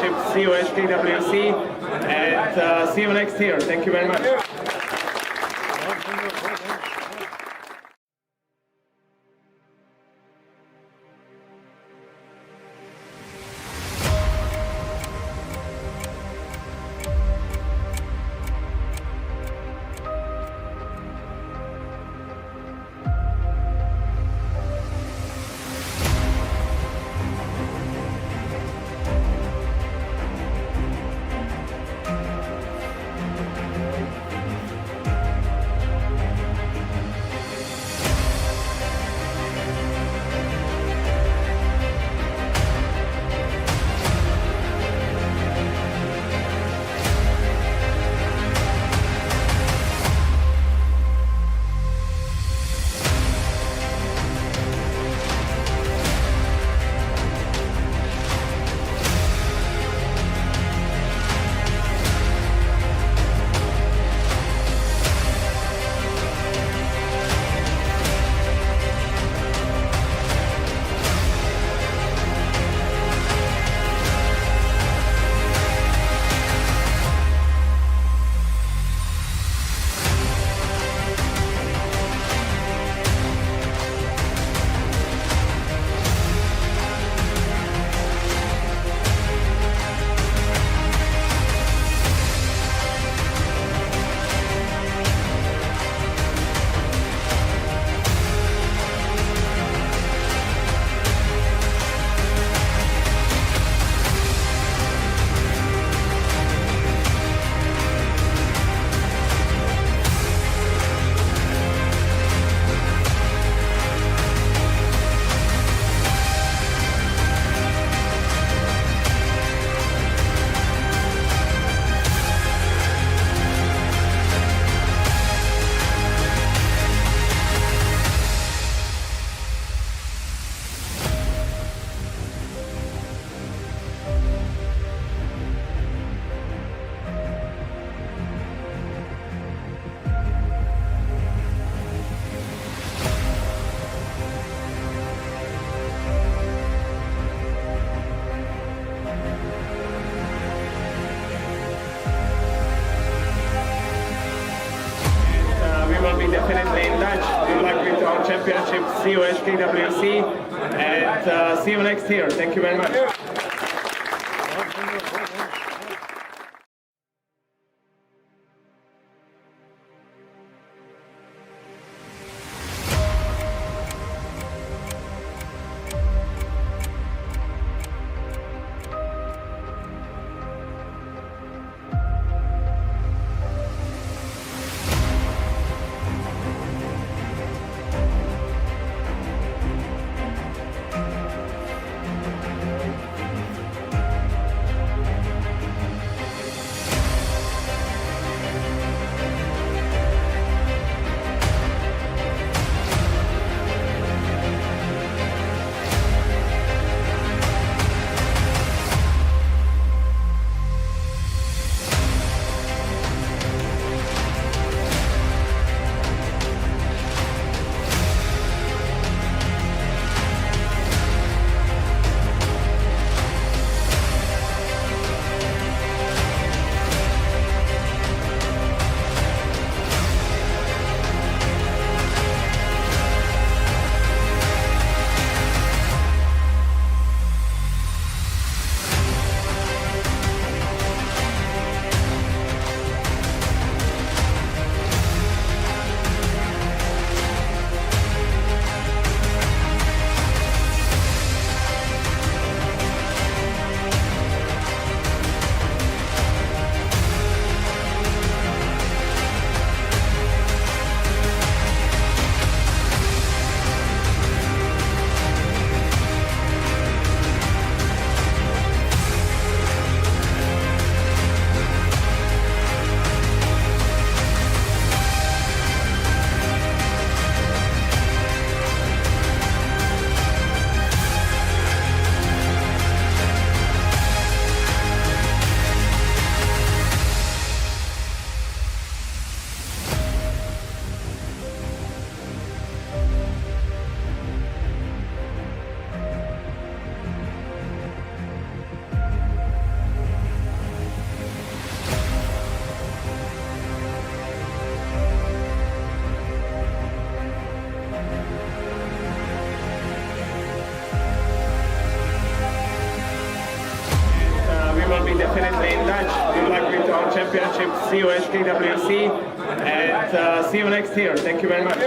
Championship, see you HKWC, and see you next year. Thank you very much. Definitely in touch. Good luck with our championship. See you HKWC, and see you next year. Thank you very much. will be definitely in touch. Good luck with our championship. See you at KWC, and see you next year. Thank you very much.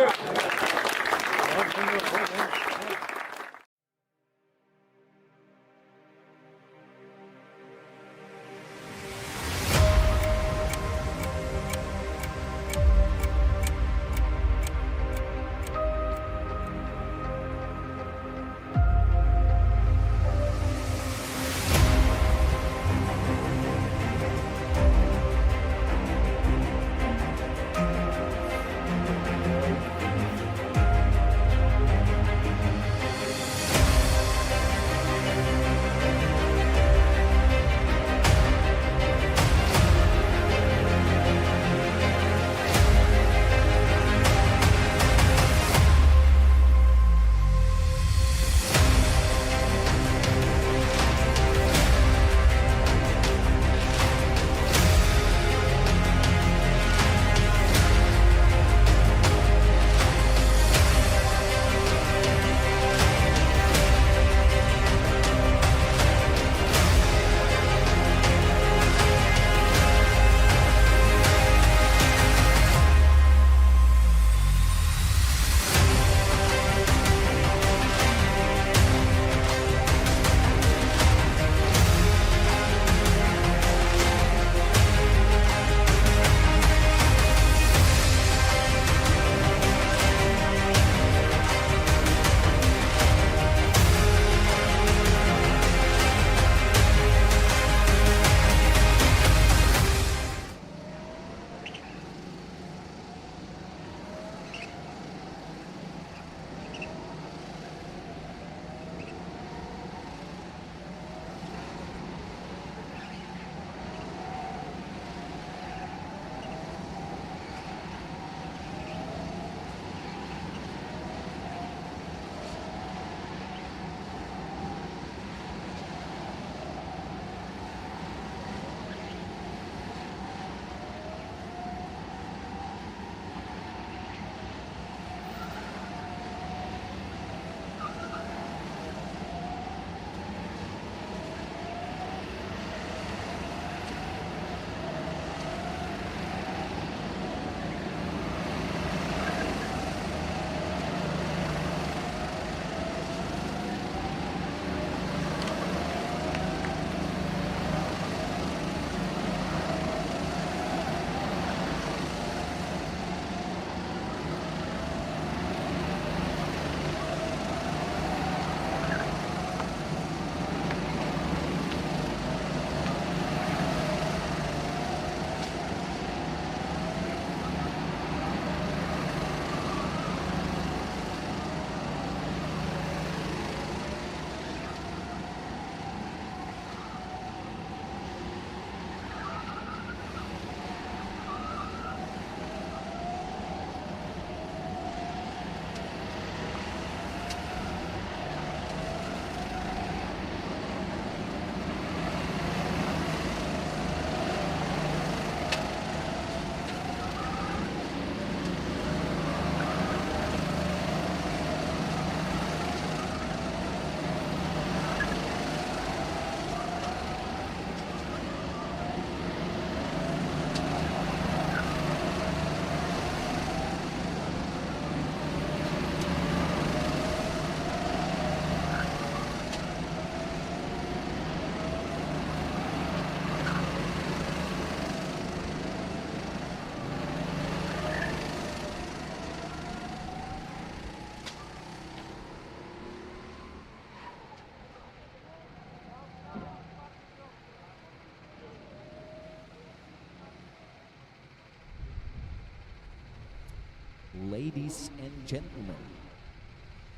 Ladies and gentlemen,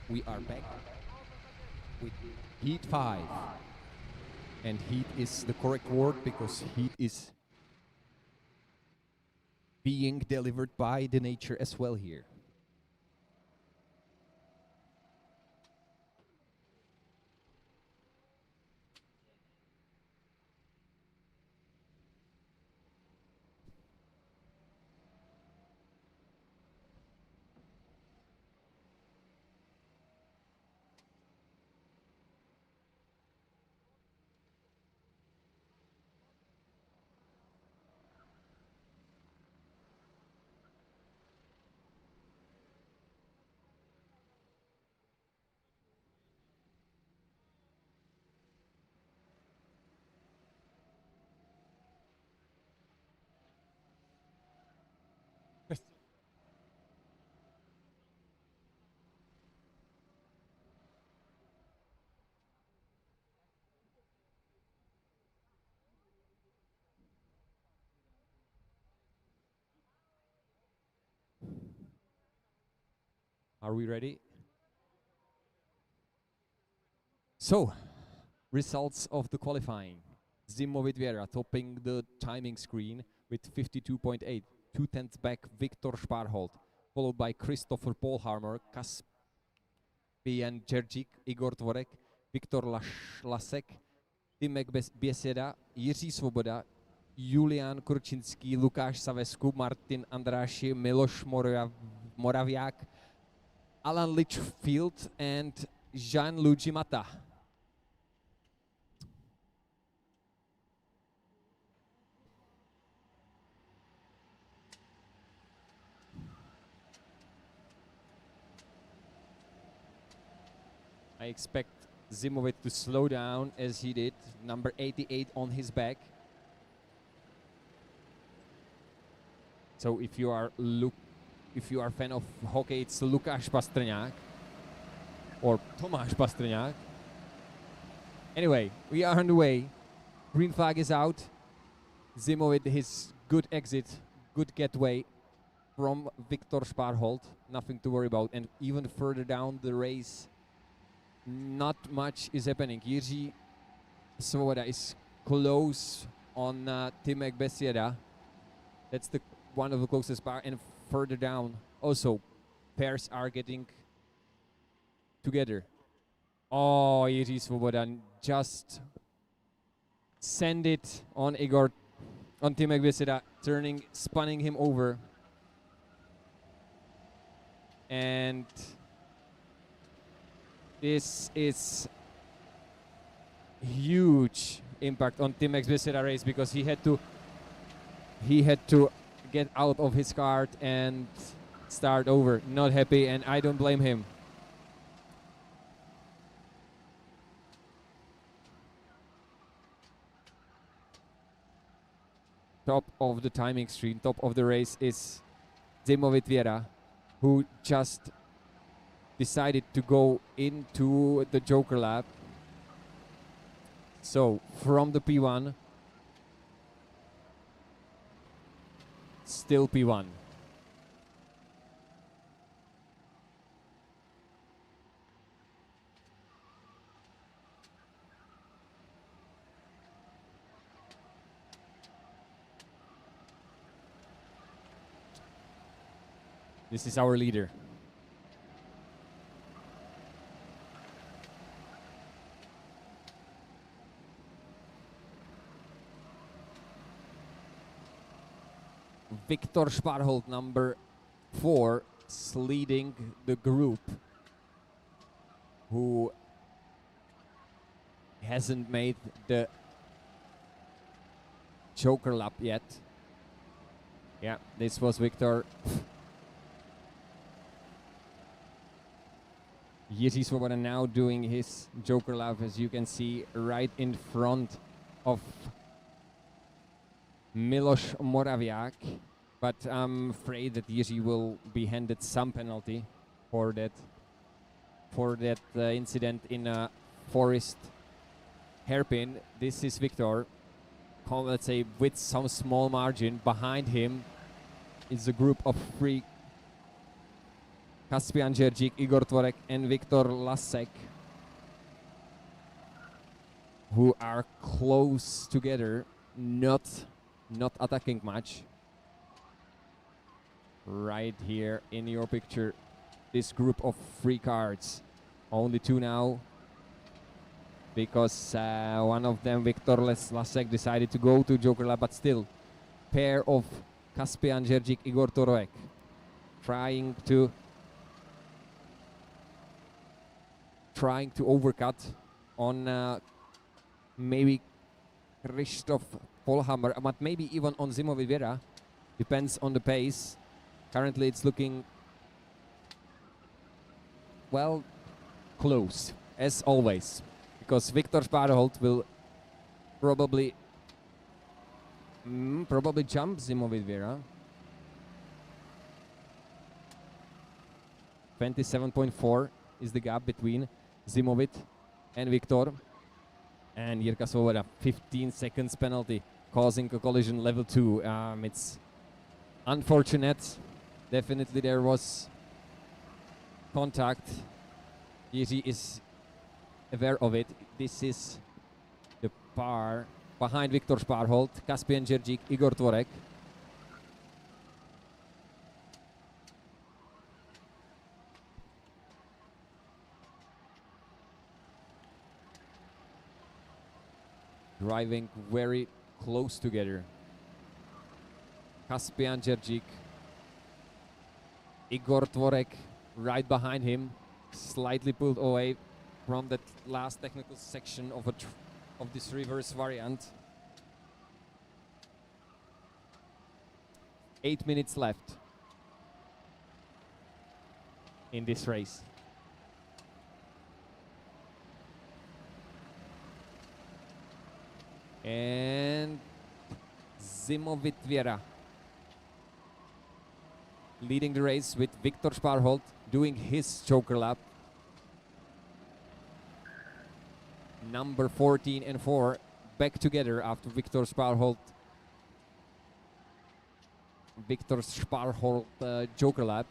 we are back with Heat 5. And heat is the correct word because heat is being delivered by the nature as well here. Are we ready? So, results of the qualifying. Zimovic Viera topping the timing screen with 52.8, 2/10 back Viktor Sparholt, followed by Christopher Polharmer, Kaspian Džerdžík, Igor Tvorek, Viktor Lasek, Timek Bieseda, Jiří Svoboda, Julian Kurčinský, Lukáš Savesku, Martin Andráši, Miloš Moraviak, Alan Litchfield and Gianluigi Mata. I expect Zimovic to slow down as he did, number 88 on his back. So if you are a fan of hockey, it's Lukáš Pastrňák or Tomáš Pastrňák. Anyway, we are on the way. Green flag is out. Zimovic, his good exit, good getaway from Viktor Sparholt. Nothing to worry about. And even further down the race, not much is happening. Jiří Svoboda is close on Timek Besieda. That's the one of the closest bar, and further down also pairs are getting together. Oh, Jiří Svoboda just send it on Timek Besieda, spinning him over. And this is huge impact on Timek Besieda race because he had to get out of his kart and start over. Not happy, and I don't blame him. Top of the timing screen, top of the race is Zimovic Viera, who just decided to go into the Joker lap. So from the P1, still P1. This is our leader. Viktor Sparholt, number 4, is leading the group, who hasn't made the Joker lap yet. Yeah, this was Viktor. Jiří Svoboda now doing his Joker lap, as you can see, right in front of Miloš Moraviak. But I'm afraid that Jiří will be handed some penalty for that incident in a forest hairpin. This is Viktor, let's say with some small margin. Behind him is a group of 3: Kaspian Džerdžík, Igor Tvorek, and Viktor Lasek, who are close together, not attacking much. Right here in your picture, this group of 3 cards, only 2 now, because one of them, Viktor Lasek, decided to go to Joker lap, but still, pair of Kaspian Džerdžík, Igor Tvorek, trying to overcut on maybe Christoph Polhammer, but maybe even on Zimovic Viera. Depends on the pace. Currently it's looking, well, close, as always, because Viktor Sparholt will probably jump Zimovic Viera. 27.4 is the gap between Zimovic and Viktor. And Jirka Svoboda, 15 seconds penalty, causing a collision level 2. It's unfortunate. Definitely there was contact. Jiří is aware of it. This is the par behind Viktor Sparholt, Kaspian Dzeržík, Igor Tvorek. Driving very close together. Kaspian Dzeržík, Igor Tvorek right behind him, slightly pulled away from that last technical section of this reverse variant. 8 minutes left in this race. And Zimovit-Viera leading the race with Viktor Sparholt doing his joker lap. Number 14 and 4 back together after Viktor Sparholt joker lap,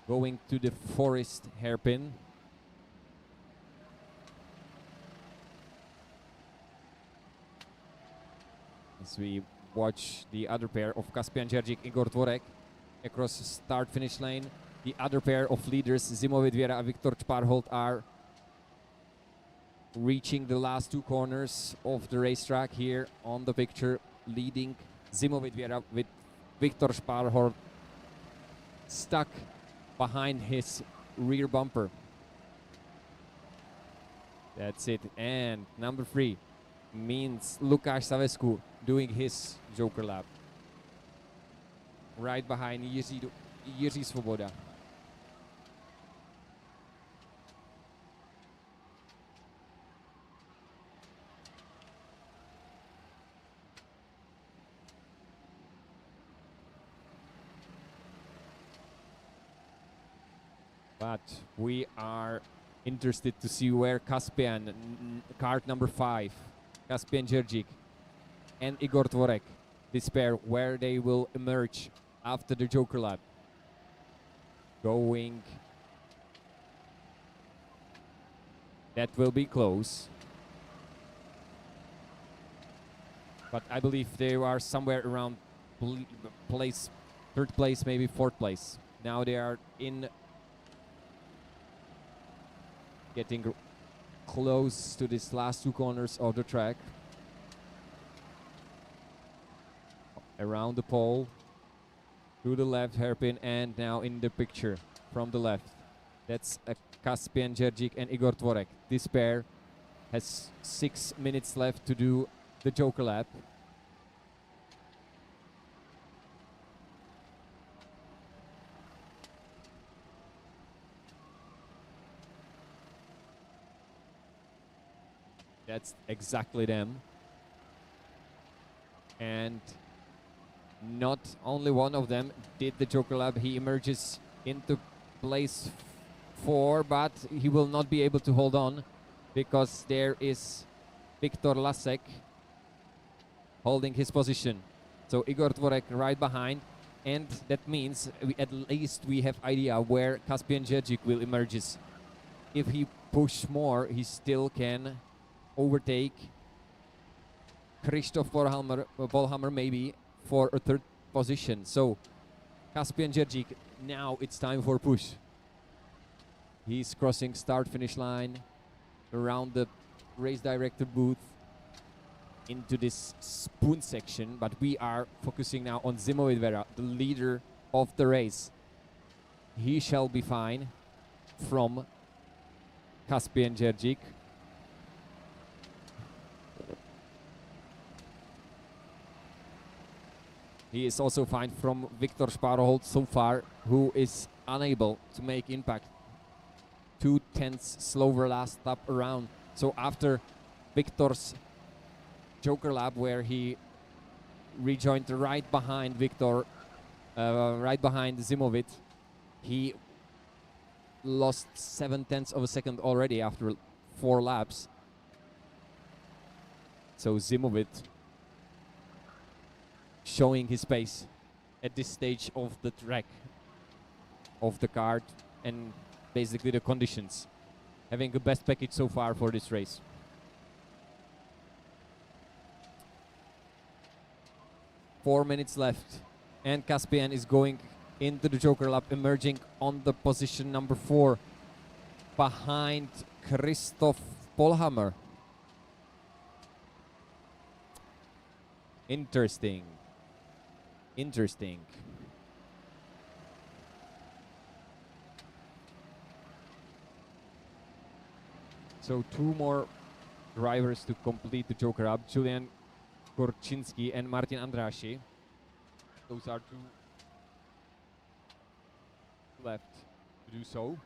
going to the forest hairpin. As we watch the other pair of Kaspian Dzeržík, Igor Tvorek across start-finish lane. The other pair of leaders, Zimovit-Viera and Viktor Sparholt, are reaching the last two corners of the racetrack here on the picture, leading Zimovit-Viera with Viktor Sparholt stuck behind his rear bumper. That's it. And number 3 means Lukáš Savescu doing his joker lap. Right behind Jiří Svoboda. But we are interested to see where Kaspian, Kart number 5, Kaspian Dzeržík and Igor Tvorek, this pair, where they will emerge after the joker lap. Going, that will be close. But I believe they are somewhere around place, 3rd place, maybe 4th place. Now they are in, getting close to these last two corners of the track. Around the pole, through the left hairpin, and now in the picture from the left. That's Kaspian Dzeržík and Igor Tvorek. This pair has 6 minutes left to do the joker lap. That's exactly them. And not only one of them did the joker lap. He emerges into place 4, but he will not be able to hold on because there is Viktor Lasek holding his position. So Igor Tvorek right behind, and that means at least we have idea where Kaspian Dzeržík will emerges. If he push more, he still can overtake Christoph Volhammer maybe for a 3rd position. So Kaspian Dzeržík, now it's time for push. He's crossing start-finish line around the race director booth into this spoon section, but we are focusing now on Zimovit-Viera, the leader of the race. He shall be fine from Kaspian Dzeržík. He is also fine from Viktor Sparholt so far, who is unable to make impact. 2/10 slower last lap around. So after Viktor's joker lap, where he rejoined right behind Viktor, right behind Zimovit, he lost 7/10 of a second already after 4 laps. So Zimovit showing his pace at this stage of the track, of the kart, and basically the conditions. Having the best package so far for this race. Four minutes left, and Caspian is going into the Joker lap, emerging on the position number 4 behind Christoph Polhammer. Interesting. Interesting. So 2 more drivers to complete the Joker up. Julian Korczynski and Martin Andraschi. Those are 2 left to do so.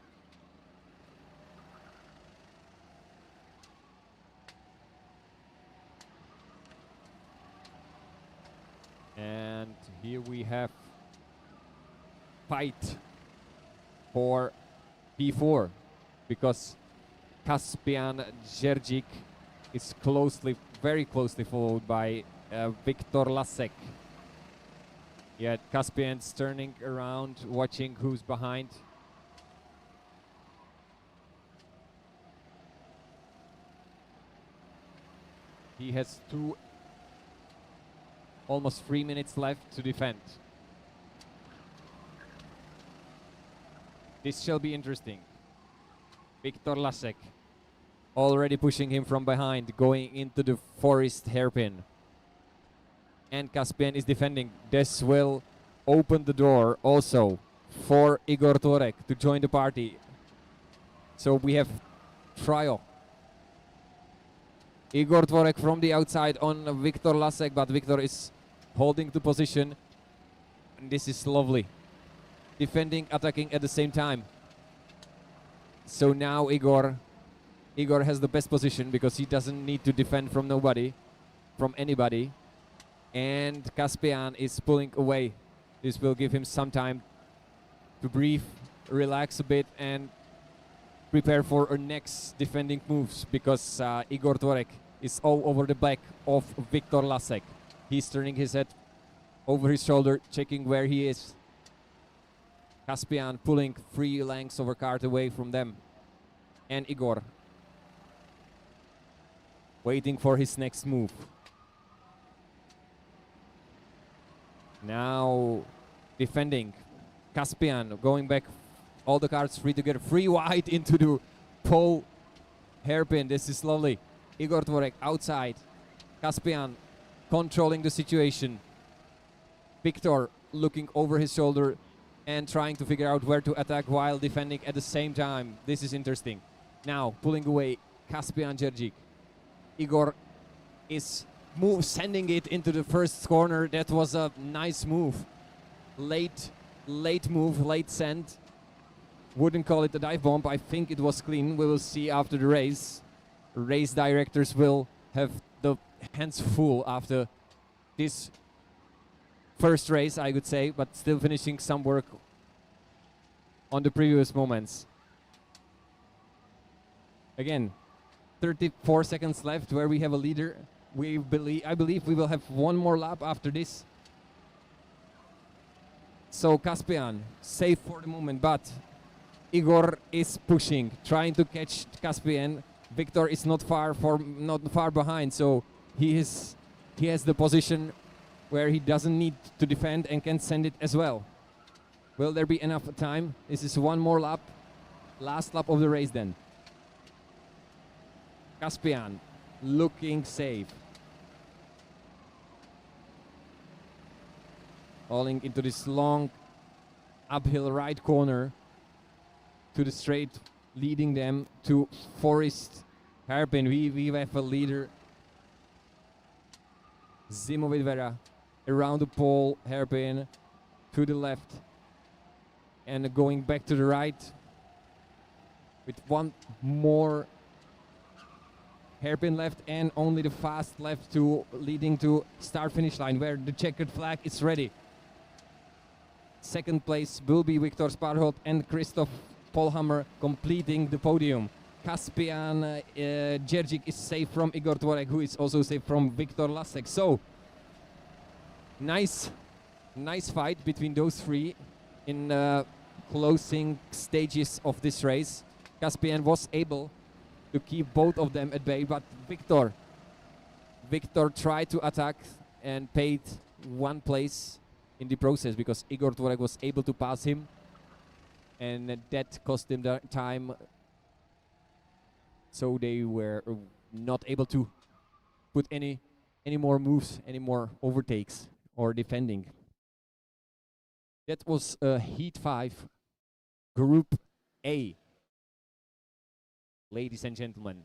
And here we have fight for P4 because Caspian Dzerzik is very closely followed by Viktor Lasek. Yet Caspian's turning around, watching who's behind. He has almost 3 minutes left to defend. This shall be interesting. Viktor Lasek already pushing him from behind, going into the forest hairpin. And Caspian is defending. This will open the door also for Igor Tvorek to join the party. So we have trial. Igor Tvorek from the outside on Viktor Lasek, but Viktor is holding the position. And this is lovely. Defending, attacking at the same time. So now Igor has the best position because he doesn't need to defend from anybody. And Caspian is pulling away. This will give him some time to breathe, relax a bit, and prepare for our next defending moves because Igor Tvorek is all over the back of Viktor Lasek. He's turning his head over his shoulder, checking where he is. Caspian pulling 3 lengths of a cart away from them. And Igor waiting for his next move. Now defending. Caspian going back, all the carts free together, 3 wide into the pole hairpin. This is lovely. Igor Tvorek outside. Caspian controlling the situation. Viktor looking over his shoulder and trying to figure out where to attack while defending at the same time. This is interesting. Now pulling away Caspian Dzerzik. Igor is sending it into the first corner. That was a nice move. Late move, late send. Wouldn't call it a dive bomb. I think it was clean. We will see after the race. Race directors will have the hands full after this first race, I would say, but still finishing some work on the previous moments. Again, 34 seconds left where we have a leader. I believe we will have 1 more lap after this. So Caspian safe for the moment, but Igor is pushing, trying to catch Caspian. Viktor is not far behind, so he has the position where he doesn't need to defend and can send it as well. Will there be enough time? This is 1 more lap, last lap of the race then. Caspian looking safe. Falling into this long uphill right corner to the straight, leading them to forest hairpin. We have a leader, Zimovic Vera, around the pole hairpin to the left and going back to the right with 1 more hairpin left and only the fast left to leading to start finish line where the checkered flag is ready. Second place will be Viktor Sparhot and Christoph Polhammer completing the podium. Caspian Dzerzik is safe from Igor Tvorek, who is also safe from Viktor Lasek. So nice fight between those 3 in closing stages of this race. Caspian was able to keep both of them at bay, but Victor tried to attack and paid one place in the process because Igor Tvorek was able to pass him, and that cost him the time. So they were not able to put any more moves, any more overtakes or defending. That was Heat 5, Group A, ladies and gentlemen.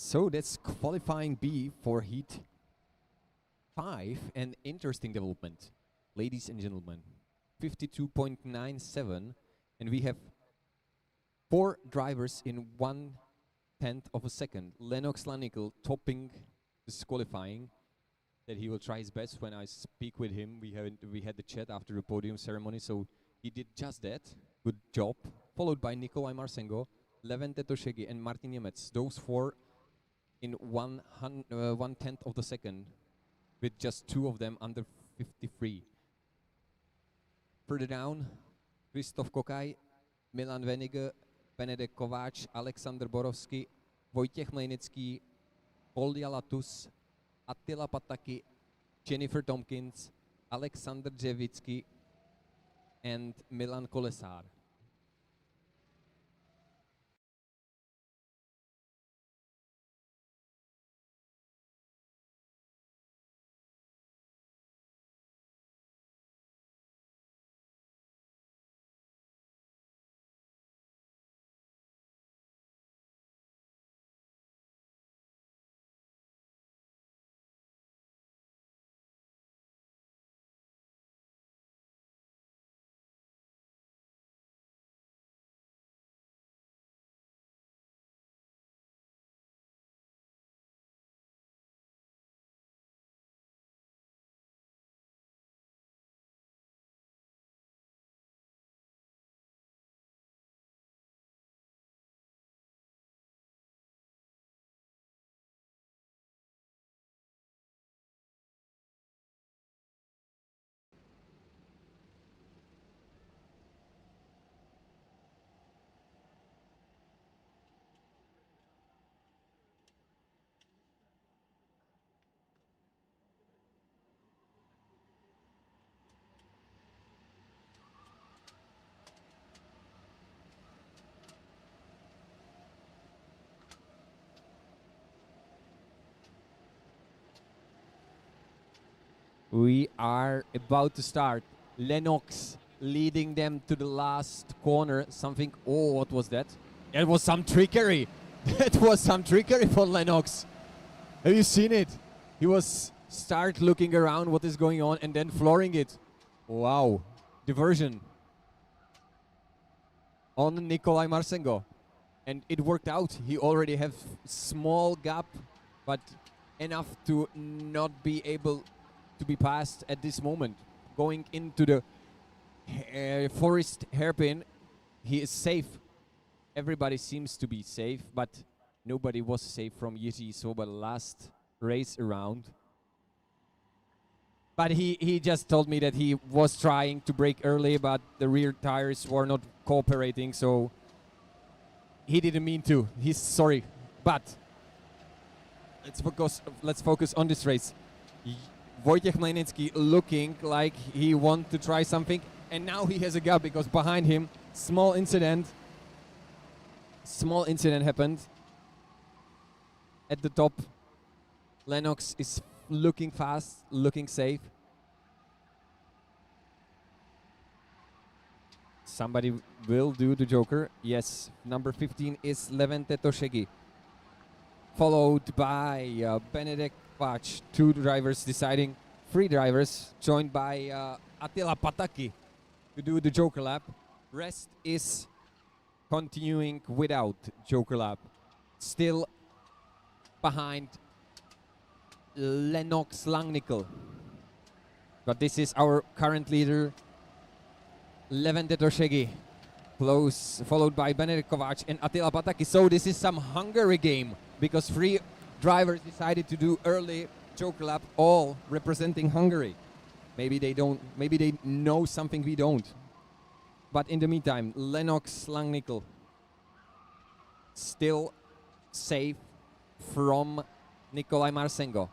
So that's qualifying B for Heat 5, an interesting development, ladies and gentlemen. 52.97, and we have 4 drivers in 1/10 of a second. Lennox Lanikel topping this qualifying, that he will try his best. When I speak with him, we had the chat after the podium ceremony, so he did just that. Good job. Followed by Nikolai Marsengo, Levente Toshegi, and Martin Němec. Those four in 1/10 of the second, with just two of them under 53. Further down, Krzysztof Kokaj, Milan Venige, Benedek Kováč, Alexander Borovský, Vojtěch Mlejnický, Polja Latus, Attila Pataki, Jennifer Tompkins, Alexander Dřevický, and Milan Kolesár. We are about to start. Lennox leading them to the last corner. Something, oh, what was that? It was some trickery. That was some trickery for Lennox. Have you seen it? He was start looking around what is going on and then flooring it. Wow, diversion on Nikolai Marsengo. And it worked out. He already have small gap, but enough to not be able to be passed at this moment. Going into the forest hairpin, he is safe. Everybody seems to be safe, but nobody was safe from Jiří Svoboda last race around. But he just told me that he was trying to brake early, but the rear tires were not cooperating, so he didn't mean to. He's sorry. But let's focus on this race. Wojciech Mlejnický looking like he wants to try something, and now he has a gap because behind him, small incident happened at the top. Lennox is looking fast, looking safe. Somebody will do the Joker. Yes, number 15 is Levente Toshegi, followed by Benedek Kováč. Two drivers deciding, three drivers, joined by Attila Pataki to do the Joker lap. Rest is continuing without Joker lap. Still behind Lennox Langnickel. But this is our current leader, Levente Toshegi, close, followed by Benedek Kováč and Attila Pataki. So this is some Hungary game, because three drivers decided to do early Joker lap, all representing Hungary. Maybe they don't, maybe they know something we don't. But in the meantime, Lennox Langnickel still safe from Nikolai Marsengo.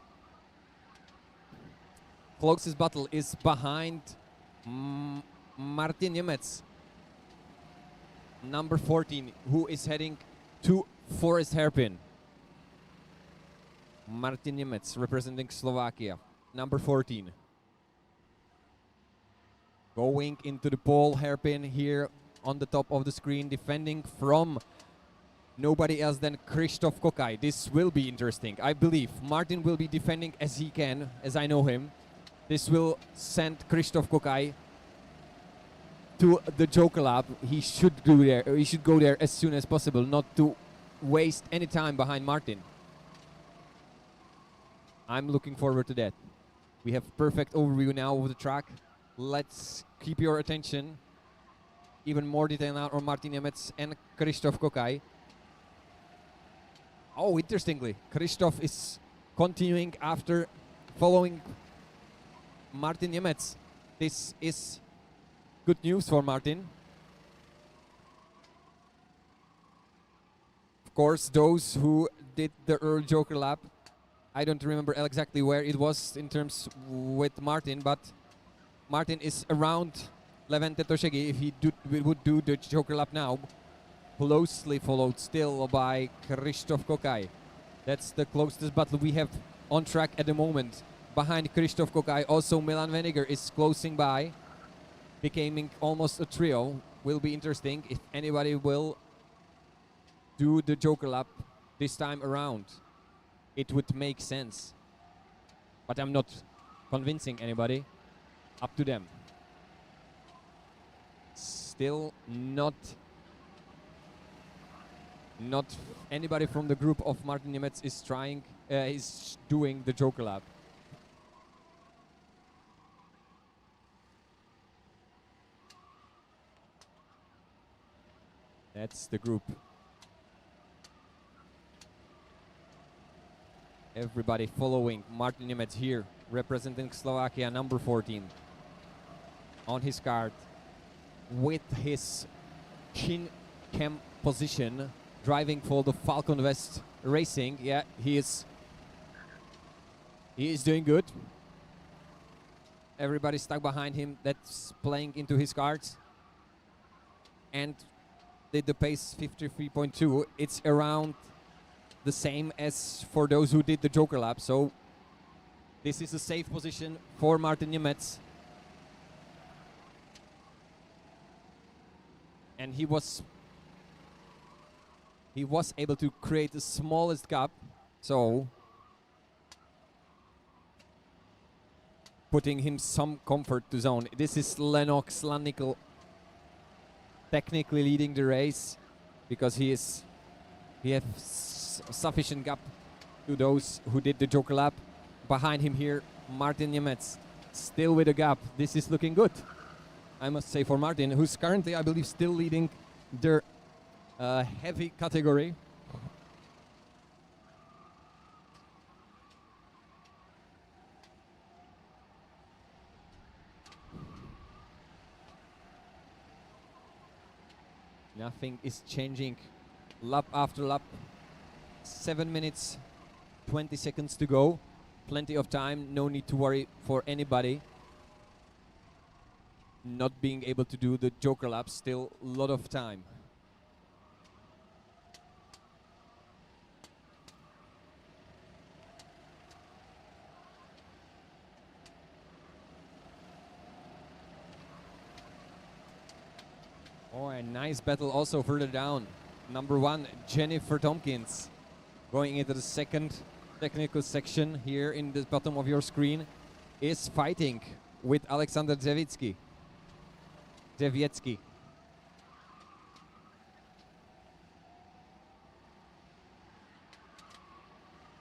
Closest battle is behind Martin Němec, number 14, who is heading to Forest Hairpin. Martin Němec representing Slovakia, number 14. Going into the pole hairpin here on the top of the screen, defending from nobody else than Krzysztof Kokaj. This will be interesting. I believe Martin will be defending as he can, as I know him. This will send Krzysztof Kokaj to the Joker lap. He should go there as soon as possible, not to waste any time behind Martin. I'm looking forward to that. We have perfect overview now of the track. Let's keep your attention. even more detail now on Martin Nemec and Krzysztof Kokaj. Oh, interestingly, Krzysztof is continuing after following Martin Nemec. This is good news for Martin. Of course, those who did the early Joker lap, I don't remember exactly where it was in terms with Martin, but Martin is around Levente Toshegi if he would do the Joker lap now. Closely followed still by Krzysztof Kokaj. That's the closest battle we have on track at the moment. Behind Krzysztof Kokaj, also Milan Veniger is closing by, becoming almost a trio. Will be interesting if anybody will do the Joker lap this time around. It would make sense, but I'm not convincing anybody. Up to them. Still not anybody from the group of Martin Nemec is trying, is doing the Joker lap. That's the group. Everybody following Martin Nemec here, representing Slovakia, number 14. On his card, with his chin cam position, driving for the Falcon West Racing. Yeah, he is doing good. Everybody stuck behind him, that's playing into his cards. And did the pace 53.2. It's around the same as for those who did the Joker lap. So this is a safe position for Martin Nemec. And he was able to create the smallest gap, so putting him some comfort to zone. This is Lennox Lanikel technically leading the race because he has sufficient gap to those who did the Joker lap. Behind him here, Martin Nemec, still with a gap. This is looking good, I must say, for Martin, who's currently, I believe, still leading their heavy category. Nothing is changing lap after lap. 7 minutes, 20 seconds to go. Plenty of time, no need to worry for anybody. Not being able to do the Joker lap, still a lot of time. Oh, a nice battle also further down. Number 1, Jennifer Tompkins, going into the second technical section here in the bottom of your screen, is fighting with Alexander Zewiecki.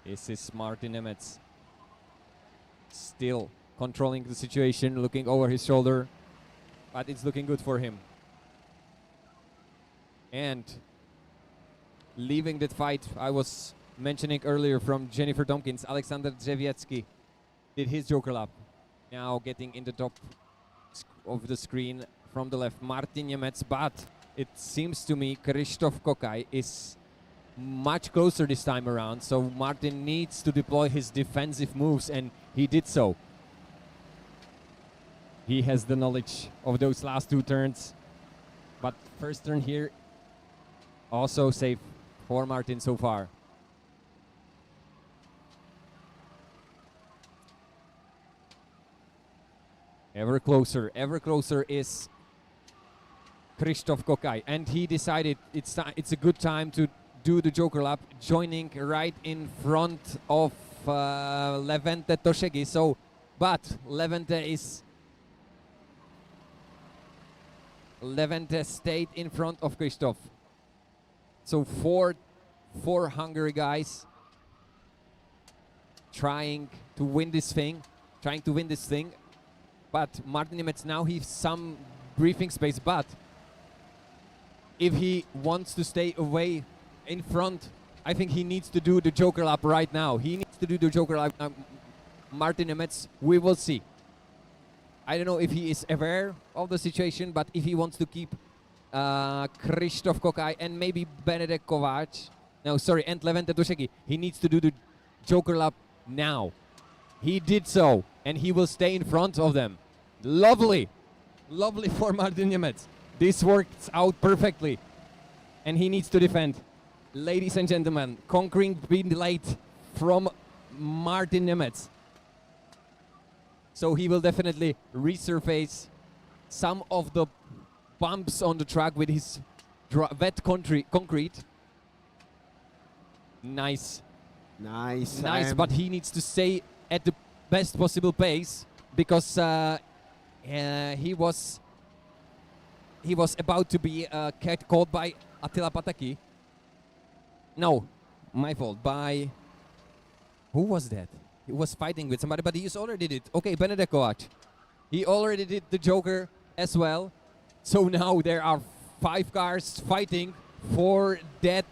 This is Martin Nemec, still controlling the situation, looking over his shoulder, but it's looking good for him. And leaving that fight I was mentioning earlier from Jennifer Tompkins, Alexander Zewiecki did his Joker lap. Now getting in the top of the screen from the left, Martin Nemec, but it seems to me Krzysztof Kokaj is much closer this time around, so Martin needs to deploy his defensive moves, and he did so. He has the knowledge of those last 2 turns, but first turn here also safe for Martin so far. Ever closer is Krzysztof Kokaj, and he decided it's a good time to do the Joker lap, joining right in front of Levente Toshegi. So, but Levente stayed in front of Krzysztof. So four Hungary guys trying to win this thing. But Martin Nemec now he's some breathing space, but if he wants to stay away in front, I think he needs to do the Joker lap right now. He needs to do the Joker lap. Martin Nemec, we will see. I don't know if he is aware of the situation, but if he wants to keep Krzysztof Kokaj and maybe Benedek Kovács, and Levente Tušeki, he needs to do the Joker lap now. He did so, and he will stay in front of them. Lovely. Lovely for Martin Nemec. This works out perfectly. And he needs to defend. Ladies and gentlemen, conquering green light from Martin Nemec. So he will definitely resurface some of the bumps on the track with his wet concrete. Nice. Nice. But he needs to stay at the best possible pace because he was about to be caught by Attila Pataki. No, my fault. By who was that? He was fighting with somebody, but he already did. Okay, Benedek Kovács. He already did the Joker as well. So now there are 5 cars fighting for that.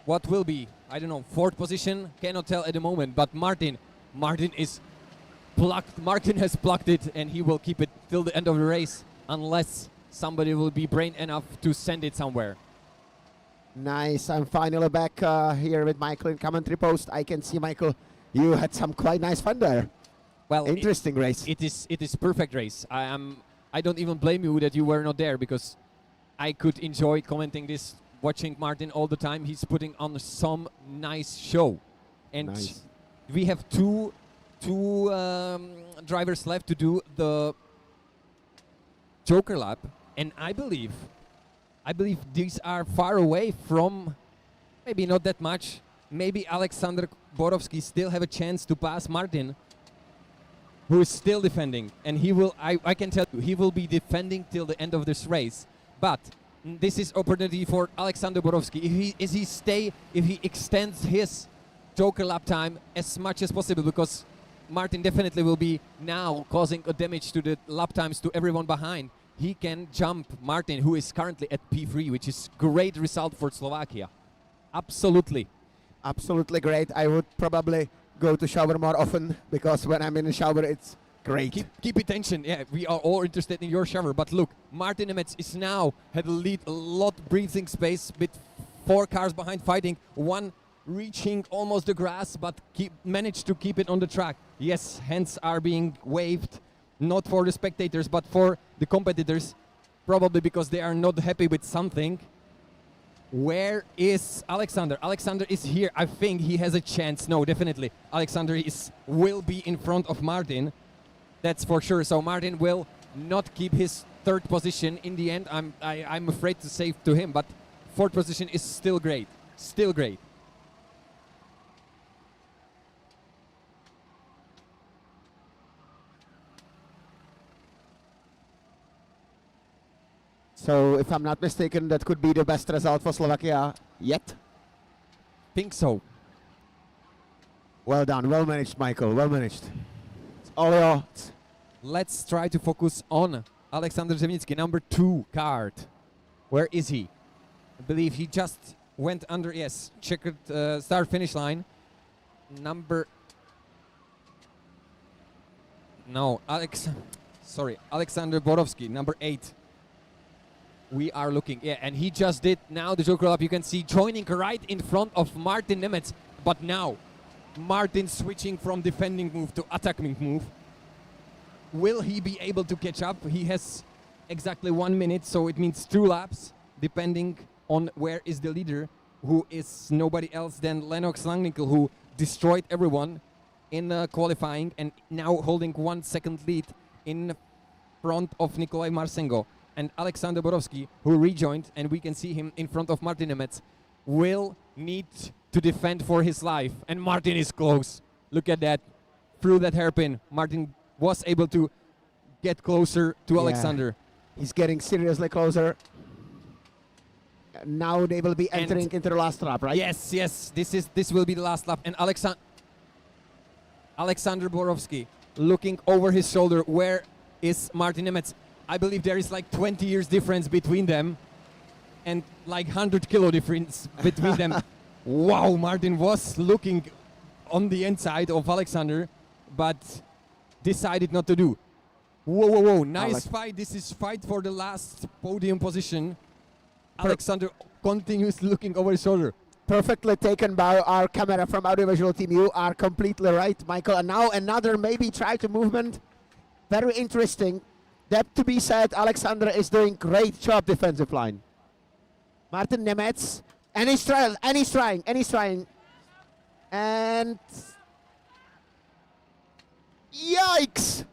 What will be? I don't know. 4th position. Cannot tell at the moment. But Martin is plucked. Martin has plucked it, and he will keep it till the end of the race, unless somebody will be brave enough to send it somewhere. Nice. I'm finally back here with Michael in commentary post. I can see, Michael, you had some quite nice fun there. Well, interesting race. It is perfect race. I don't even blame you that you were not there, because I could enjoy commenting this, watching Martin all the time. He's putting on some nice show, and nice. We have two drivers left to do the Joker lap, and I believe these are far away from, maybe not that much. Maybe Alexander Borovsky still have a chance to pass Martin, who is still defending, and he will. I can tell you, he will be defending till the end of this race. But this is opportunity for Alexander Borovsky. If he extends his Joker lap time as much as possible, because Martin definitely will be now causing a damage to the lap times to everyone behind. He can jump Martin, who is currently at P3, which is great result for Slovakia. Absolutely. Absolutely great. I would probably go to shower more often, because when I'm in the shower, it's great. Keep attention. Yeah, we are all interested in your shower. But look, Martin Nemec is now had a lead, a lot breathing space with 4 cars behind fighting. One reaching almost the grass, but managed to keep it on the track. Yes, hands are being waved, not for the spectators, but for the competitors, probably because they are not happy with something. Where is Alexander? Alexander is here. I think he has a chance. No, definitely. Alexander will be in front of Martin. That's for sure. So Martin will not keep his 3rd position in the end. I'm afraid to say to him, but 4th position is still great. Still great. So, if I'm not mistaken, that could be the best result for Slovakia yet? Think so. Well done, well managed, Michael, well managed. It's all yours. Let's try to focus on Alexander Zemnicki, number 2, Kart. Where is he? I believe he just went under, yes, checkered start-finish line. Alexander Borovsky, number 8. We are looking, yeah, and he just did now the Joker lap. You can see joining right in front of Martin Nemec, but now Martin switching from defending move to attacking move. Will he be able to catch up? He has exactly 1 minute, so it means 2 laps, depending on where is the leader, who is nobody else than Lennox Langnickel, who destroyed everyone in qualifying and now holding 1 second lead in front of Nikolai Marsengo. And Alexander Borovsky, who rejoined, and we can see him in front of Martin Nemec, will need to defend for his life. And Martin is close. Look at that. Through that hairpin, Martin was able to get closer to Alexander. He's getting seriously closer. Now they will be entering into the last lap, right? Yes. This will be the last lap. And Alexander Borovsky looking over his shoulder. Where is Martin Nemec? I believe there is like 20 years difference between them. and like 100 kilo difference between them. Wow, Martin was looking on the inside of Alexander, but decided not to do. Whoa, whoa, whoa, nice fight. This is fight for the last podium position. Alexander continues looking over his shoulder. Perfectly taken by our camera from audiovisual team. You are completely right, Michael. And now another maybe try to movement. Very interesting. That to be said, Alexander is doing great job defensive line. Martin Nemec, and he's trying, and he's trying, and he's trying. And yikes!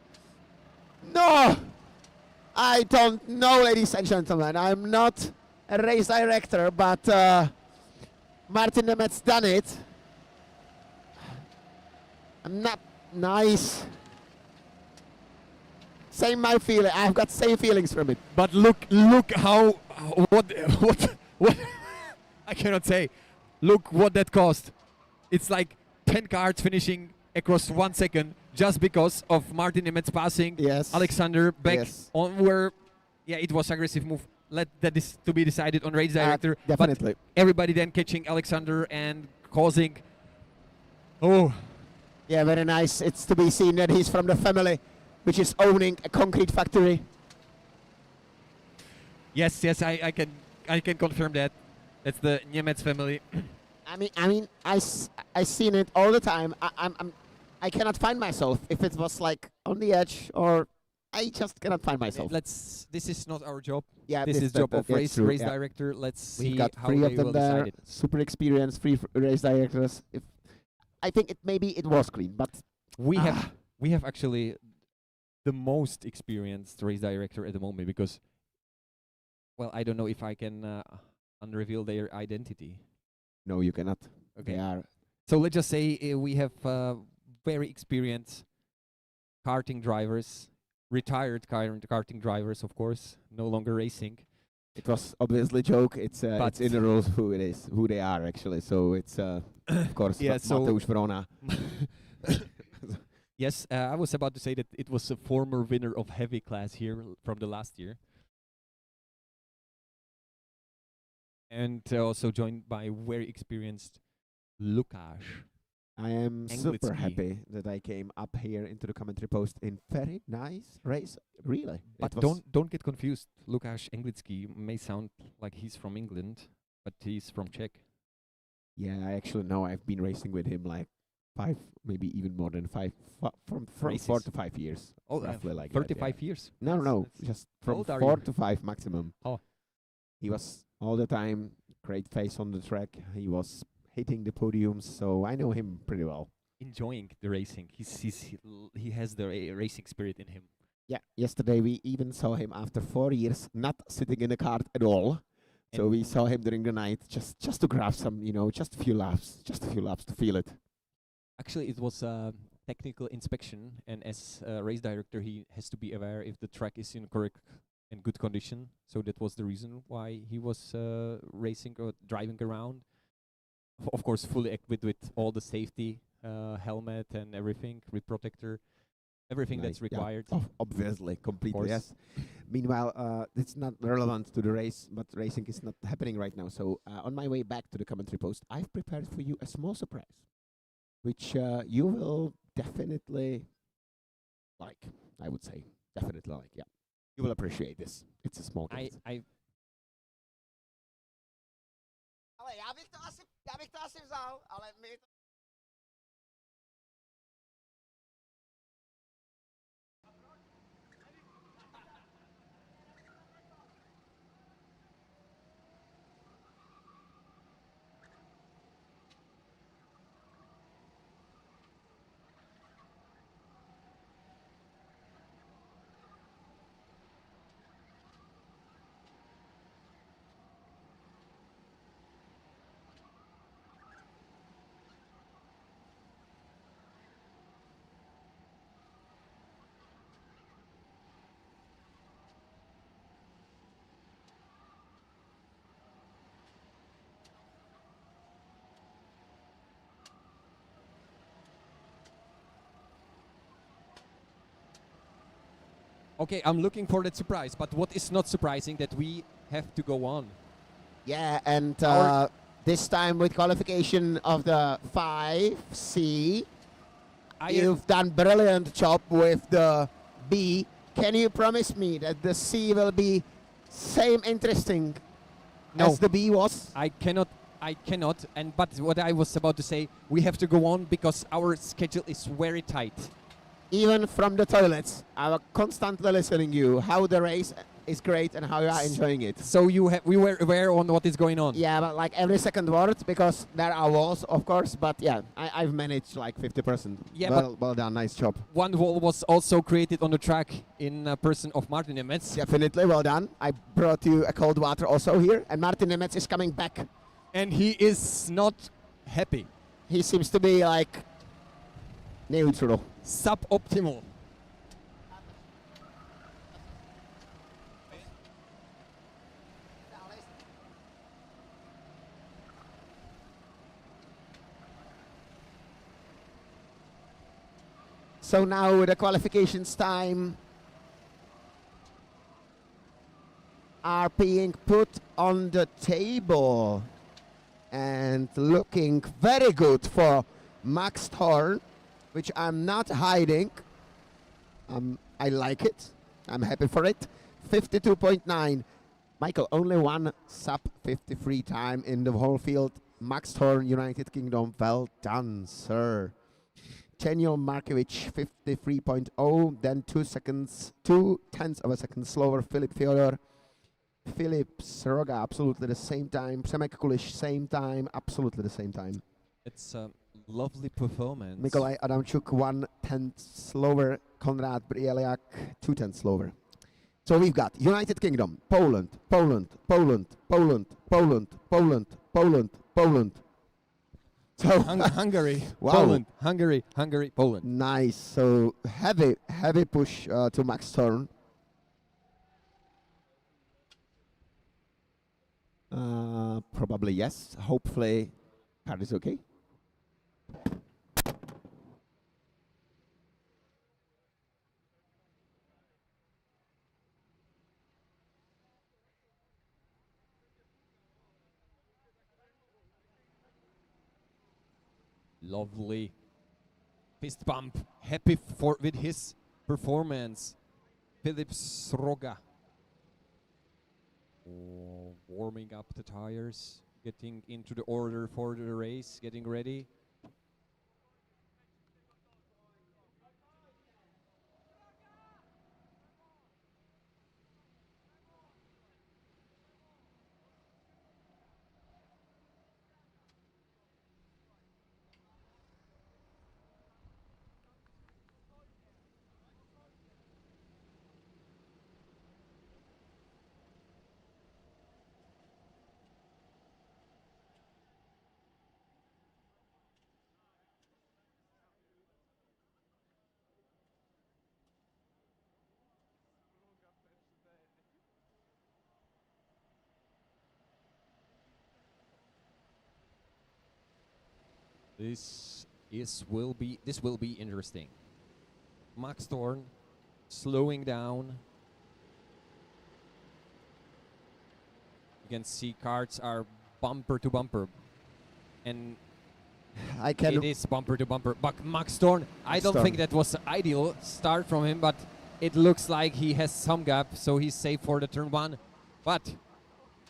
No! I don't know, ladies and gentlemen. I'm not a race director, but Martin Nemec done it. I'm not nice. Same my feeling. I've got same feelings from it. But look how what I cannot say. Look what that cost. It's like 10 carts finishing across 1 second just because of Martin Nemec passing Alexander back on where, yeah, it was aggressive move. Let that is to be decided on race director. Definitely. But everybody then catching Alexander and causing. Oh. Yeah, very nice. It's to be seen that he's from the family which is owning a concrete factory. Yes, yes, I can confirm that. That's the Nemec family. I seen it all the time. I cannot find myself if it was like on the edge, or I just cannot find myself. This is not our job. Yeah, this is job of race director. Let's see got how three they of them will there. decide it. Super experienced, race directors. If I think maybe it was clean, but we have actually the most experienced race director at the moment because, well, I don't know if I can unreveal their identity. No, you cannot. Okay. They are. So let's just say we have very experienced karting drivers, retired karting drivers, of course, no longer racing. It was obviously a joke. It's in the rules who it is, who they are actually. So it's of course Mateusz Vrona. Yes, I was about to say that it was a former winner of heavy class here from the last year. And also joined by very experienced Lukáš. I am super happy that I came up here into the commentary post in very nice race, really. But don't get confused. Lukáš Anglický may sound like he's from England, but he's from Czech. Yeah, I actually know. I've been racing with him like 5, maybe even more than 5, from 4 to 5 years. Oh, roughly like 35 years? No, just from 4 to 5 maximum. Oh. He was all the time great face on the track. He was hitting the podiums, so I know him pretty well. Enjoying the racing. He has the racing spirit in him. Yeah, yesterday we even saw him after 4 years not sitting in a cart at all. So we saw him during the night just to grab some, just a few laps to feel it. Actually, it was a technical inspection, and as a race director, he has to be aware if the track is in correct and good condition. So that was the reason why he was racing or driving around. Of course, fully equipped with all the safety, helmet and everything, with protector, everything that's required. Yeah. Obviously, completely, yes. Meanwhile, it's not relevant to the race, but racing is not happening right now. So on my way back to the commentary post, I've prepared for you a small surprise, which you will definitely like, I would say. Definitely like, yeah. You will appreciate this. It's a small gift. Ale já bych to asi vzal, ale my to... Okay, I'm looking for that surprise, but what is not surprising that we have to go on. Yeah, and Our- this time with qualification of the 5C, you've done brilliant job with the B. Can you promise me that the C will be same interesting as the B was? I cannot. And but what I was about to say, we have to go on because our schedule is very tight. Even from the toilets, I'm constantly listening you how the race is great and how you are enjoying it. So we were aware on what is going on. Yeah, but like every second word, because there are walls, of course. But yeah, I've managed like 50%. Yeah, well done, nice job. One wall was also created on the track in person of Martin Nemec. Definitely, well done. I brought you a cold water also here, and Martin Nemec is coming back. And he is not happy. He seems to be like neutral. Suboptimal. So now the qualifications time are being put on the table and looking very good for Max Thorn, which I'm not hiding. I like it. I'm happy for it. 52.9. Michael, only one sub 53 time in the whole field. Max Thorn, United Kingdom. Well done, sir. Daniel Markovic, 53.0. Then 2/10 of a second slower. Filip Fyodor. Filip Sroga, absolutely the same time. Semek Kuliš, same time. Absolutely the same time. It's a lovely performance. Nikolaj Adamchuk, 1/10 slower. Konrad Brieliak, 2/10 slower. So we've got United Kingdom, Poland, Poland, Poland, Poland, Poland, Poland, Poland, Poland. So Hungary, wow. Poland, Hungary, Poland. Nice. So heavy push to Max Thorn. Probably yes. Hopefully, Kart is okay. Lovely fist bump. Happy with his performance. Filip Sroga. Warming up the tires, getting into the order for the race, getting ready. This will be interesting. Max Thorn slowing down. You can see carts are bumper to bumper, and it is bumper to bumper. But Max Thorn, I don't think that was an ideal start from him, but it looks like he has some gap, so he's safe for the turn one. But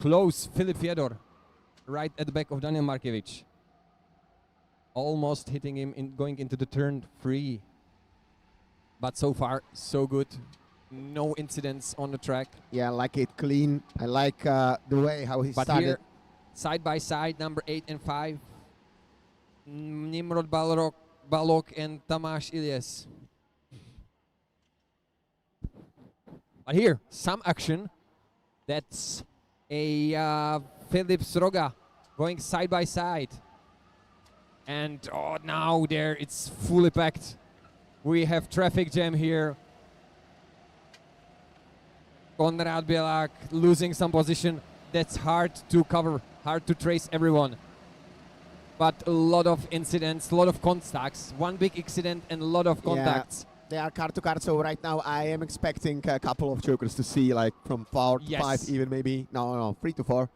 close, Filip Fyodor, right at the back of Daniel Markovic. Almost hitting him going into the turn 3. But so far, so good. No incidents on the track. Yeah, I like it clean. I like the way how he started. Here, side by side, number 8 and 5. Nimrod Balog and Tamáš Ilyes. But here, some action. That's a Filip Sroga going side by side. And now there it's fully packed. We have traffic jam here. Konrad Bielak losing some position. That's hard to cover, hard to trace everyone. But a lot of incidents, a lot of contacts. One big accident and a lot of contacts. Yeah, they are car to car, so right now I am expecting a couple of chokers to see, like from 4 to 5, even maybe. No, 3 to 4.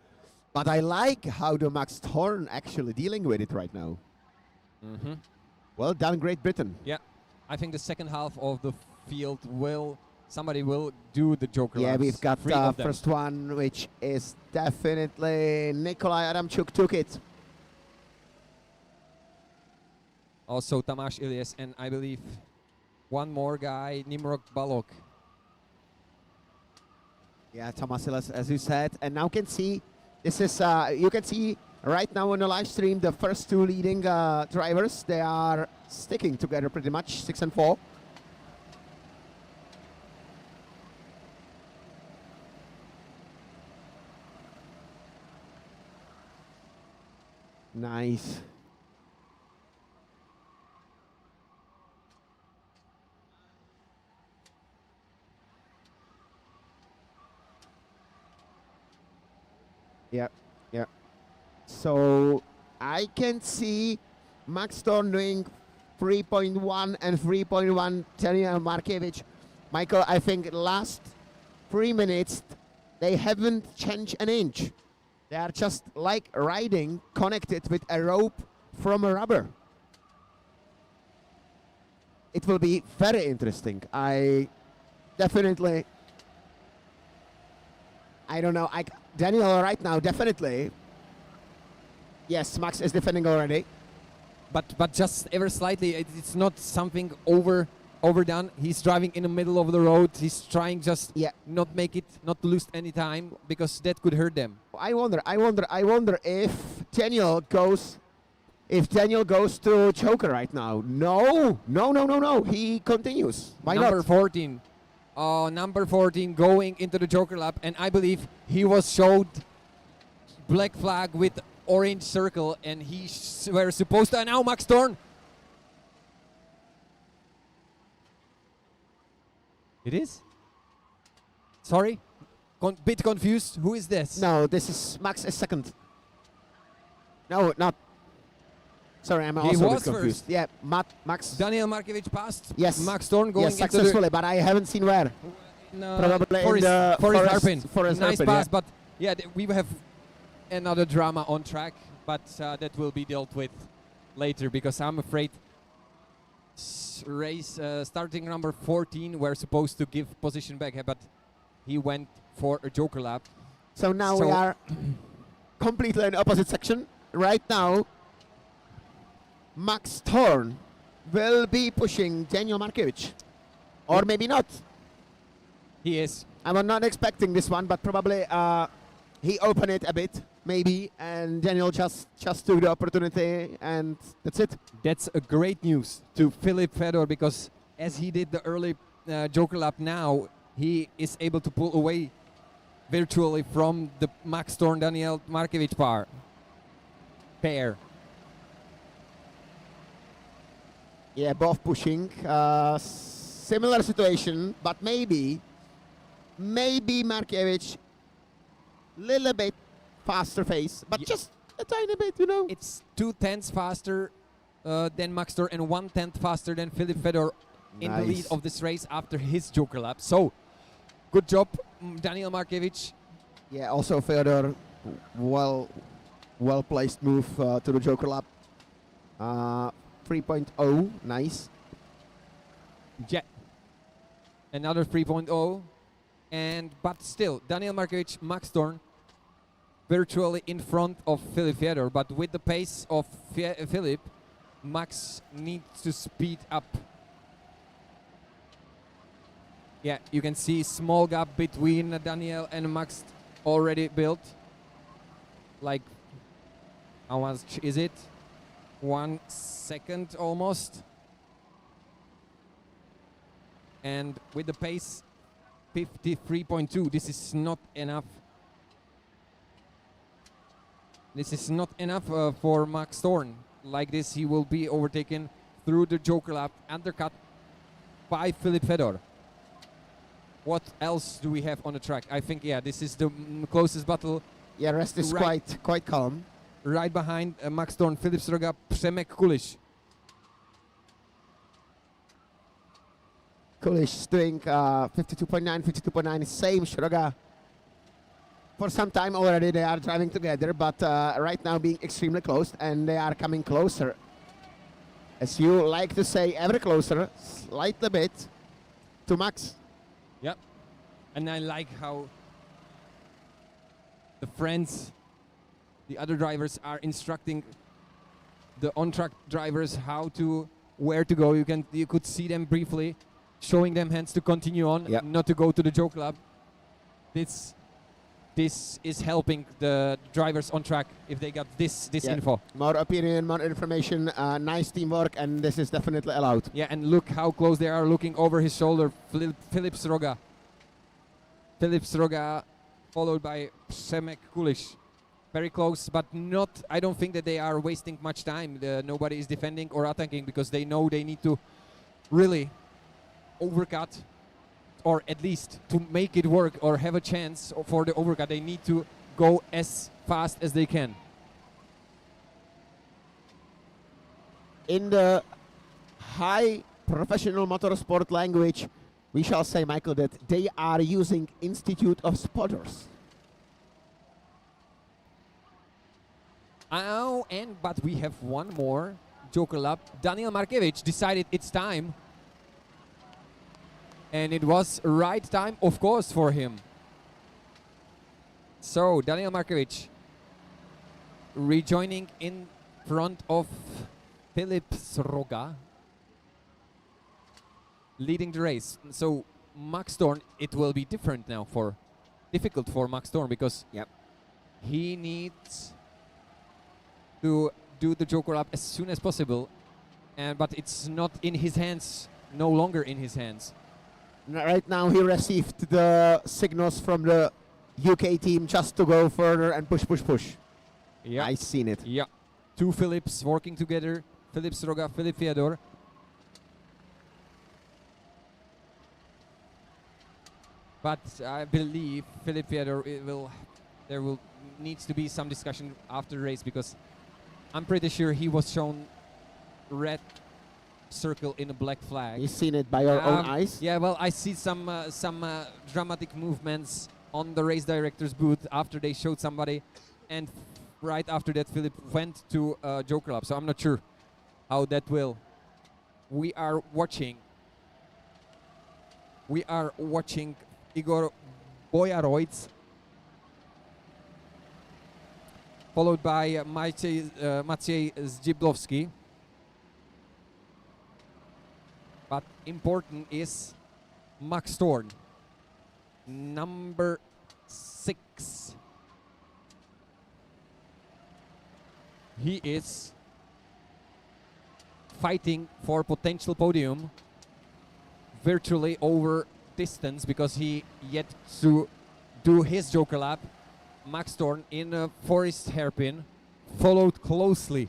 But I like how the Max Thorn actually dealing with it right now. Mm-hmm. Well done, Great Britain. Yeah, I think the second half of the field somebody will do the Joker Yeah, laps. we've got Three of them. first one, which is definitely Nikolai Adamchuk took it. Also Tamáš Ilyes, and I believe one more guy, Nimrod Balog. Yeah, Tamáš Ilyes, as you said, and now can see this is you can see right now on the live stream the first two leading drivers. They are sticking together pretty much, 6 and 4. Nice. Yeah, yeah. So I can see Max Thorn doing 3.1 and 3.1 Daniel Markiewicz. Michael, I think last 3 minutes they haven't changed an inch. They are just like riding connected with a rope from a rubber. It will be very interesting. I definitely, I don't know. Daniel right now, definitely. Yes, Max is defending already. But just ever slightly, it's not something overdone. He's driving in the middle of the road. He's trying just not lose any time, because that could hurt them. I wonder if Daniel goes to Joker right now. No. He continues. Why Number not? 14. Number 14 going into the Joker lap, and I believe he was showed black flag with orange circle, and he were supposed to. And now Max Thorn. It is? Sorry? Bit confused. Who is this? No, this is Max is second. No, not. Sorry, I'm also a bit confused. First. Yeah, Max. Daniel Markiewicz passed. Yes. Max Thorn going yes, successfully, but I haven't seen where. Probably in the Forest Hairpin. Forest Nice Hairpin, pass, yeah. but yeah, we have another drama on track, but that will be dealt with later, because I'm afraid race starting number 14 were supposed to give position back, but he went for a Joker lap. So now we are completely in opposite section. Right now, Max Thorn will be pushing Daniel Markiewicz. Or maybe not. He is. I'm not expecting this one, but probably he opened it a bit, maybe, and Daniel just took the opportunity, and that's it. That's a great news to Philip Fedor, because as he did the early Joker lap now, he is able to pull away virtually from the Max Thorn Daniel Markiewicz pair. Yeah, both pushing. Similar situation, but maybe Markiewicz little bit faster pace, but just a tiny bit, you know. It's 2/10 faster than Max Thorn and 1/10 faster than Philip Fedor in the lead of this race after his Joker lap. So, good job, Daniel Markiewicz. Yeah, also Fedor, well placed move to the Joker lap. 3.0, nice. Yeah. Another 3.0. But still, Daniel Markiewicz, Max Thorn, virtually in front of Philip Fedor. But with the pace of Philip, Max needs to speed up. Yeah, you can see small gap between Daniel and Max already built. Like, how much is it? 1 second almost. And with the pace 53.2, this is not enough. This is not enough for Max Thorn. Like this, he will be overtaken through the Joker lap, undercut by Philip Fedor. What else do we have on the track? I think, yeah, this is the closest battle. Yeah, rest is quite calm. Right behind Max Thorn, Filip Sroga, Przemek Kuliš. Kuliš doing 52.9, 52.9, same Sroga. for some time already they are driving together, but right now being extremely close, and they are coming closer. As you like to say, ever closer, slightly bit, to Max. Yep. And I like how the friends, the other drivers, are instructing the on-track drivers where to go. You could see them briefly, showing them hands to continue on, Yep. not to go to the Joe Club. This is helping the drivers on track if they got this Yeah. info. More opinion, more information, nice teamwork, and this is definitely allowed. Yeah, and look how close they are looking over his shoulder. Filip Sroga. Filip Sroga, followed by Przemek Kuliš. Very close, but not. I don't think that they are wasting much time. Nobody is defending or attacking because they know they need to really overcut, or at least to make it work or have a chance for the overcut. They need to go as fast as they can. In the high professional motorsport language, we shall say, Michael, that they are using Institute of Spotters. Oh, but we have one more Joker lap. Daniel Markiewicz decided it's time. And it was right time, of course, for him. So, Daniel Markiewicz rejoining in front of Filip Sroga, leading the race. So, Max Thorn, it will be different now difficult for Max Thorn, because he needs to do the Joker lap as soon as possible, but it's not in his hands, no longer in his hands. Right now he received the signals from the UK team just to go further and push. Yeah, I've seen it. Yeah, two Philips working together, Filip Sroga, Filip Fyodor. But I believe Filip Fyodor needs to be some discussion after the race, because I'm pretty sure he was shown red circle in a black flag. You've seen it by your own eyes? Yeah, well, I see some dramatic movements on the race director's booth after they showed somebody, and right after that Philip went to Joker Lab, so I'm not sure how that will. We are watching Igor Bojaroic, followed by Maciej Zdziblowski. But important is Max Thorn, number 6. He is fighting for potential podium virtually over distance, because he yet to do his Joker lap. Max Thorn in a forest hairpin, followed closely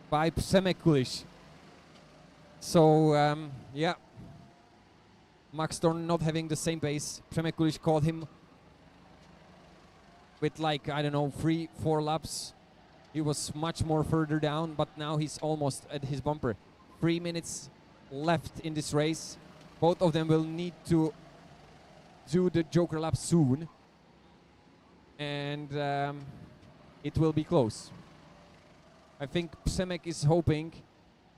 by Przemek Kuliš. So, yeah, Max Thorn not having the same pace. Przemek Kuliš caught him with, like, I don't know, 3-4 laps. He was much more further down, but now he's almost at his bumper. 3 minutes left in this race. Both of them will need to do the Joker lap soon. And it will be close. I think Przemek is hoping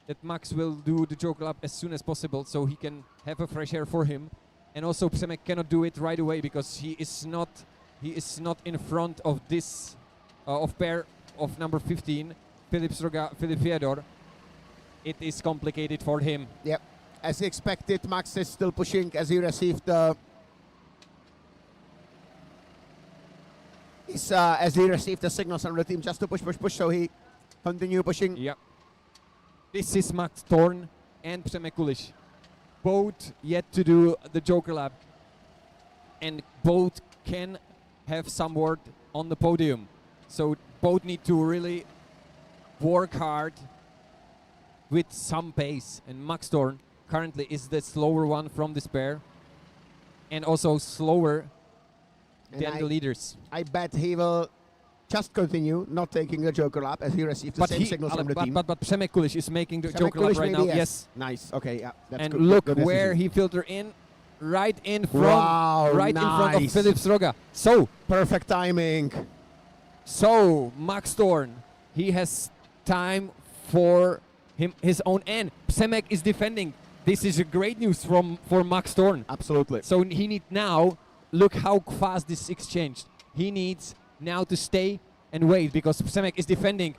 that Max will do the Joker lap as soon as possible, so he can have a fresh air for him. And also Przemek cannot do it right away, because he is not in front of this of pair of number 15, Filip Sroga, Filip Fyodor. It is complicated for him. Yep. As expected, Max is still pushing as he received the signals from the team just to push, so he continue pushing. Yep. This is Max Thorn and Przemek Kuliš, both yet to do the Joker lap, and both can have some word on the podium. So both need to really work hard with some pace, and Max Thorn currently is the slower one from this pair, and also slower than the leaders. I bet he will just continue not taking the Joker lap as he received the same signals from the team. But Przemek Kuliš is making the Joker lap right now. Yes. Nice. Okay. Yeah. That's and good. look good where decision. he filtered in. right in front, Wow, right in front of nice. Filip Sroga. So Perfect timing. Max Thorn, he has time for his own end. Przemek is defending. This is a great news for Max Thorn. Absolutely. So he needs now, look how fast this exchanged. He needs now to stay and wait because Przemek is defending.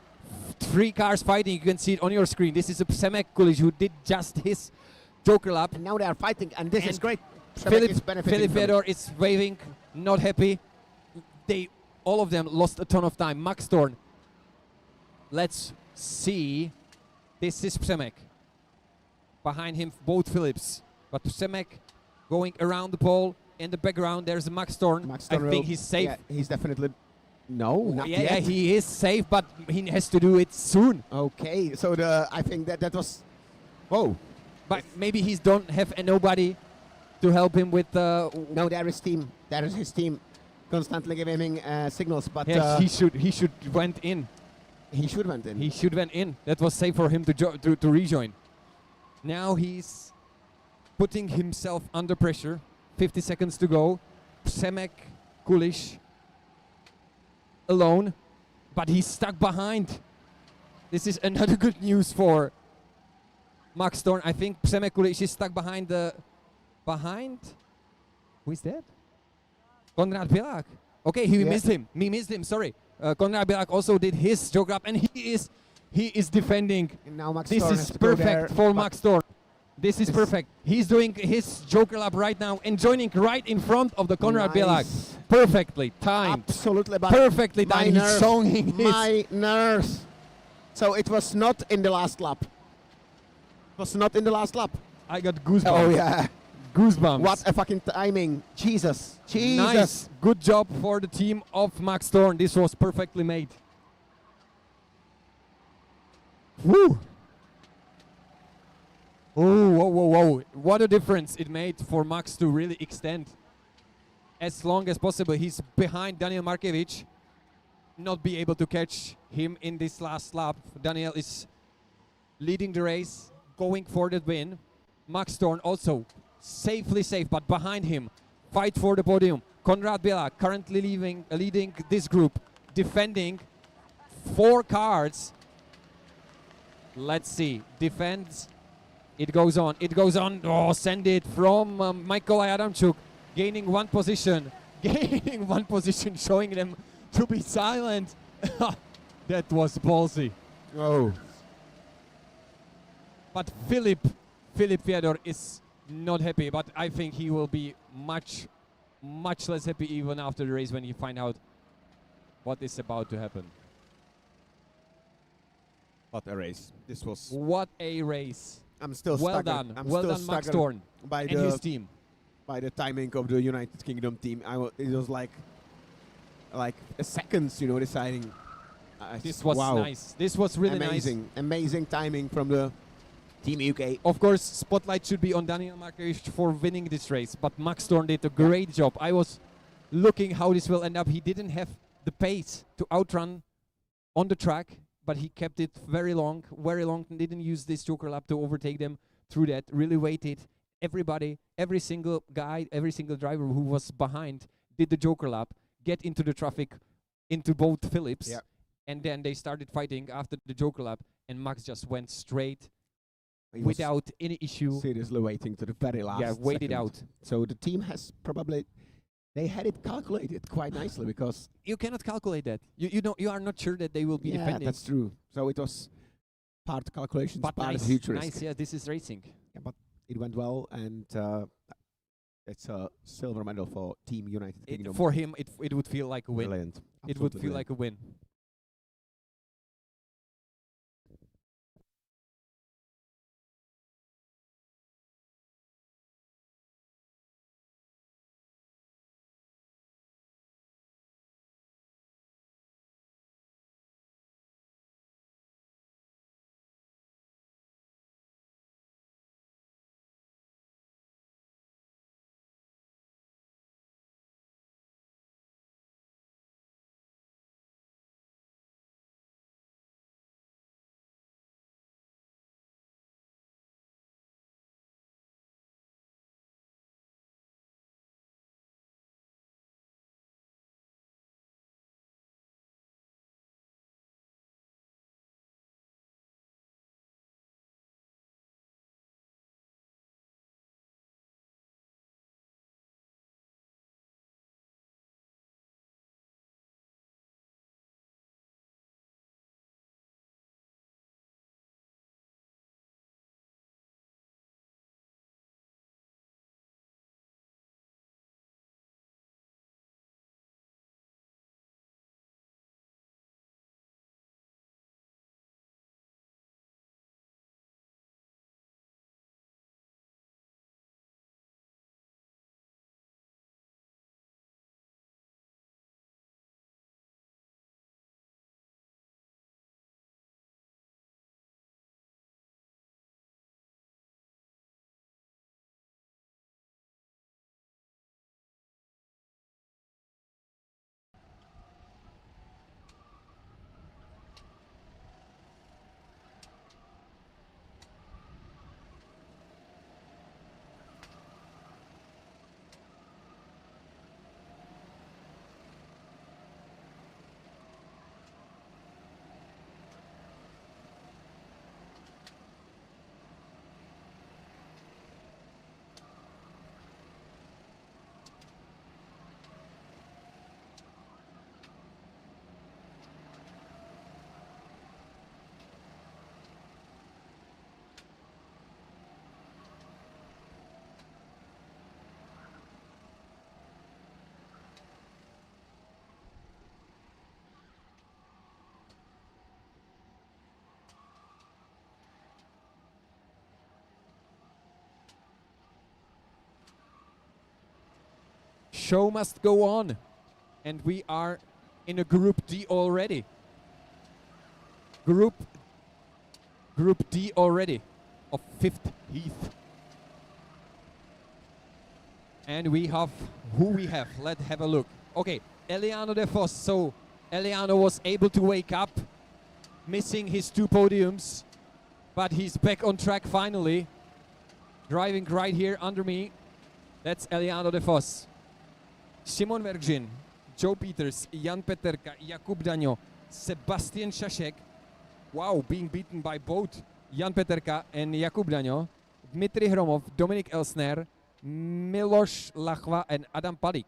3 cars fighting, you can see it on your screen. This is a Przemek Kulic who did just his Joker lap. And now they are fighting, and this is And great. Przemek is Filip benefiting from it. Fedor is waving, not happy. All of them lost a ton of time. Max Thorn, let's see. This is Przemek. Behind him, both Philips. But Przemek going around the pole. In the background, there's Max Thorn. Max I Thorn think will- he's safe. Yeah, he's definitely... No, not Yeah, yet. he is safe, but he has to do it soon. Okay, so I think that was... Whoa. But maybe he don't have nobody to help him with... No, there is team. There is his team constantly giving him signals, but yes, he should went in. he should went in. He should went in. That was safe for him to rejoin. Now he's putting himself under pressure. 50 seconds to go. Przemek Kulic alone, but he's stuck behind. This is another good news for Max Thorn. I think Przemek Kulic is stuck behind who is that? Konrad Bielak. Okay, he missed him. Me missed him. Sorry. Konrad Bielak also did his joke up, and he is defending. And now Max This Thorn is has to go there, perfect for but Max Thorn. This is perfect. He's doing his Joker lap right now and joining right in front of the Konrad Bielak. Nice. Perfectly timed. Absolutely, but Perfectly my timed. He's nerves, showing his... my nerves. So it was not in the last lap. It was not in the last lap. I got goosebumps. Oh yeah. Goosebumps. What a fucking timing. Jesus. Jesus. Nice. Good job for the team of Max Thorn. This was perfectly made. Woo! Oh, whoa, whoa, whoa. What a difference it made for Max to really extend as long as possible. He's behind Daniel Markiewicz. Not be able to catch him in this last lap. Daniel is leading the race, going for the win. Max Thorn also safely safe, but behind him, fight for the podium. Konrad Bielak currently leading this group, defending 4 cars. Let's see, defends. It goes on, it goes on. Oh, send it from Mikołaj Adamczuk, gaining 1 position. Gaining 1 position, showing them to be silent. That was ballsy. Oh. But Filip Fedor is not happy, but I think he will be much less happy even after the race when he find out what is about to happen. What a race. This was... What a race. I'm still Well stuck. done. I'm Well still done, Max stuck Thorn by and the his team. by the timing of the United Kingdom team. It was like a seconds, you know, deciding. This was wow. nice. This was really amazing, nice. amazing timing from the Team UK. Of course, spotlight should be on Daniel Markiewicz for winning this race, but Max Thorn did a great job. I was looking how this will end up. He didn't have the pace to outrun on the track, but he kept it very long, didn't use this Joker lap to overtake them through that, really waited. Everybody, every single guy, every single driver who was behind did the Joker lap, get into the traffic, into both Philips, and then they started fighting after the Joker lap, and Max just went straight without any issue. Seriously waiting to the very last waited second. out. So the team has probably, they had it calculated quite nicely because... You cannot calculate that. You are not sure that they will be defending. Yeah, that's true. So it was part calculations, But part nice, future nice, risk. yeah, this is racing. Yeah, but it went well, and it's a silver medal for Team United Kingdom. For him, it would feel like a win. Brilliant. It would Absolutely feel brilliant. like a win. show must go on. And we are in a Group D already. Group D already of 5th heath. And we have who we have. Let's have a look. Okay, Eliano de Vos. So Eliano was able to wake up, missing his 2 podiums, but he's back on track finally. Driving right here under me. That's Eliano de Vos. Šimon Vergin, Joe Peters, Jan Peterka, Jakub Daňo, Sebastian Šašek. Wow, being beaten by both Jan Peterka and Jakub Daňo. Dmitry Hromov, Dominik Elsner, Miloš Lachva and Adam Palik.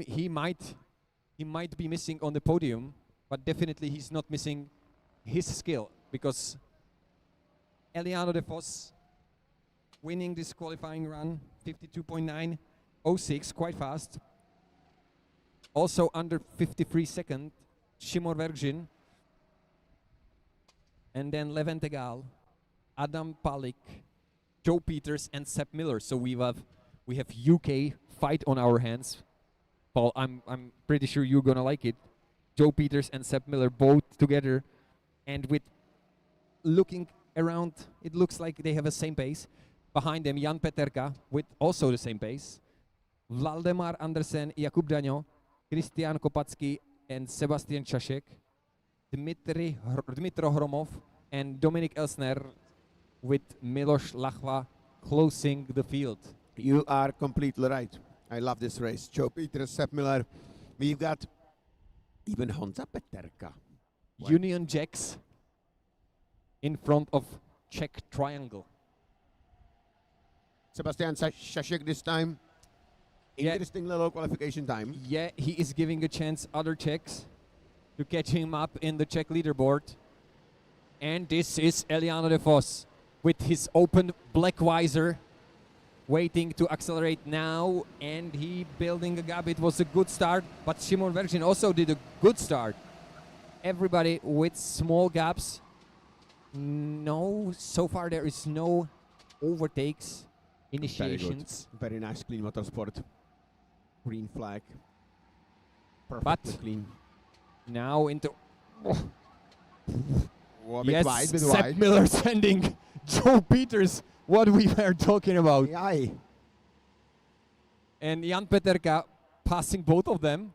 He might be missing on the podium, but definitely he's not missing his skill, because Eliano de Vos winning this qualifying run, 52.906, quite fast. Also under 53 seconds, Šimon Vergin, and then Leven Tegal, Adam Palik, Joe Peters, and Sepp Miller. So we have UK fight on our hands. Paul, I'm pretty sure you're gonna like it. Joe Peters and Sepp Miller both together, and with looking around, it looks like they have the same pace. Behind them, Jan Peterka with also the same pace. Valdemar Andersen, Jakub Daňo, Kristian Kopacký, and Sebastian Šašek. Dmitro Hromov and Dominik Elsner with Miloš Lachva closing the field. You are completely right. I love this race. Joe Peters, Sepp Miller. We've got even Honza Peterka. Union Jacks in front of Czech Triangle. Sebastian Šašek this time. Yeah. Interesting little qualification time. Yeah, he is giving a chance other Czechs to catch him up in the Czech leaderboard. And this is Eliano de Vos with his open black visor, waiting to accelerate now, and he building a gap. It was a good start, but Šimon Vergin also did a good start. Everybody with small gaps. No, so far there is no overtakes, initiations. Very nice, clean motorsport. Green flag. Perfectly But clean. now into Oh, bit yes, wide, bit Sepp wide. Miller sending Joe Peters. What we were talking about. Aye. And Jan Peterka passing both of them,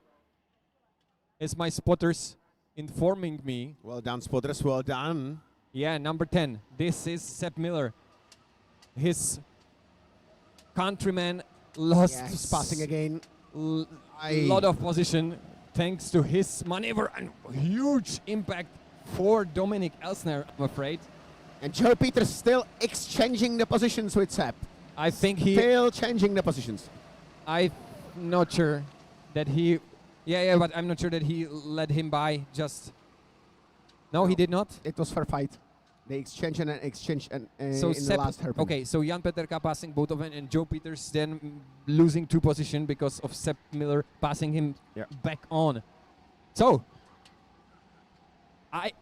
as my spotters informing me. Well done, spotters. Well done. Yeah, number 10. This is Sepp Miller. His countryman lost Yes, passing again. a lot of position thanks to his maneuver, and huge impact for Dominik Elsner, I'm afraid. And Joe Peters still exchanging the positions with Sepp. I think he... Still changing the positions. I'm not sure that he... Yeah, but I'm not sure that he led him by just... No, he did not? It was fair fight. They exchange and exchange and So in Sepp, the last hairpin. okay, so Jan Peterka passing both of them, and Joe Peters then losing 2 positions because of Sepp Miller passing him back on. So, I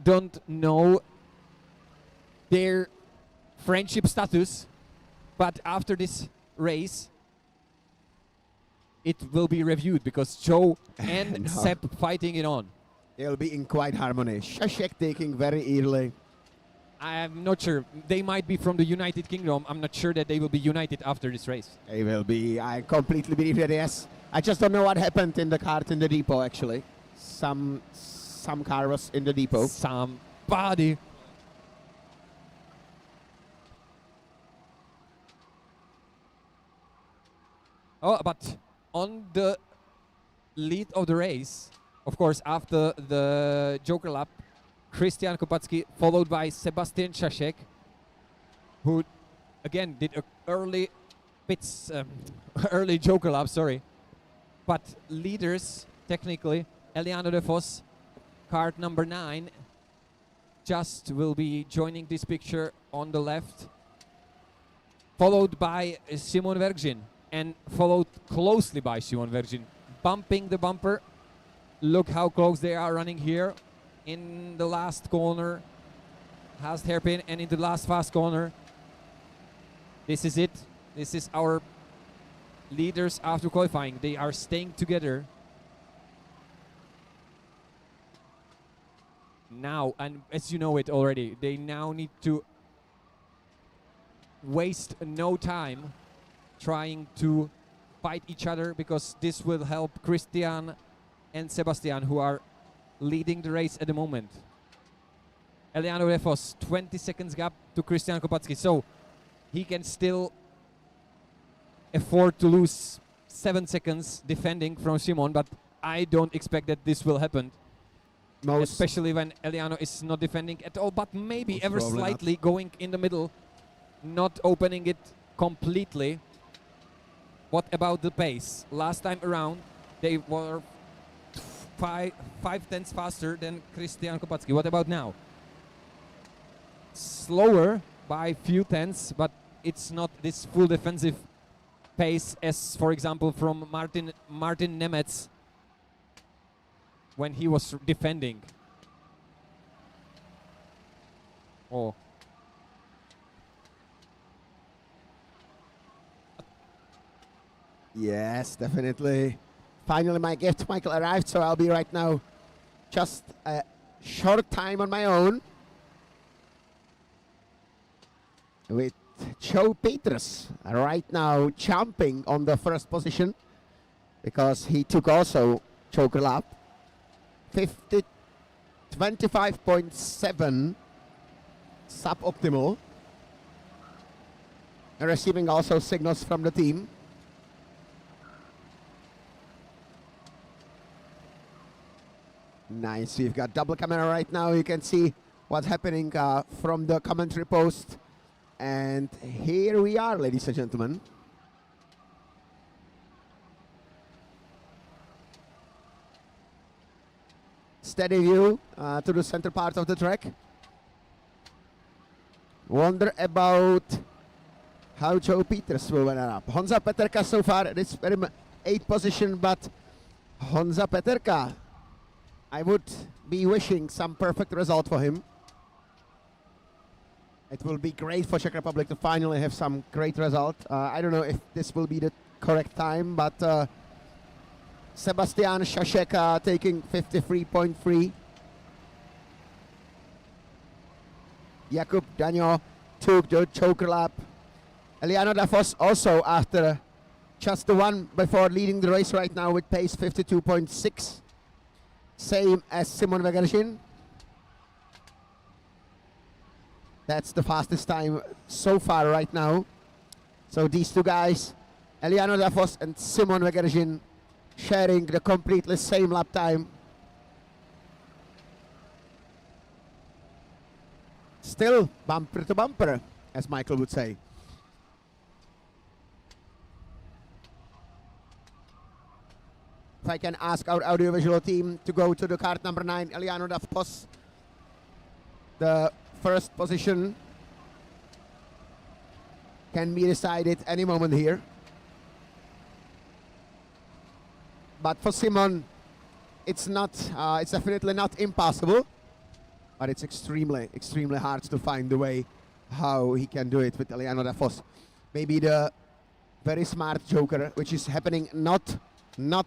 don't know their friendship status, but after this race, it will be reviewed because Joe and No. Sepp fighting it on. They'll be in quite harmony. Šašek taking very early. I'm not sure. They might be from the United Kingdom. I'm not sure that they will be united after this race. They will be. I completely believe that, yes. I just don't know what happened in the cart in the depot, actually. Some car was in the depot. Somebody. Oh, but on the lead of the race, of course, after the Joker lap, Kristian Kopacký followed by Sebastian Šašek, who again did an early bits early Joker lap, sorry. But leaders, technically, Eliano de Vos, Kart number 9, just will be joining this picture on the left, followed by Simon Vergin, and followed closely by Simon Vergin, bumping the bumper. Look how close they are running here in the last corner, last hairpin, and in the last fast corner. This is it. This is our leaders after qualifying. They are staying together now, and as you know it already, they now need to waste no time trying to fight each other, because this will help Christian and Sebastian, who are leading the race at the moment. Eliano de Vos, 20 seconds gap to Christian Kopatsky, so he can still afford to lose 7 seconds defending from Simon, but I don't expect that this will happen. Especially when Eliano is not defending at all, but maybe ever slightly going in the middle, not opening it completely. What about the pace? Last time around, they were 5/10 faster than Christian Kopatsky. What about now? Slower by few tenths, but it's not this full defensive pace as, for example, from Martin Nemec when he was defending. Oh. Yes, definitely. Finally, my gift, Michael, arrived, so I'll be right now just a short time on my own with Joe Peters right now jumping on the first position because he took also choker lap. 25.7 suboptimal. Receiving also signals from the team. Nice, we've got double camera right now. You can see what's happening from the commentary post. And here we are, ladies and gentlemen. Steady view to the center part of the track. Wonder about how Joe Peters will win up. Honza Peterka so far, it is very 8th position, but Honza Peterka, I would be wishing some perfect result for him. It will be great for Czech Republic to finally have some great result. I don't know if this will be the correct time, but Sebastian Šašek taking 53.3. Jakub Daňo took the choker lap. Eliano de Vos also after just the one before leading the race right now with pace 52.6. Same as Simon Vegershin. That's the fastest time so far right now. So these two guys, Eliano de Vos and Simon Vegershin, sharing the completely same lap time. Still bumper to bumper, as Michael would say. If I can ask our audiovisual team to go to the cart number 9, Eliano de Vos. The first position can be decided any moment here. But for Simon, it's not. It's definitely not impossible, but it's extremely hard to find the way how he can do it with Eliano de Vos. Maybe the very smart joker, which is happening not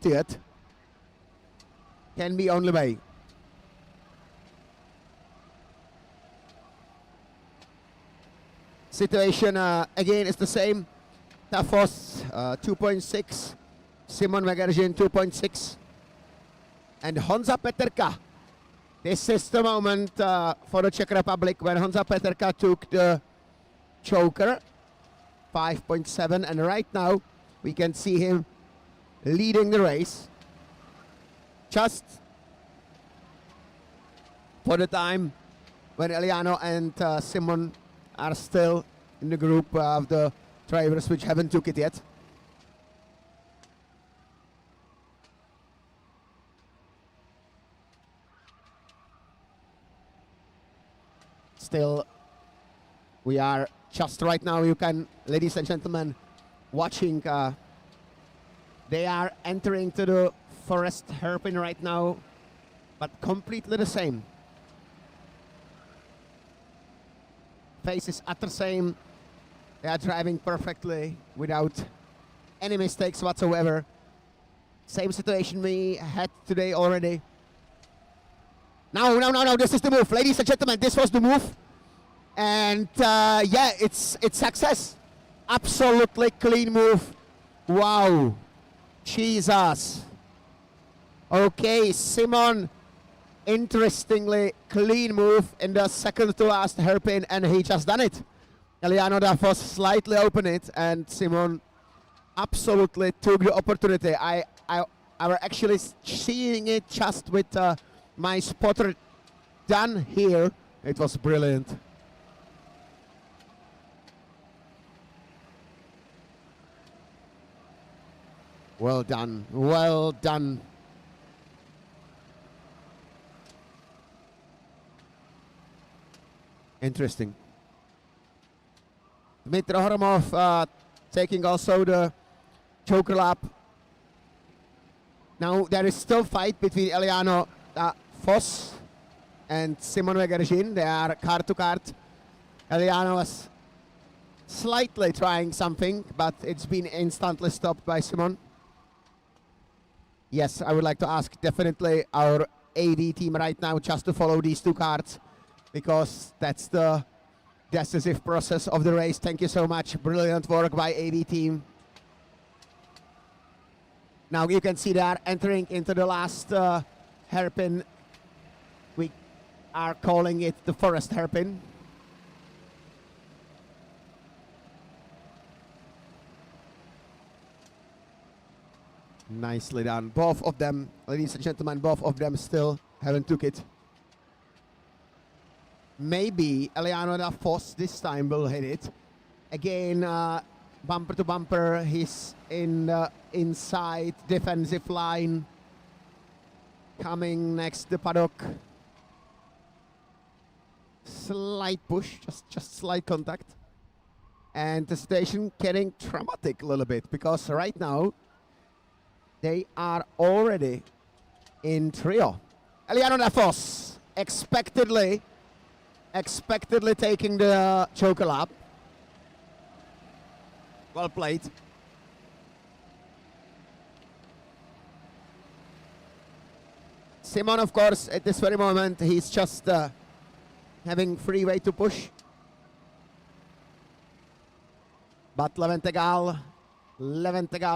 yet, can be only way. Situation again is the same. De Vos 2.6. Simon Vegershin 2.6. And Honza Peterka. This is the moment for the Czech Republic when Honza Peterka took the choker. 5.7. And right now we can see him leading the race. Just for the time when Eliano and Simon are still in the group of the drivers which haven't took it yet. Still, we are just right now, you can, ladies and gentlemen, watching, they are entering to the forest hairpin right now, but completely the same. Faces at the same. They are driving perfectly without any mistakes whatsoever. Same situation we had today already. No, this is the move. Ladies and gentlemen, this was the move. And yeah, it's success. Absolutely clean move. Wow. Jesus. Okay, Simon, interestingly clean move in the second to last hairpin, and he just done it. Eliano Dafos slightly opened it, and Simon absolutely took the opportunity. I were actually seeing it just with my spotter done here. It was brilliant. Well done, well done. Interesting. Dmitry Horomov taking also the choker lap. Now there is still fight between Eliano Foss and Simon Vegeržin. They are cart to cart. Eliano was slightly trying something, but it's been instantly stopped by Simon. Yes, I would like to ask definitely our AV team right now just to follow these two carts, because that's the decisive process of the race. Thank you so much. Brilliant work by AV team. Now you can see they are entering into the last hairpin. We are calling it the forest hairpin. Nicely done. Both of them, ladies and gentlemen, both of them still haven't took it. Maybe Eliano da Foss this time will hit it. Again, bumper to bumper, he's in the inside defensive line. Coming next the paddock. Slight push, just slight contact. And the station getting dramatic a little bit, because right now they are already in trio. Eliano da Foss expectedly taking the choker lap. Well played. Simon, of course, at this very moment, he's just having free way to push. But Leventegal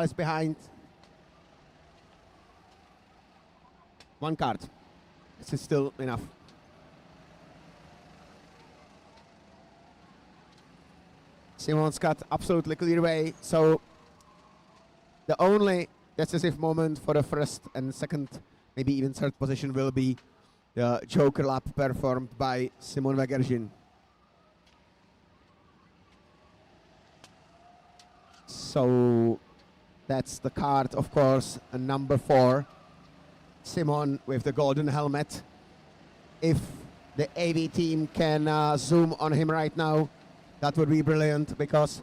is behind. One card. This is still enough. Simon's got absolutely clear way, so the only decisive moment for the first and second, maybe even third position, will be the choker lap performed by Simon Vegeržin. So that's the card, of course, number 4. Simon with the golden helmet. If the AV team can zoom on him right now, that would be brilliant, because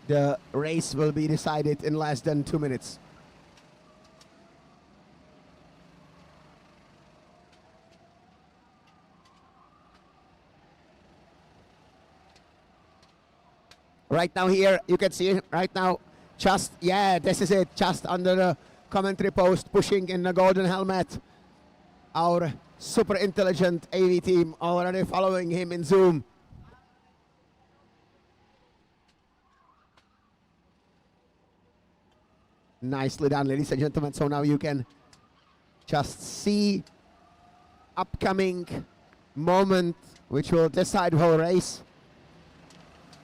the race will be decided in less than 2 minutes. Right now here, you can see right now, just, yeah, this is it, just under the commentary post, pushing in the golden helmet. Our super intelligent AV team already following him in Zoom. Nicely done, ladies and gentlemen. So now you can just see upcoming moment which will decide the whole race.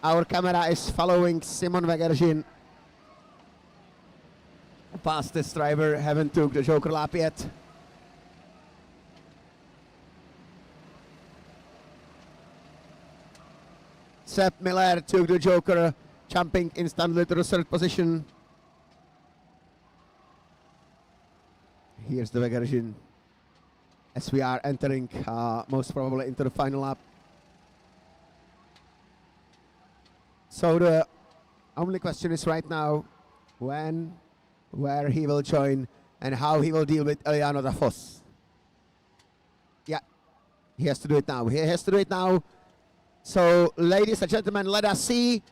Our camera is following Simon Vegeržin. Fastest driver, haven't took the choker lap yet. Sepp Miller took the joker jumping instantly to the third position. Here's the Vegarzin as we are entering most probably into the final lap. So the only question is right now when, where he will join and how he will deal with Eliano da Vos. Yeah, he has to do it now. He has to do it now. So, ladies and gentlemen, let us see.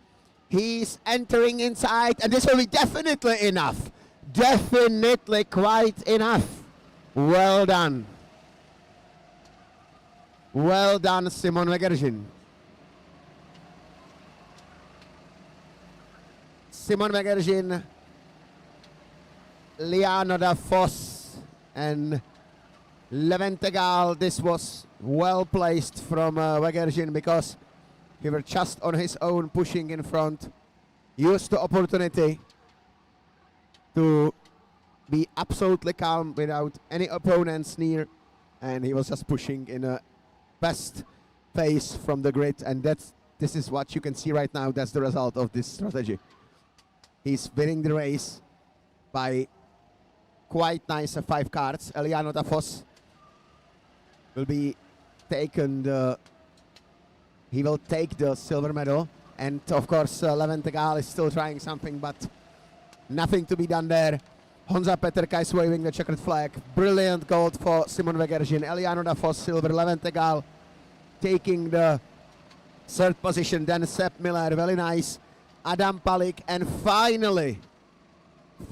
He's entering inside, and this will be definitely enough. Definitely quite enough. Well done. Well done, Simon Vegarzin. Simon Vegarzin, Liano da Vos, and Leventegal. This was well placed from Vegarzin because he were just on his own pushing in front. Used the opportunity to be absolutely calm without any opponents near, and he was just pushing in a best pace from the grid, and this is what you can see right now. That's the result of this strategy. He's winning the race by quite nice 5 cards. Eliano da Vos will be taken he will take the silver medal, and of course Leventegal is still trying something, but nothing to be done there. Honza Peterka is waving the checkered flag. Brilliant gold for Simon Vegarzin. Eliano da Vos silver. Leventegal taking the third position. Then Sepp Miller, very nice. Adam Palik, and finally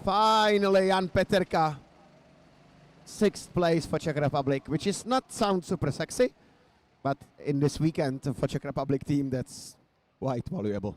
Jan Peterka, 6th place for Czech Republic, which is not sound super sexy, but in this weekend for Czech Republic team, that's quite valuable.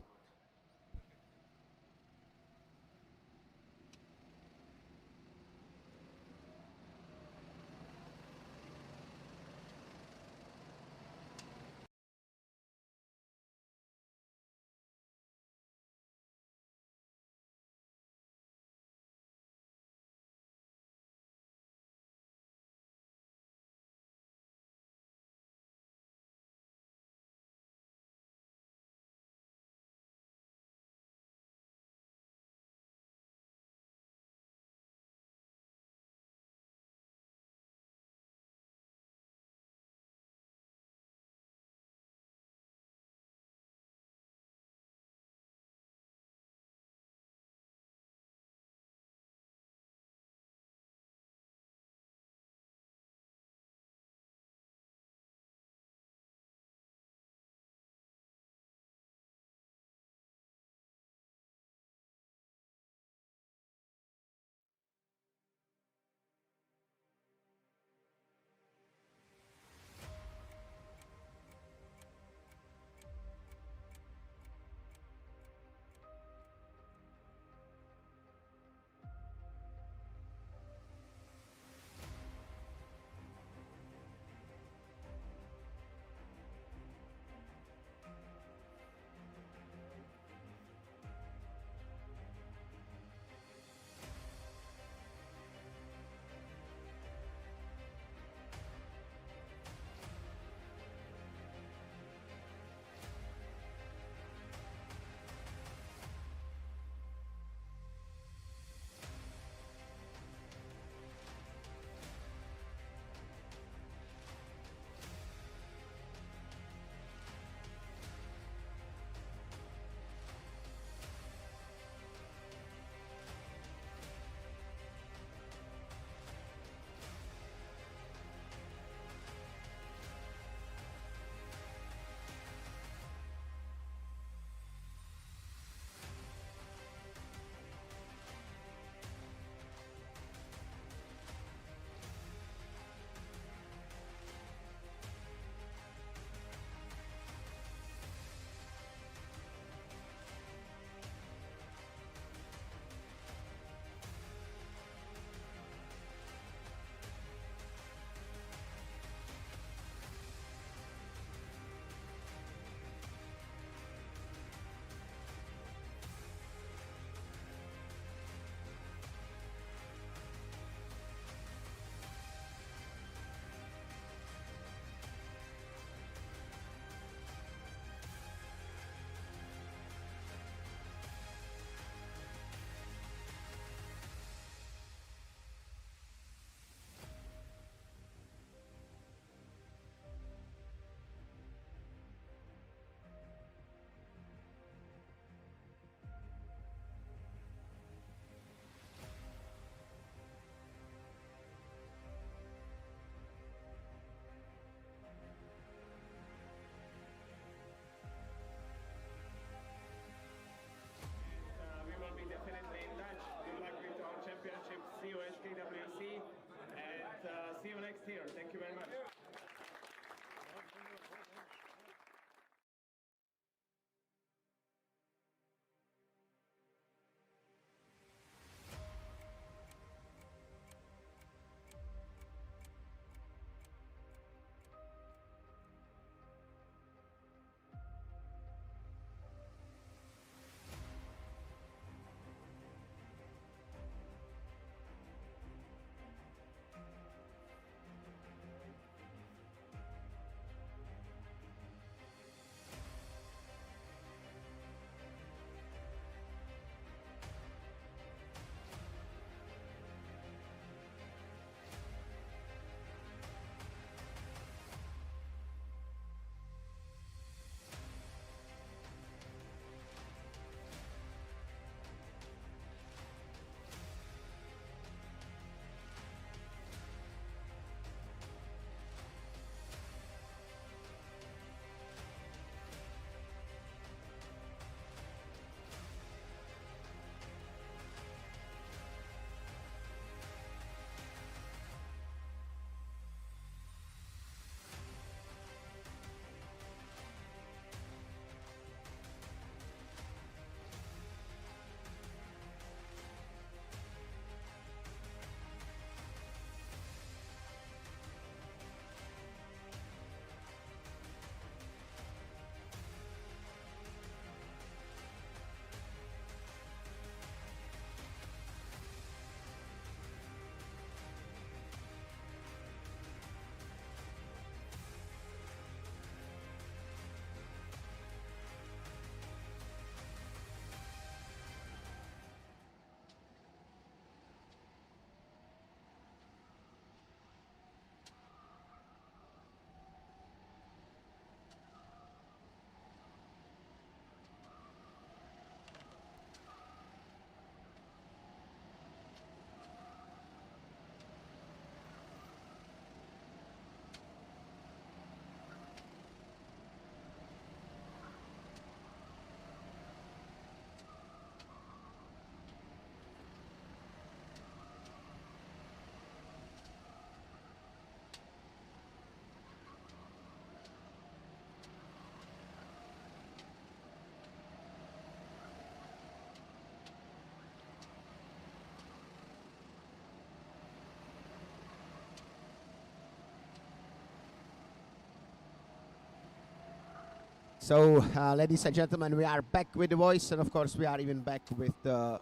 So, ladies and gentlemen, we are back with the voice, and of course, we are even back with the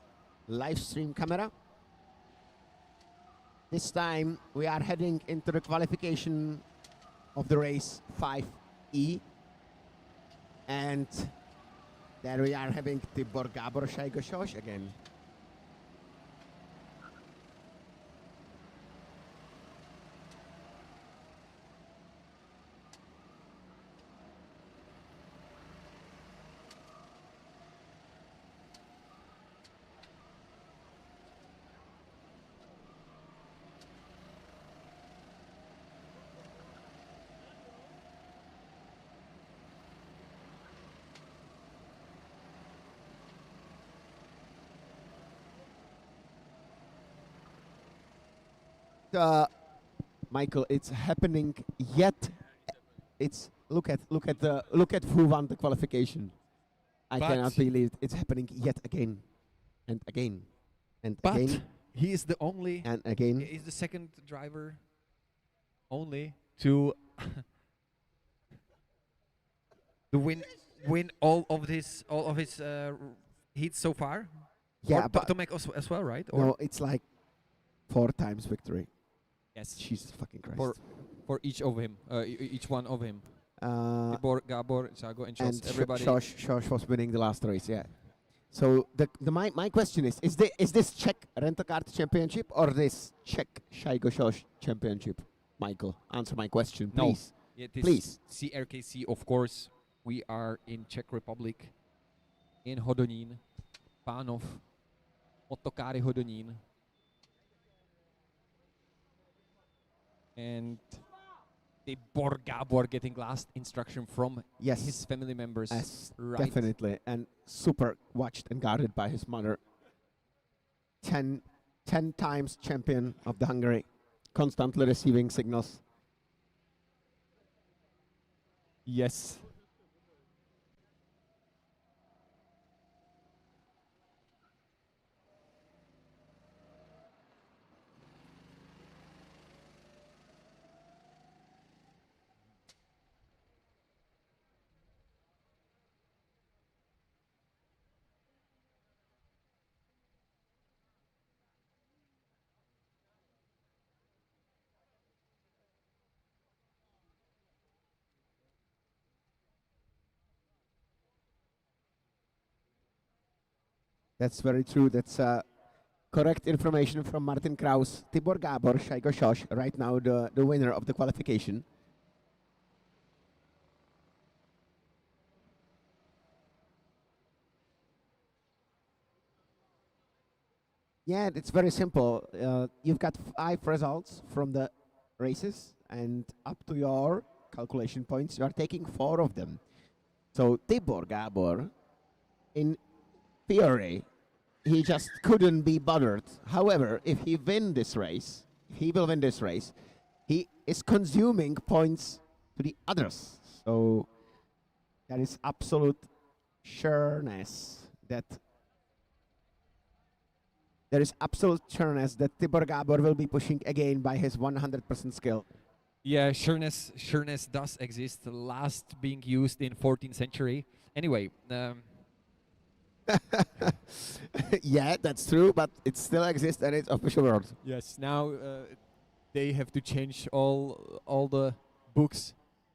live stream camera. This time, we are heading into the qualification of the race 5E. And there we are having Tibor Gábor Sajgosos again. Michael, it's happening yet. It's look at who won the qualification. I cannot believe it's happening yet again, and again, and again. But he is the only, and again. he is the second driver only to to win all of his heats so far. Yeah, or but to make as well, right? Or no, it's like 4 times victory. yes, Jesus fucking Christ. for each of him, each one of him. Tibor, Gábor, Ságo, and Jos, And everybody. Shosh was winning the last race, yeah. So my question is this Czech Rental Kart Championship or this Czech Sajgosos Championship? Michael, answer my question, No. please. It is Please. CRKC, of course. We are in Czech Republic, in Hodonín, Pánov, Motokáry Hodonín. And Tibor Gábor getting last instruction from Yes. his family members. Yes, right. definitely, and super watched and guarded by his mother. 10 times champion of the Hungary, constantly receiving signals. Yes. That's very true. That's correct information from Martin Kraus. Tibor Gábor Sajgosos, right now the winner of the qualification. Yeah, it's very simple. You've got 5 results from the races, and up to your calculation points, you are taking 4 of them. So Tibor Gábor, in theory, he just couldn't be bothered. However, if he win this race, he will win this race. He is consuming points to the others. So that is absolute sureness that there is absolute sureness that Tibor Gábor will be pushing again by his 100% skill. Yeah, sureness does exist. Last being used in 14th century. Anyway, yeah, that's true, but it still exists and it's official word. yes. Now they have to change all the books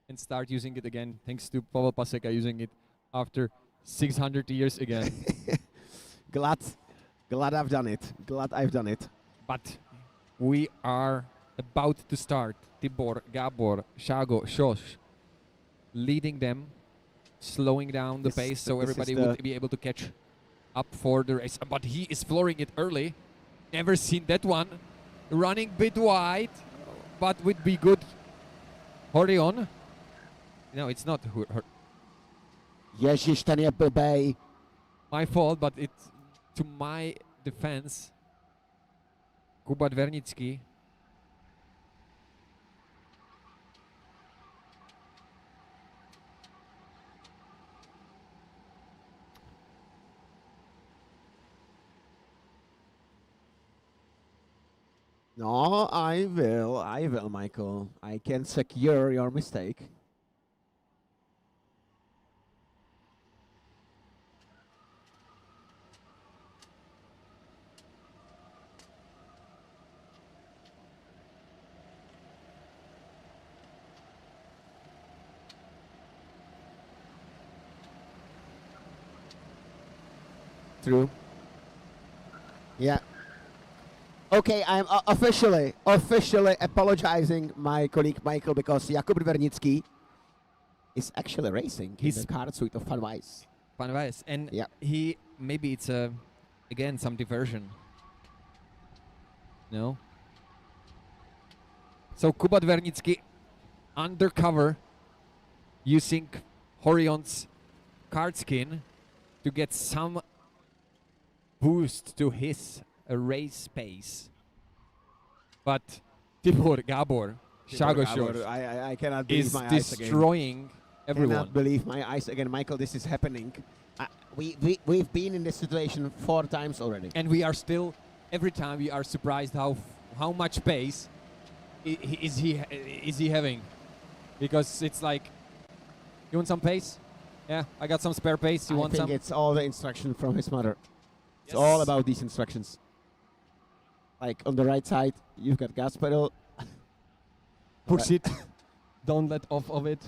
and start using it again. Thanks to Pavel Paseka using it after 600 years again. Glad I've done it. Glad I've done it. But we are about to start. Tibor, Gábor, Ságo, Jos leading them, slowing down the This- pace so this is everybody the- would be able to catch up for the race. But he is flooring it early. Never seen that one. Running bit wide, but would be good. Horion. No, it's not Ježiš, ten je blbej. my fault, but it's to my defense. Kuba Dvernický. No, I will, Michael. I can secure your mistake. True. Yeah. Okay, I'm officially apologizing my colleague Michael because Jakub Dvernický is actually racing in the Kart suite of Van Weiss. Van Weiss, and Yeah. he maybe it's again some diversion. No. So Kuba Dvernický undercover using Horion's Kart skin to get some boost to his race pace. But Tibor Gábor, Ságos I cannot believe is my eyes again. destroying everyone. Cannot believe my eyes again, Michael. This is happening. We've been in this situation 4 times already. And we are still, every time we are surprised how much pace is he having, because it's like, you want some pace? Yeah, I got some spare pace. You want some? I think it's all the instruction from his mother. It's Yes. all about these instructions. Like on the right side, you've got gas pedal. Push it. Don't let off of it.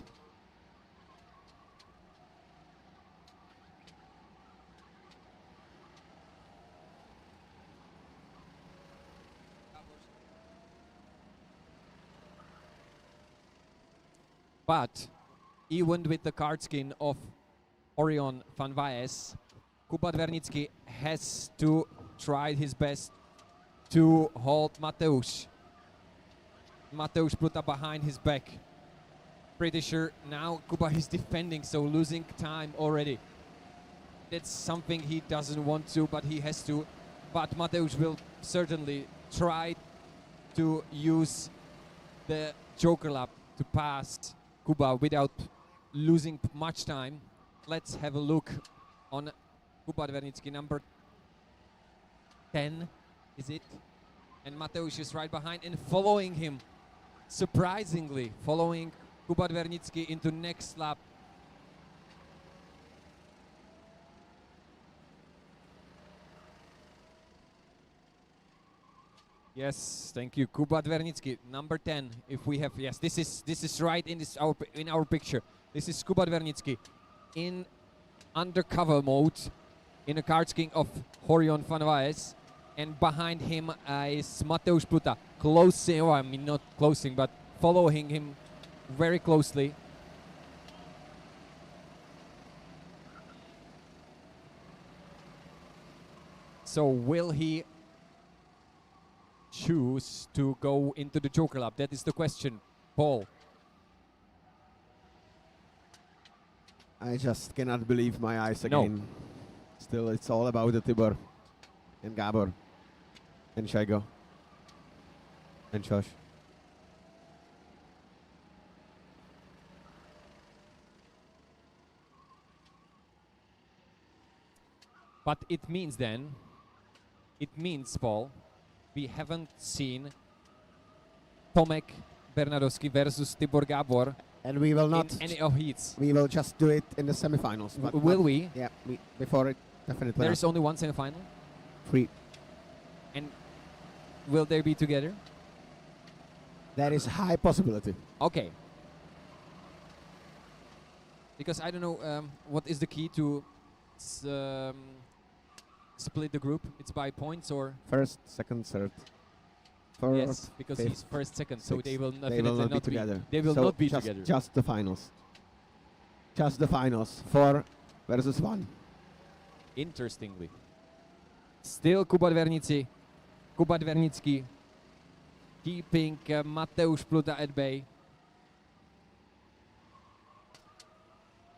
But even with the Kart skin of Orion Van Weiss, Kuba Dvernický has to try his best to hold Mateusz Pluta behind his back. Pretty sure now Kuba is defending, so losing time already. That's something he doesn't want to, but he has to. But Mateusz will certainly try to use the Joker lap to pass Kuba without losing much time. Let's have a look on Kuba Dvernický, number 10, is it? And Mateusz is right behind and following him. Surprisingly, following Kuba Dvernický into next lap. Yes, thank you, Kuba Dvernický, number 10. If we have, yes, this is right in our picture. This is Kuba Dvernický in undercover mode in a Kart skin of Horion Van Weiss, and behind him is Mateusz Pluta, closing, or I mean not closing, but following him very closely. So will he choose to go into the Joker lap? That is the question, Paul. I just cannot believe my eyes again. Still, it's all about the Tibor and Gábor and Shago and Josh. But it means then, Paul, we haven't seen Tomek Bernadovský versus Tibor Gábor, and we will not in any of heats. We will just do it in the semifinals. Will we? Yeah, before it definitely. There is only one semifinal. 3. And will they be together? That is high possibility. Okay. Because I don't know what is the key to split the group. It's by points or First, second, third. Fourth, yes, because fifth, he's first, second, so sixth. they will They will not be together. They will not be together. Just the finals. Just the finals. 4 versus 1. Interestingly, still Kuba Dvernický keeping Mateusz Pluta at bay,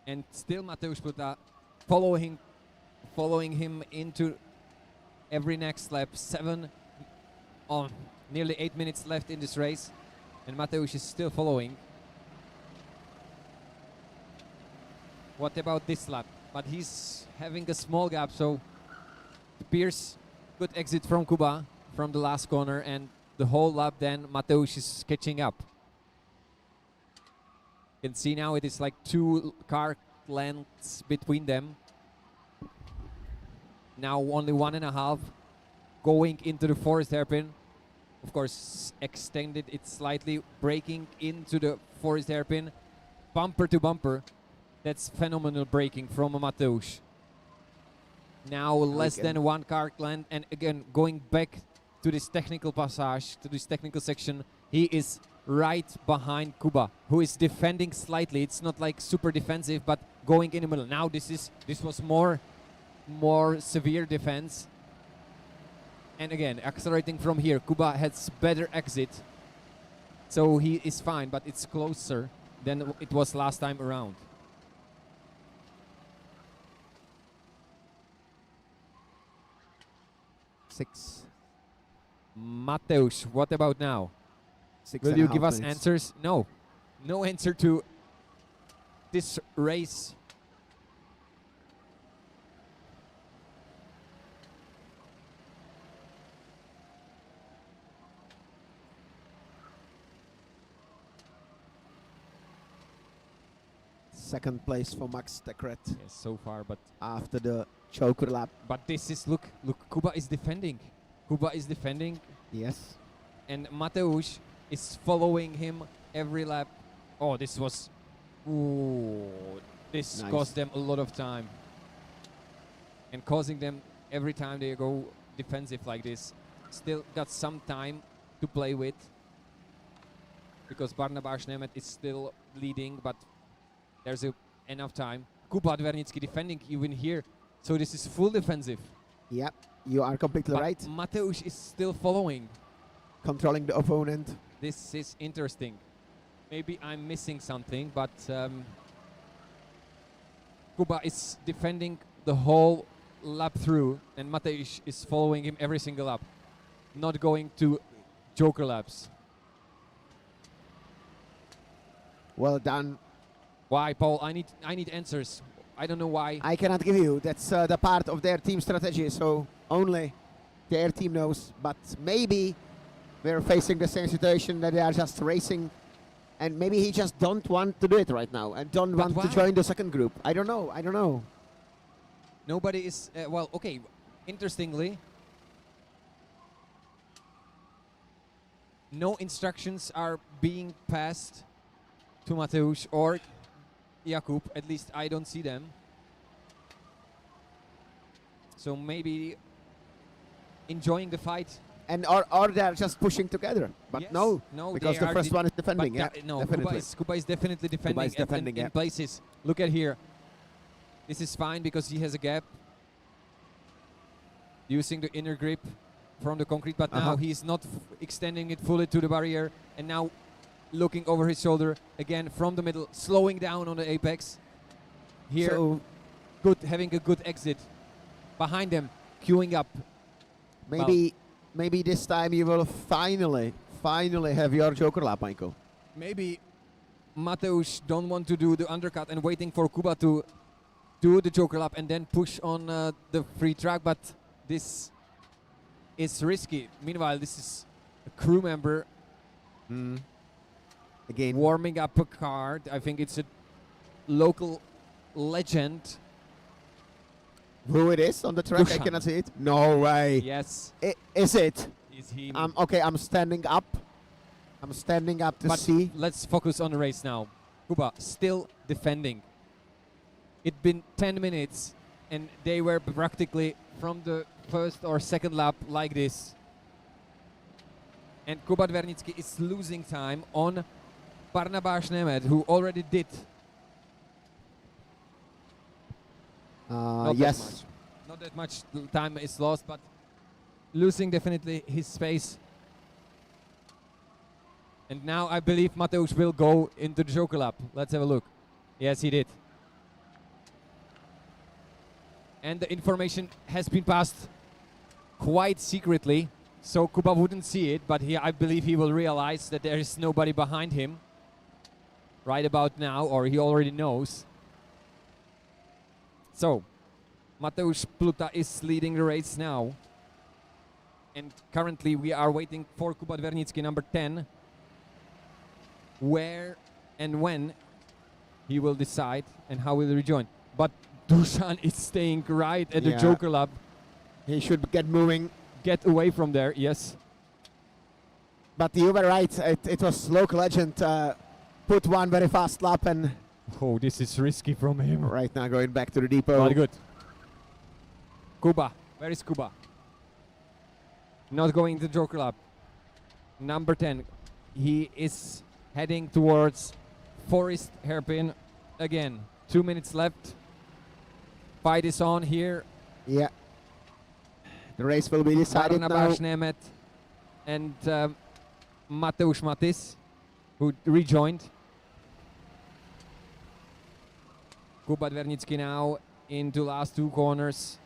and still Mateusz Pluta following him into every next lap. 7 on nearly 8 minutes left in this race, and Mateusz is still following. What about this lap? But he's having a small gap, so it appears good exit from Kuba from the last corner, and the whole lap then Mateusz is catching up. You can see now it is like 2 car lengths between them. Now only 1.5 going into the forest hairpin. Of course, extended it slightly, braking into the forest hairpin, bumper to bumper. That's phenomenal braking from Mateusz. Now less Again. than 1 car length, and again going back to this technical passage, to this technical section. He is right behind Kuba, who is defending slightly. It's not like super defensive, but going in the middle. Now this was more severe defense. And again, accelerating from here. Kuba has better exit, so he is fine, but it's closer than it was last time around. Six. Mateusz, what about now? Six Will and a you half give us minutes. answers? No. No answer to this race. Second place for Max Tekret Yes, so far, but after the choker lap. this is look, Kuba is defending. Kuba is defending, Yes. and Mateusz is following him every lap. Oh, this was, ooh, this Nice. cost them a lot of time, and causing them every time they go defensive like this. Still got some time to play with, because Barnabáš Nemet is still leading, but there's enough time. Kuba Dvernický defending even here, so this is full defensive. Yep, you are completely But right. Mateusz is still following. Controlling the opponent. This is interesting. Maybe I'm missing something, but Kuba is defending the whole lap through, and Mateusz is following him every single lap, not going to joker laps. Well done. Why, Paul? I need answers. I don't know why. I cannot give you. That's the part of their team strategy, so only their team knows. But maybe we're facing the same situation that they are just racing, and maybe he just don't want to do it right now and don't But want to why? join the second group. I don't know. I don't know. Nobody is well. Okay, interestingly, no instructions are being passed to Mateusz or Jakub. At least I don't see them. So maybe enjoying the fight. And or they're just pushing together. But Yes. no, No, because they the are first one is defending. But Yeah, no, definitely. Kuba is definitely defending, is defending, in yeah. places. Look at here. This is fine because he has a gap. Using the inner grip from the concrete, but now he's not extending it fully to the barrier, and now looking over his shoulder again from the middle, slowing down on the apex. Here, So having a good exit. Behind them, queuing up. maybe this time you will finally have your joker lap, Michael. Maybe Mateusz don't want to do the undercut and waiting for Kuba to do the joker lap and then push on the free track, but this is risky. Meanwhile, this is a crew member Again, warming up a cart. I think it's a local legend. who it is on the track? I Dusan. cannot see it. No way. Yes, Is it? is he? Okay, I'm standing up. I'm standing up to But see. let's focus on the race now. Kuba still defending. It's been 10 minutes and they were practically from the first or second lap like this. And Kuba Dvernický is losing time on Barnabáš Nemet, who already did. Not Yes. that much. Not that much time is lost, but losing definitely his space. And now I believe Mateusz will go into the joker lap. Let's have a look. Yes, he did. And the information has been passed quite secretly, so Kuba wouldn't see it, but I believe he will realize that there is nobody behind him right about now, or he already knows. So, Mateusz Pluta is leading the race now. And currently we are waiting for Kuba Dvernický, number 10, where and when he will decide and how will he rejoin. But Dusan is staying right at the Yeah. joker lap. He should get moving. Get away from there, yes. But you were right. It was local legend. Put one very fast lap and Oh, this is risky from him. right now going back to the depot. But good. Kuba. Where is Kuba? Not going to Joker Lab. Number 10. He is heading towards Forest Hairpin again. 2 minutes left. Fight is on here. Yeah. The race will be decided now. Barnabáš Nemet and Mateusz Matis, who rejoined. Kuba Dvernický now into last two corners,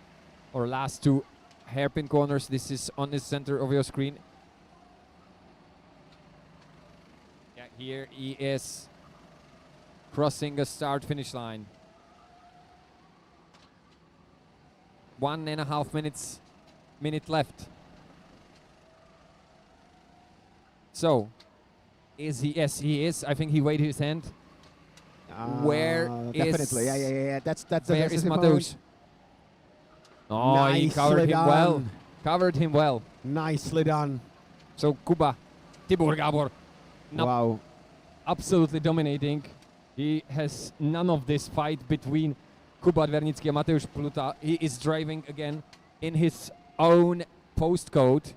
or last two hairpin corners. This is on the center of your screen. Yeah, here he is crossing a start-finish line. 1.5 minute left. So, is he? Yes, he is. I think he waved his hand. Where is? Definitely, yeah. That's Where is Mateusz? Oh, he covered him well. Covered him well. Nicely done. So Kuba, Tibor Gábor, Wow. absolutely dominating. He has none of this fight between Kuba Dvernický and Mateusz Pluta. He is driving again in his own postcode.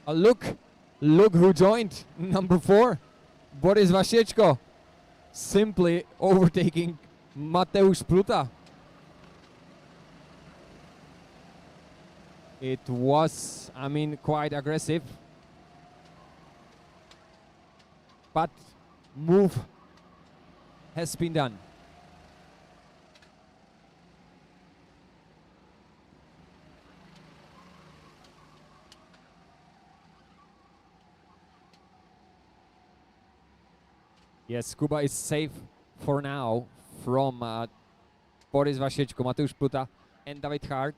Look who joined, number 4, Boris Vašečko, simply overtaking Mateusz Pluta. It was, I mean, quite aggressive, but move has been done. Yes, Kuba is safe for now from Boris Vašečko, Mateusz Pluta and David Kart.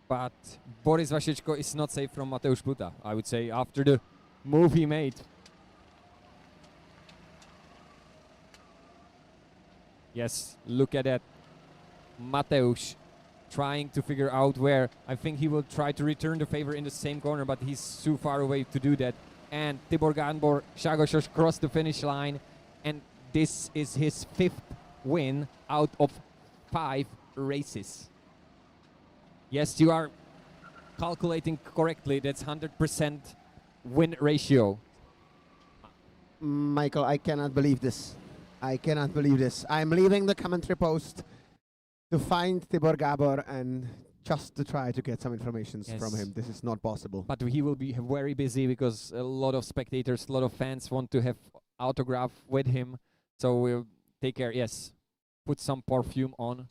But Boris Vašečko is not safe from Mateusz Pluta, I would say, after the move he made. Yes, look at that. Mateusz trying to figure out where. I think he will try to return the favor in the same corner, but he's too far away to do that. And Tibor Gábor Ságosos crossed the finish line, and this is his 5th win out of 5 races. Yes, you are calculating correctly. That's 100% win ratio. Michael, I cannot believe this. I cannot believe this. I'm leaving the commentary post to find Tibor Gábor and just to try to get some information from him. This is not possible. But he will be very busy because a lot of spectators, a lot of fans want to have autograph with him. So we'll take care. Yes, put some perfume on.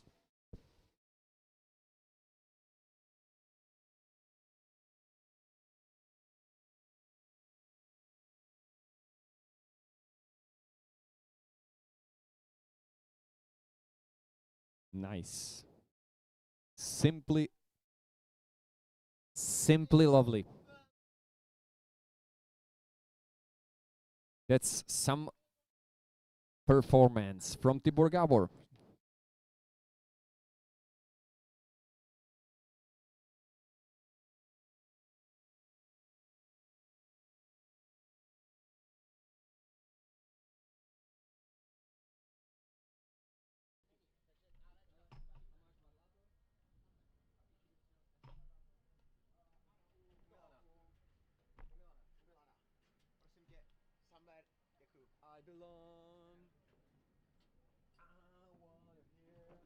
Nice. Simply lovely. That's some performance from Tibor Gábor. I belong. I wanna hear.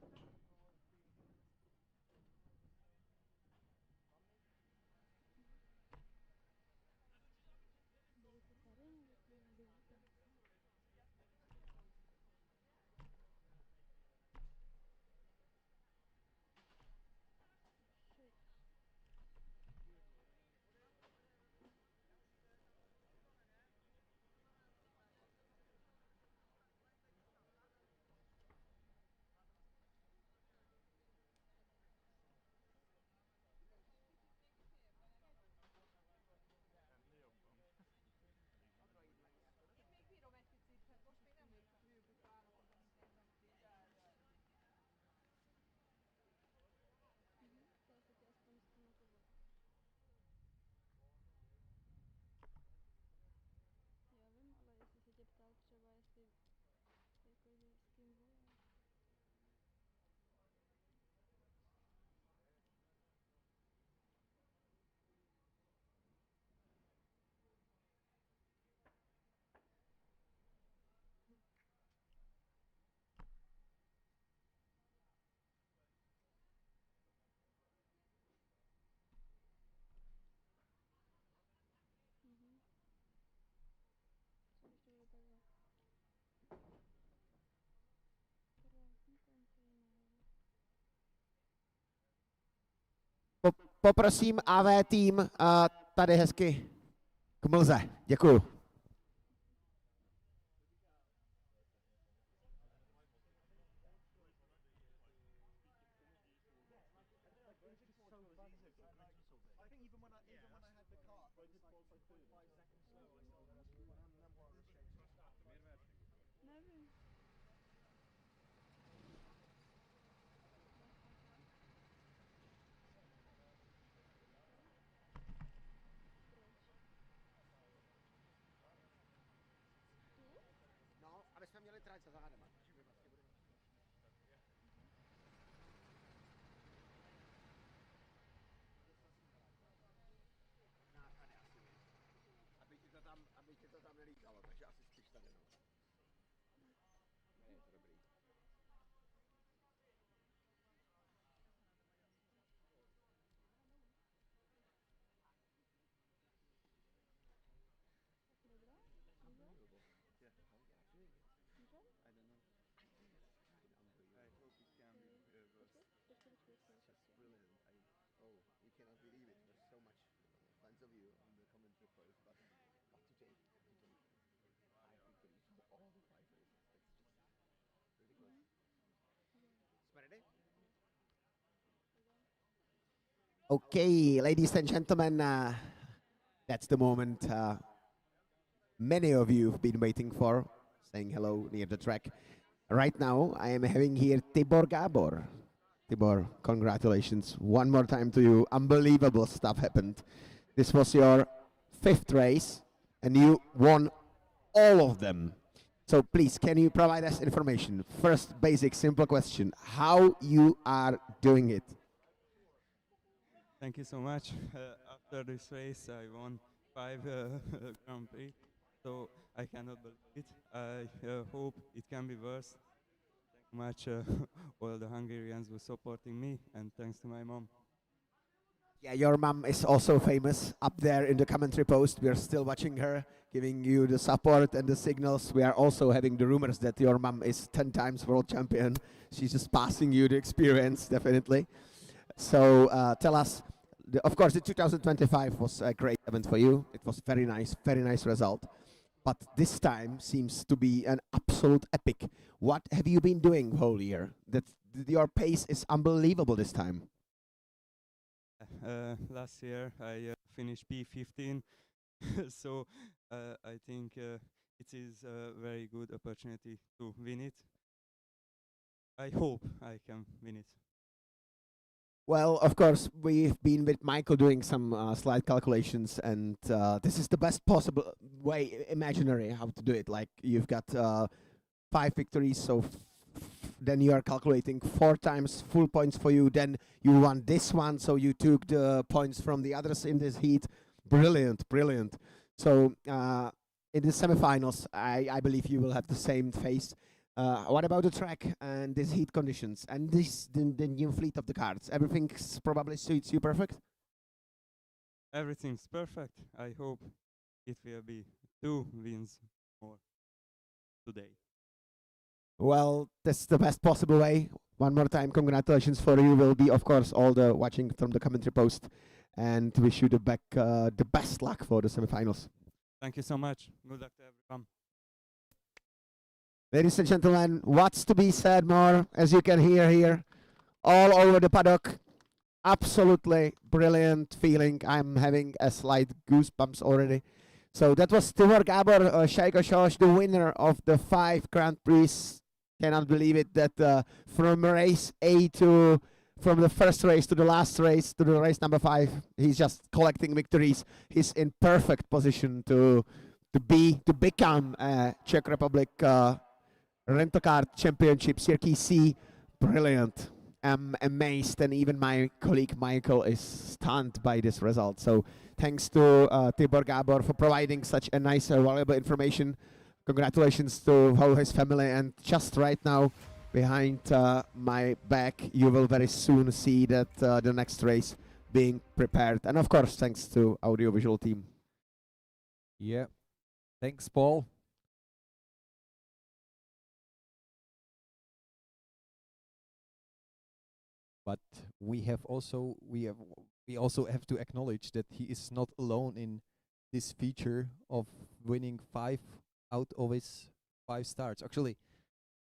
poprosím AV tým tady hezky k mlze. Děkuju. No, aby jsme měli trať za zádem. Aby ti to tam nelítalo, takže asi spíš tady. Ne, je to dobrý. Okay, ladies and gentlemen, that's the moment many of you have been waiting for, saying hello near the track. Right now, I am having here Tibor Gabor. Tibor, congratulations one more time to you. Unbelievable stuff happened. This was your 5th race, and you won all of them. So please, can you provide us information? First, basic, simple question. How you are doing it? Thank you so much. After this race, I won 5 Grand Prix, so I cannot believe it. I hope it can be worse. Thank you much, all the Hungarians were supporting me, and thanks to my mom. Yeah, your mom is also famous up there in the commentary post. We are still watching her, giving you the support and the signals. We are also having the rumors that your mom is 10 times world champion. She's just passing you the experience, definitely. So tell us, of course, the 2025 was a great event for you. It was very nice result. But this time seems to be an absolute epic. What have you been doing whole year? That your pace is unbelievable this time. Last year I finished P15, so I think it is a very good opportunity to win it. I hope I can win it. Well, of course, we've been with Michael doing some slight calculations, and this is the best possible way, imaginary, how to do it. Like, you've got 5 victories, so then you are calculating 4 times full points for you. Then you won this one, so you took the points from the others in this heat. Brilliant. So in the semifinals, I believe you will have the same face. What about the track and these heat conditions and the new fleet of the cards? Everything probably suits you perfect? Everything's perfect. I hope it will be 2 wins more today. Well, that's the best possible way. One more time, congratulations for you. Will be, of course, all the watching from the commentary post, and wish you the best luck for the semifinals. Thank you so much. Good luck to everyone. Ladies and gentlemen, what's to be said more? As you can hear here, all over the paddock, absolutely brilliant feeling. I'm having a slight goosebumps already. So that was Tibor Gabor Shaikoshos, the winner of the 5 Grand Prix. Cannot believe it that from race A to from the first race to the last race to the race number 5, he's just collecting victories. He's in perfect position to become a Czech Republic Rental Kart Championship CRKC. Brilliant. I'm amazed, and even my colleague Michael is stunned by this result. So thanks to Tibor Gabor for providing such a nice, valuable information. Congratulations to all his family, and just right now behind my back you will very soon see that the next race being prepared, and of course thanks to audiovisual team. Yeah, thanks, Paul. But we have we also have to acknowledge that he is not alone in this feature of winning 5 out of his 5 starts. Actually,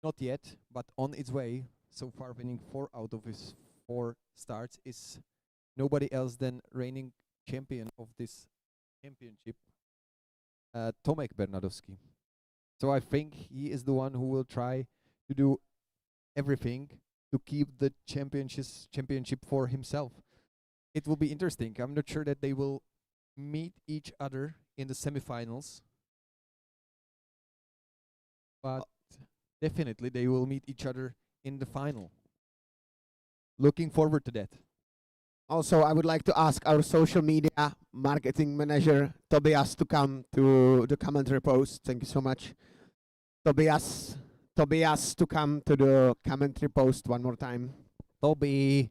not yet, but on its way. So far, winning 4 out of his 4 starts is nobody else than reigning champion of this championship, Tomek Bernadovský. So I think he is the one who will try to do everything to keep the championship for himself. It will be interesting. I'm not sure that they will meet each other in the semifinals, but definitely they will meet each other in the final. Looking forward to that. Also, I would like to ask our social media marketing manager, Tobias, to come to the commentary post. Thank you so much. Tobias, to come to the commentary post one more time. Toby.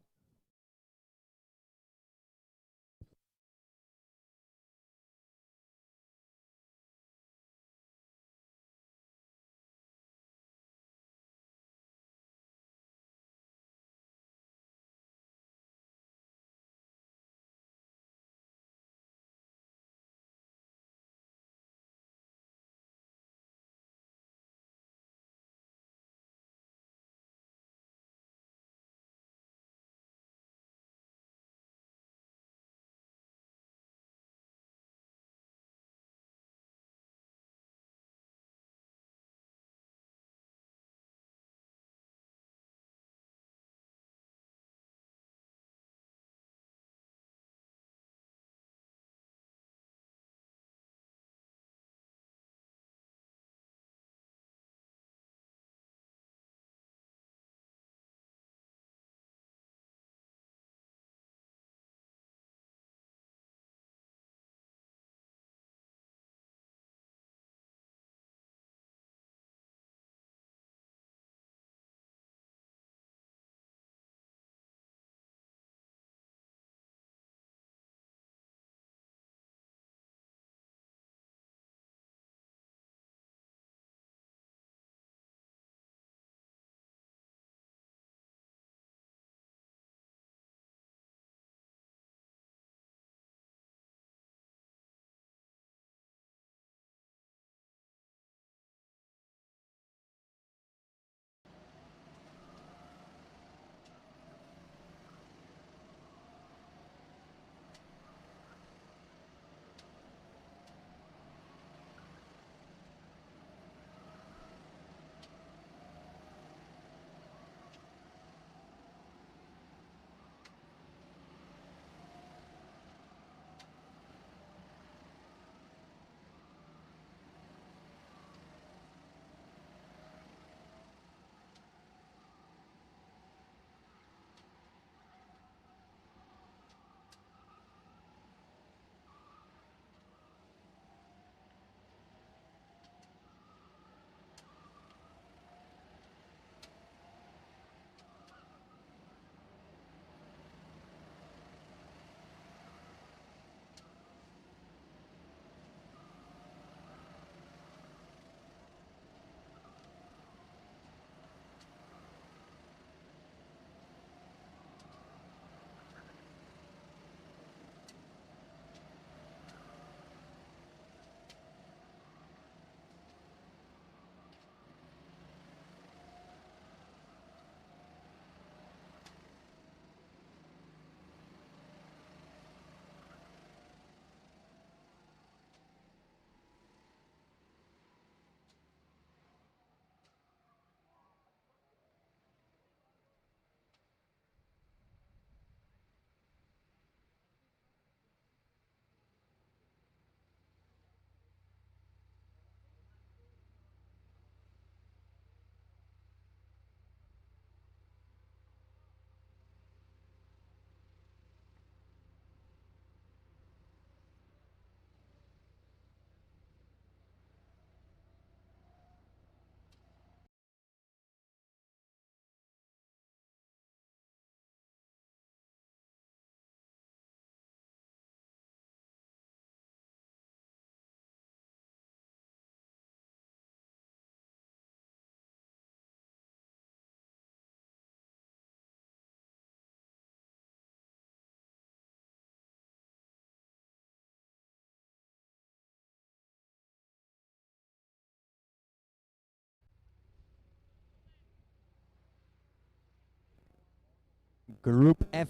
Group F,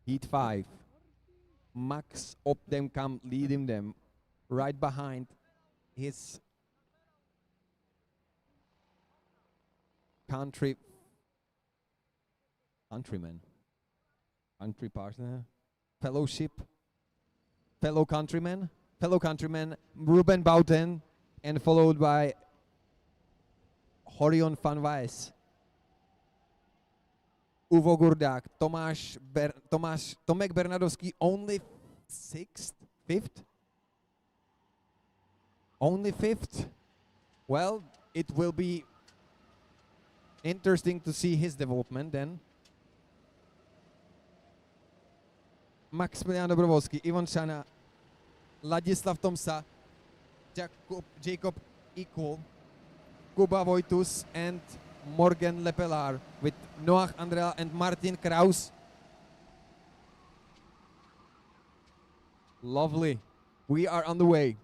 Heat 5. Max Opdenkamp leading them. Right behind his countryman, country partner, fellow countryman, Ruben Bouten, and followed by Horion van Wijs, Uvo Gurdák, Tomek Bernadovský only fifth? Only fifth? Well, it will be interesting to see his development then. Maximilian Dobrovolský, Ivan Šana, Ladislav Tomsa, Jacob Ikul, Kuba Vojtus, and Morgan Lepelar with Noah Andrela and Martin Kraus. Lovely. We are on the way.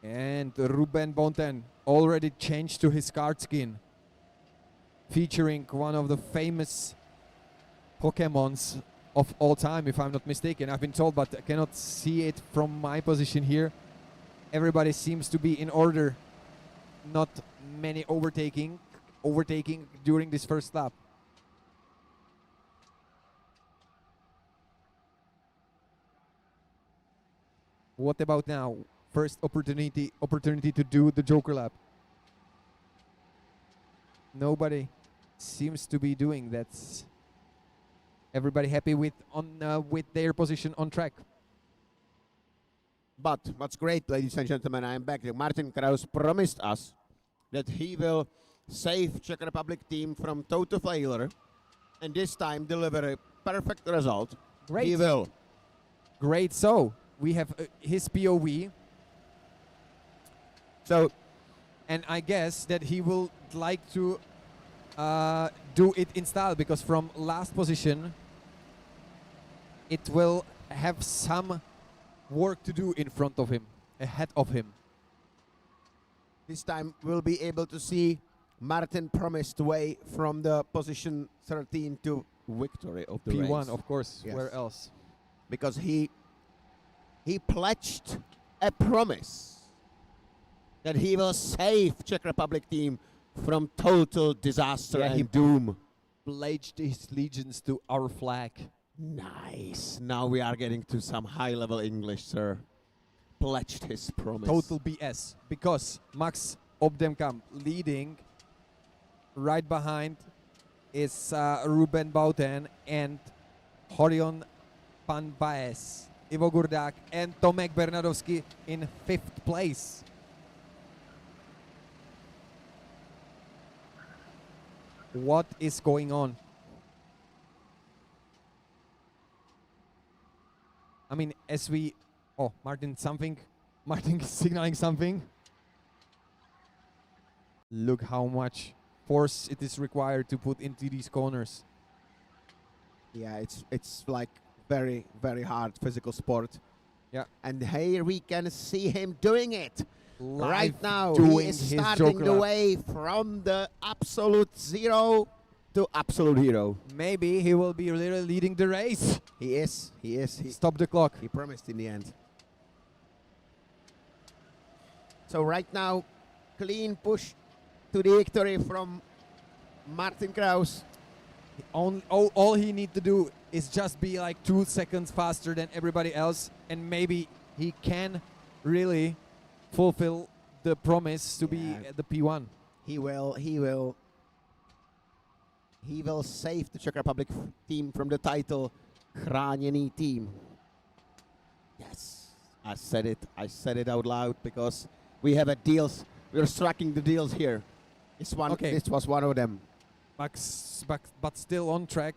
And Ruben Bonten already changed to his card skin, featuring one of the famous Pokemons of all time, if I'm not mistaken. I've been told, but I cannot see it from my position here. Everybody seems to be in order. Not many overtaking during this first lap. What about now? First opportunity to do the Joker lap. Nobody seems to be doing that. Everybody happy with their position on track. But what's great, ladies and gentlemen, I am back. Martin Kraus promised us that he will save Czech Republic team from total failure and this time deliver a perfect result. Great. He will. Great. So we have his POV. So, and I guess that he will like to do it in style, because from last position it will have some work to do in front of him, ahead of him. This time we'll be able to see Martin promised way from the position 13 to victory of the P1, race. of course. Yes. Where else? Because he pledged a promise that he will save Czech Republic team from total disaster and doom. Pledged his allegiance to our flag. Nice. Now we are getting to some high-level English, sir. Pledged his promise. Total BS. Because Max Opdenkamp leading, right behind is Ruben Bouten and Horion van Wijs, Ivo Gurdák, and Tomek Bernadovský in 5th place. What is going on? I mean, as we... Oh, Martin is signaling something. Look how much force it is required to put into these corners. Yeah, it's like very, very hard physical sport. Yeah. And here we can see him doing it. Live right now, doing he is his starting Joker the lap. way from the absolute zero to absolute hero. Maybe he will be really leading the race. He is. He Stop the clock. He promised in the end. So right now, clean push to the victory from Martin Kraus. All he need to do is just be like 2 seconds faster than everybody else, and maybe he can really fulfill the promise to be the P1. He will save the Czech Republic team from the title Chráněný team. Yes, I said it out loud because we have a deals. We're striking the deals here. This was one of them. But still on track.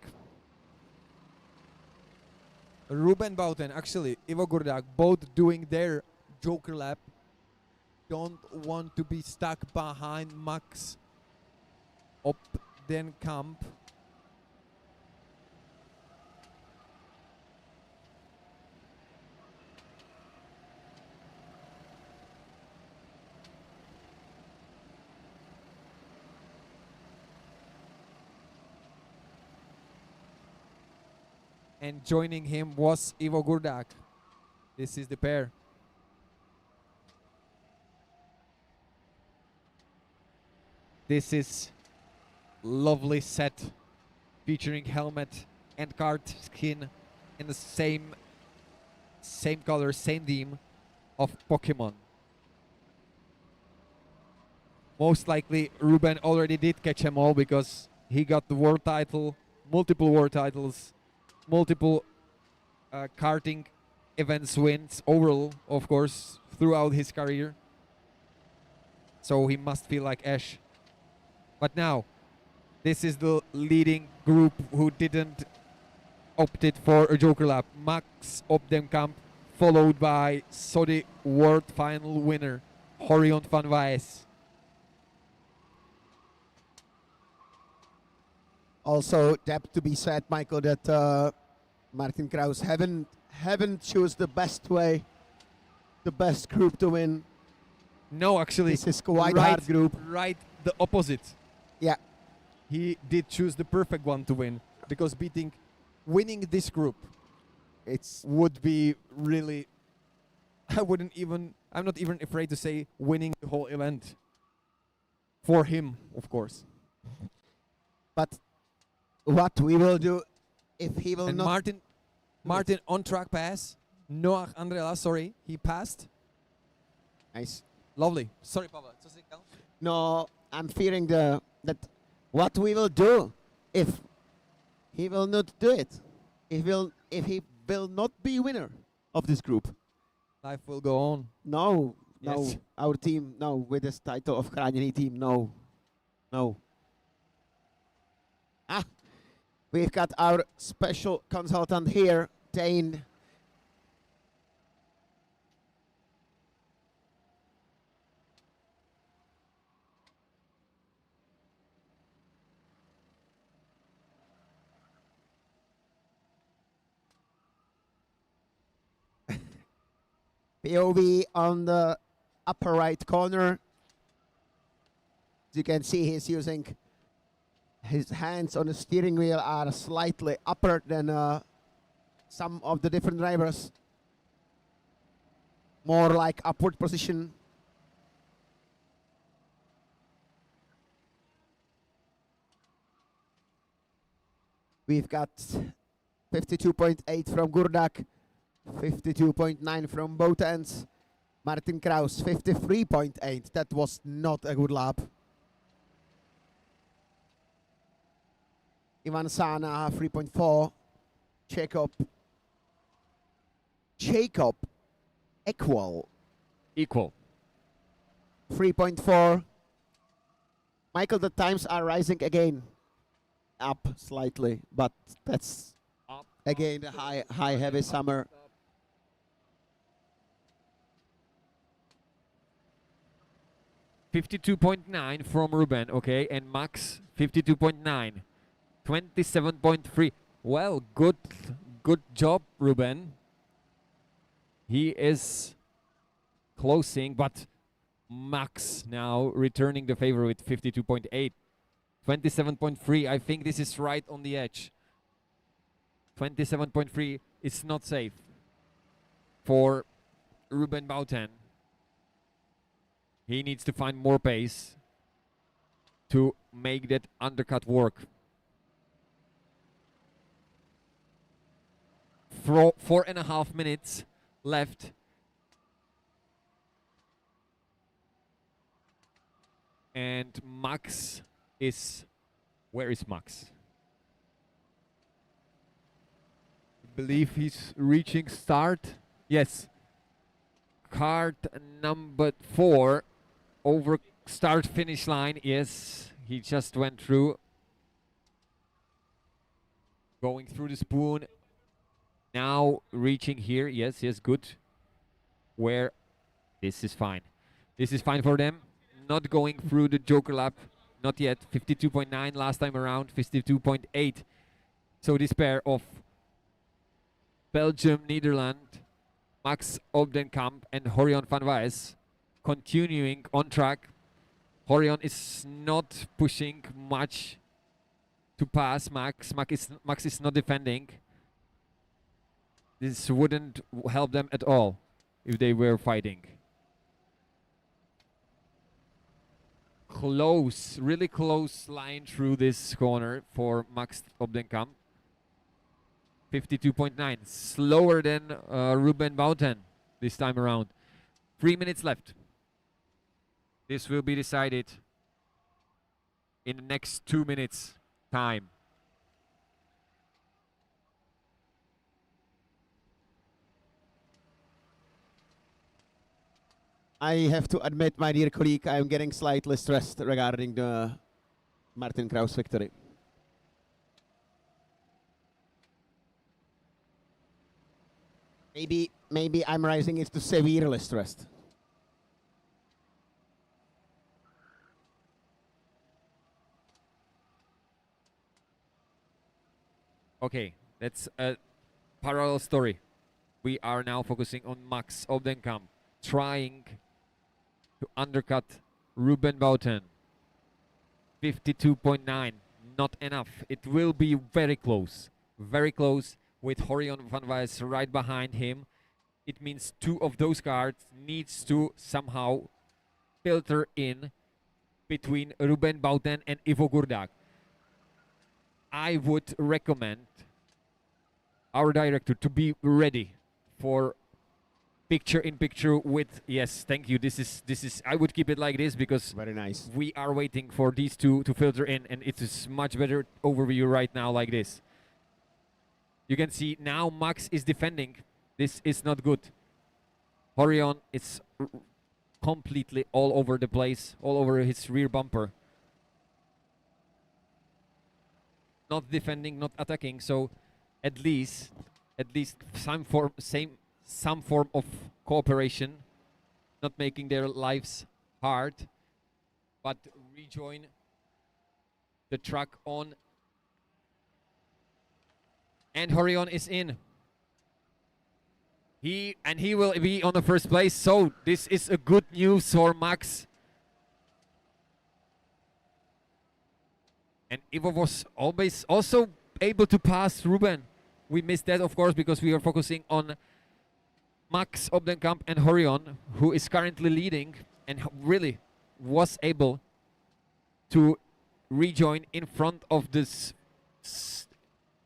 Ruben Bouten, actually, Ivo Gurdak, both doing their Joker lap. Don't want to be stuck behind Max op den Kamp. And joining him was Ivo Gurdak. This is the pair. This is lovely set featuring helmet and card skin in the same color, same theme of Pokemon. Most likely Ruben already did catch them all because he got the world title, multiple world titles, multiple karting events wins overall, of course, throughout his career. So he must feel like Ash. But now, this is the leading group who didn't opted for a Joker lap. Max op den Kamp, followed by Saudi World Final winner, Horion van Wijs. Also, that to be said, Michael, that Martin Kraus haven't choose the best way, the best group to win. No, actually, This is quite hard group. Right, the opposite. Yeah. He did choose the perfect one to win because winning this group, would be really. I'm not even afraid to say winning the whole event. For him, of course. But what we will do if he will And not... Martin on track pass. Noah Andrela, sorry, he passed. Nice. Lovely. Sorry, Pavel. Co jsi říkal? No, I'm fearing that what we will do if he will not do it. If he will not be winner of this group. Life will go on. No, Yes. our team, no, with this title of Chráněný team, no. We've got our special consultant here, Dane. POV on the upper right corner. As you can see, he's using his hands on the steering wheel are slightly upper than some of the different drivers. More like upward position. We've got 52.8 from Gurdak, 52.9 from both ends. Martin Kraus, 53.8. That was not a good lap. Ivan Sana, 3.4. Jacob equal. 3.4. Michael, the times are rising again. Up slightly, but that's again the high heavy summer. $52.9 from Ruben, okay, and Max 52.9, 27.3. Well, good job, Ruben. He is closing, but Max now returning the favor with 52.8. 27.3, I think this is right on the edge. 27.3 is not safe for Ruben Bouten. He needs to find more pace to make that undercut work. 4.5 minutes left. And Max is... Where is Max? I believe he's reaching start. Yes. Kart number 4 over start finish line. Yes, he just went through. Going through the spoon. Now reaching here. Yes, good. Where this is fine. This is fine for them. Not going through the Joker lap. Not yet. 52.9 last time around. 52.8. So this pair of Belgium, Netherlands, Max Obdenkamp and Horion van Wijs continuing on track. Horion is not pushing much to pass Max. Max is not defending. This wouldn't help them at all if they were fighting. Close, really close line through this corner for Max Obdenkamp. 52.9, slower than Ruben Bouten this time around. 3 minutes left. This will be decided in the next 2 minutes time. I have to admit, my dear colleague, I am getting slightly stressed regarding the Martin Kraus victory. Maybe I'm rising it to severely stressed. Okay, that's a parallel story. We are now focusing on Max Obdenkamp, trying to undercut Ruben Bouten. 52.9, not enough. It will be very close with Horion van Wijs right behind him. It means two of those cars needs to somehow filter in between Ruben Bouten and Ivo Gurdak. I would recommend our director to be ready for picture in picture with, yes, thank you. This is I would keep it like this because very nice. We are waiting for these two to filter in, and it is much better overview right now like this. You can see now Max is defending. This is not good. Horion is completely all over the place, all over his rear bumper. Not defending, not attacking, so at least some form of cooperation, not making their lives hard, but rejoin the track on. And Horion is in. He will be on the first place, so this is a good news for Max. And Ivo was always also able to pass Ruben. We missed that, of course, because we are focusing on Max Obdenkamp and Horion, who is currently leading and really was able to rejoin in front of this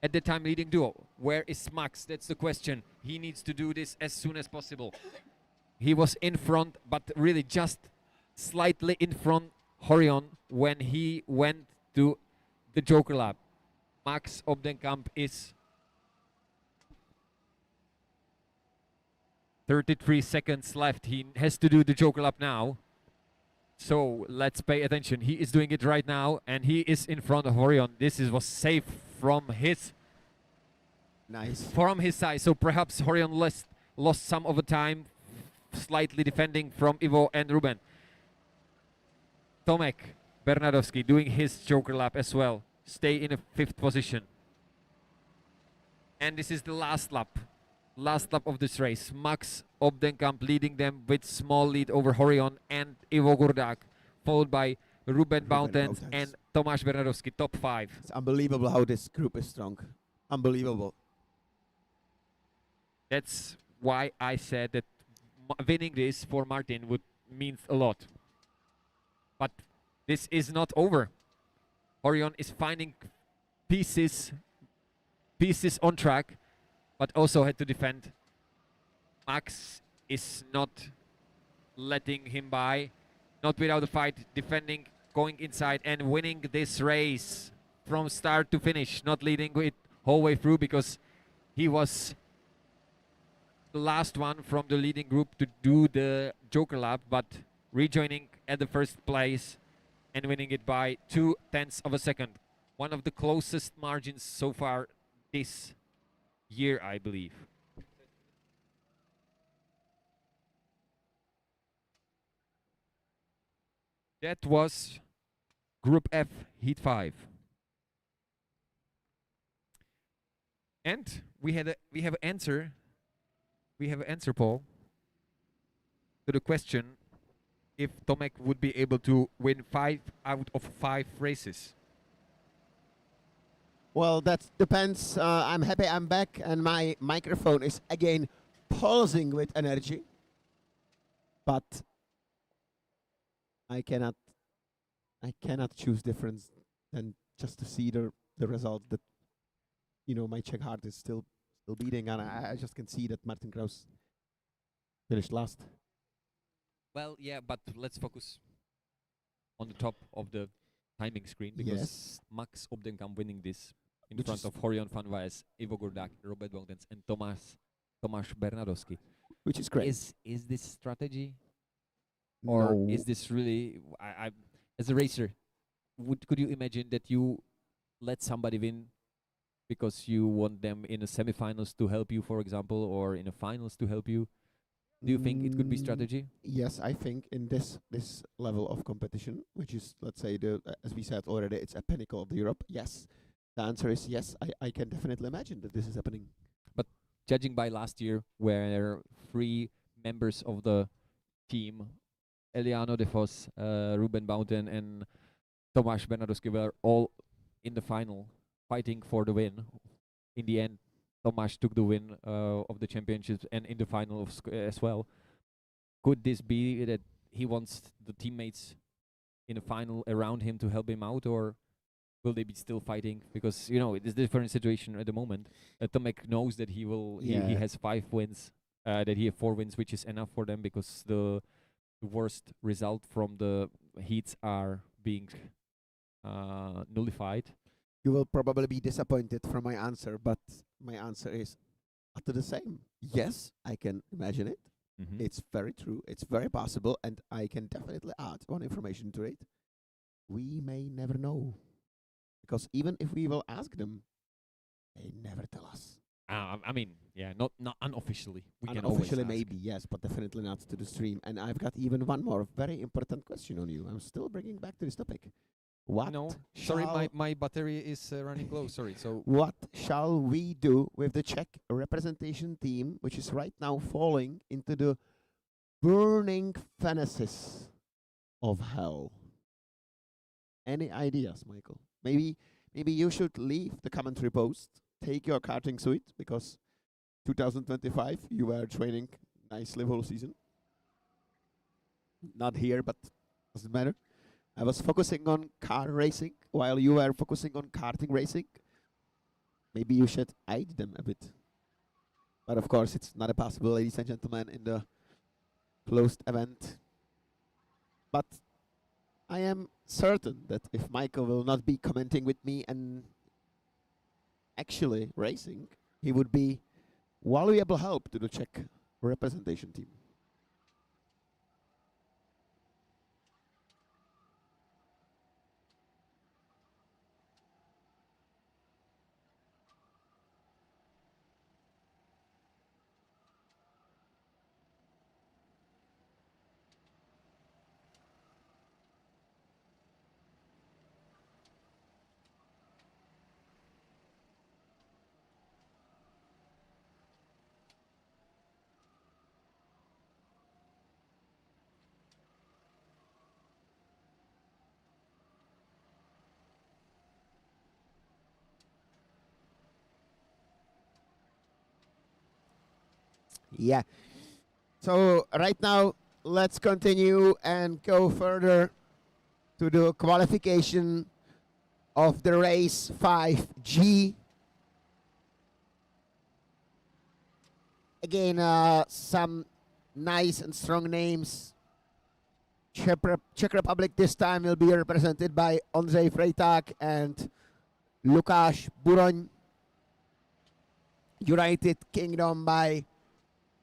at the time leading duo. Where is Max? That's the question. He needs to do this as soon as possible. He was in front, but really just slightly in front Horion when he went to the Joker lap. Max Obdenkamp is 33 seconds left. He has to do the Joker lap now. So let's pay attention. He is doing it right now, and he is in front of Horion. This was safe from his side. So perhaps Horion lost some of the time, slightly defending from Ivo and Ruben. Tomek Bernadowski doing his Joker lap as well. Stay in a 5th position. And this is the last lap of this race. Max Obdenkamp leading them with small lead over Horion and Ivo Gurdak, followed by Ruben Bouten and Tomáš Bernadowski, top 5. It's unbelievable how this group is strong. Unbelievable. That's why I said that winning this for Martin would mean a lot. But this is not over. Horion is finding pieces on track, but also had to defend. Max is not letting him by, not without a fight, defending, going inside and winning this race from start to finish, not leading it whole way through because he was the last one from the leading group to do the Joker lap, but rejoining at the first place and winning it by 0.2 of a second. One of the closest margins so far this year, I believe. That was Group F, Heat 5. And we have an answer. We have an answer, Paul, to the question if Tomek would be able to win 5 out of 5 races. Well, that depends. I'm happy I'm back, and my microphone is again pulsing with energy. But I cannot choose different than just to see the result that my Czech heart is still beating, and I just can see that Martin Kraus finished last. Well, yeah, but let's focus on the top of the timing screen because Yes. Max Obdenkamp winning this in Which front is- of Horion Van Wijs, Ivo Gurdák, Robert Bogdans, and Tomáš Bernadovský. Which is great. Is this strategy, or No. is this really? I as a racer, could you imagine that you let somebody win because you want them in the semifinals to help you, for example, or in the finals to help you? Do you think it could be Mm, strategy? Yes, I think in this level of competition, which is, let's say, as we said already, it's a pinnacle of Europe. Yes, the answer is yes. I can definitely imagine that this is happening. Judging by last year, where 3 members of the team, Eliano De Vos, Ruben Bounten, and Tomáš Bernadovský, were all in the final, fighting for the win. In the end, Tomáš took the win of the championships and in the final as well. Could this be that he wants the teammates in the final around him to help him out, or will they be still fighting? Because it is a different situation at the moment. Tomek knows that he will. He Yeah. has 5 wins. That he have 4 wins, which is enough for them because the worst result from the heats are being nullified. You will probably be disappointed from my answer, but my answer is utter the same. Yes, I can imagine it. Mhm. It's very true. It's very possible, and I can definitely add one information to it. We may never know, because even if we will ask them, they never tell us. I mean, yeah, not unofficially. We can always Unofficially, ask. maybe yes, but definitely not to the stream. And I've got even one more very important question on you. I'm still bringing back to this topic. What? No, sorry, shall- my battery is running low. Sorry. So What shall we do with the Czech representation team, which is right now falling into the burning furnaces of hell? Any ideas, Michael? Maybe you should leave the commentary post, take your karting suit, because 2025 you were training nicely whole season. Not here, but doesn't matter. I was focusing on car racing while you were focusing on karting racing. Maybe you should aid them a bit. But of course, it's not possible, ladies and gentlemen, in the closed event. But I am certain that if Michael will not be commenting with me and actually racing, he would be valuable help to the Czech representation team. Yeah. So right now, let's continue and go further to the qualification of the race 5G. Again, some nice and strong names. Czech Republic this time will be represented by Ondřej Frejták and Lukáš Buroň. United Kingdom by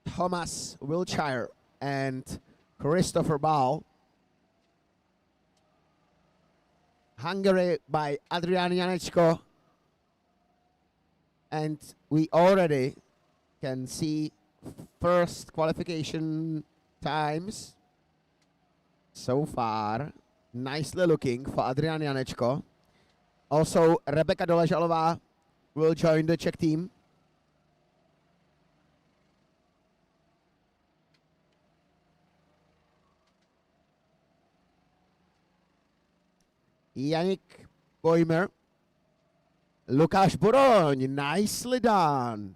Thomas Wiltshire and Christopher Ball. Hungary by Adrian Janečko And we already can see first qualification times so far. Nicely looking for Adrian Janečko. Also, Rebeka Doležalová will join the Czech team. Yannick Bojmer. Lukáš Boroň, nicely done.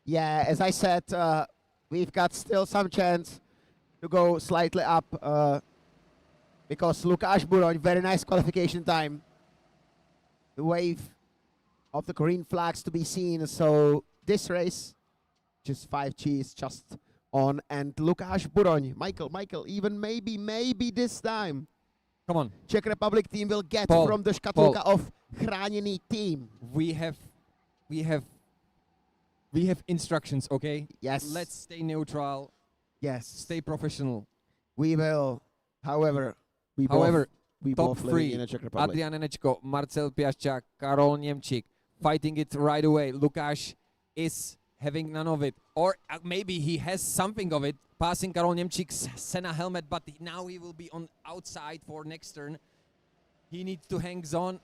Yeah, as I said, we've got still some chance to go slightly up because Lukáš Boroň, very nice qualification time. The wave of the green flags to be seen. So this race, just 5G is just on. And Lukáš Boroň, Michael, even maybe this time. Come on. Czech Republic team will get Paul, from the škatulka of chráněný team. We have instructions, okay? Yes. Let's stay neutral. Yes. Stay professional. We will. However, we Top both living 3, in the Czech Republic. Adrian Janečko, Marcel Piasčák, Karol Němčík, fighting it right away. Lukáš is having none of it. Or maybe he has something of it, passing Karol Němčík's Senna helmet, but now he will be on outside for next turn. He needs to hang on.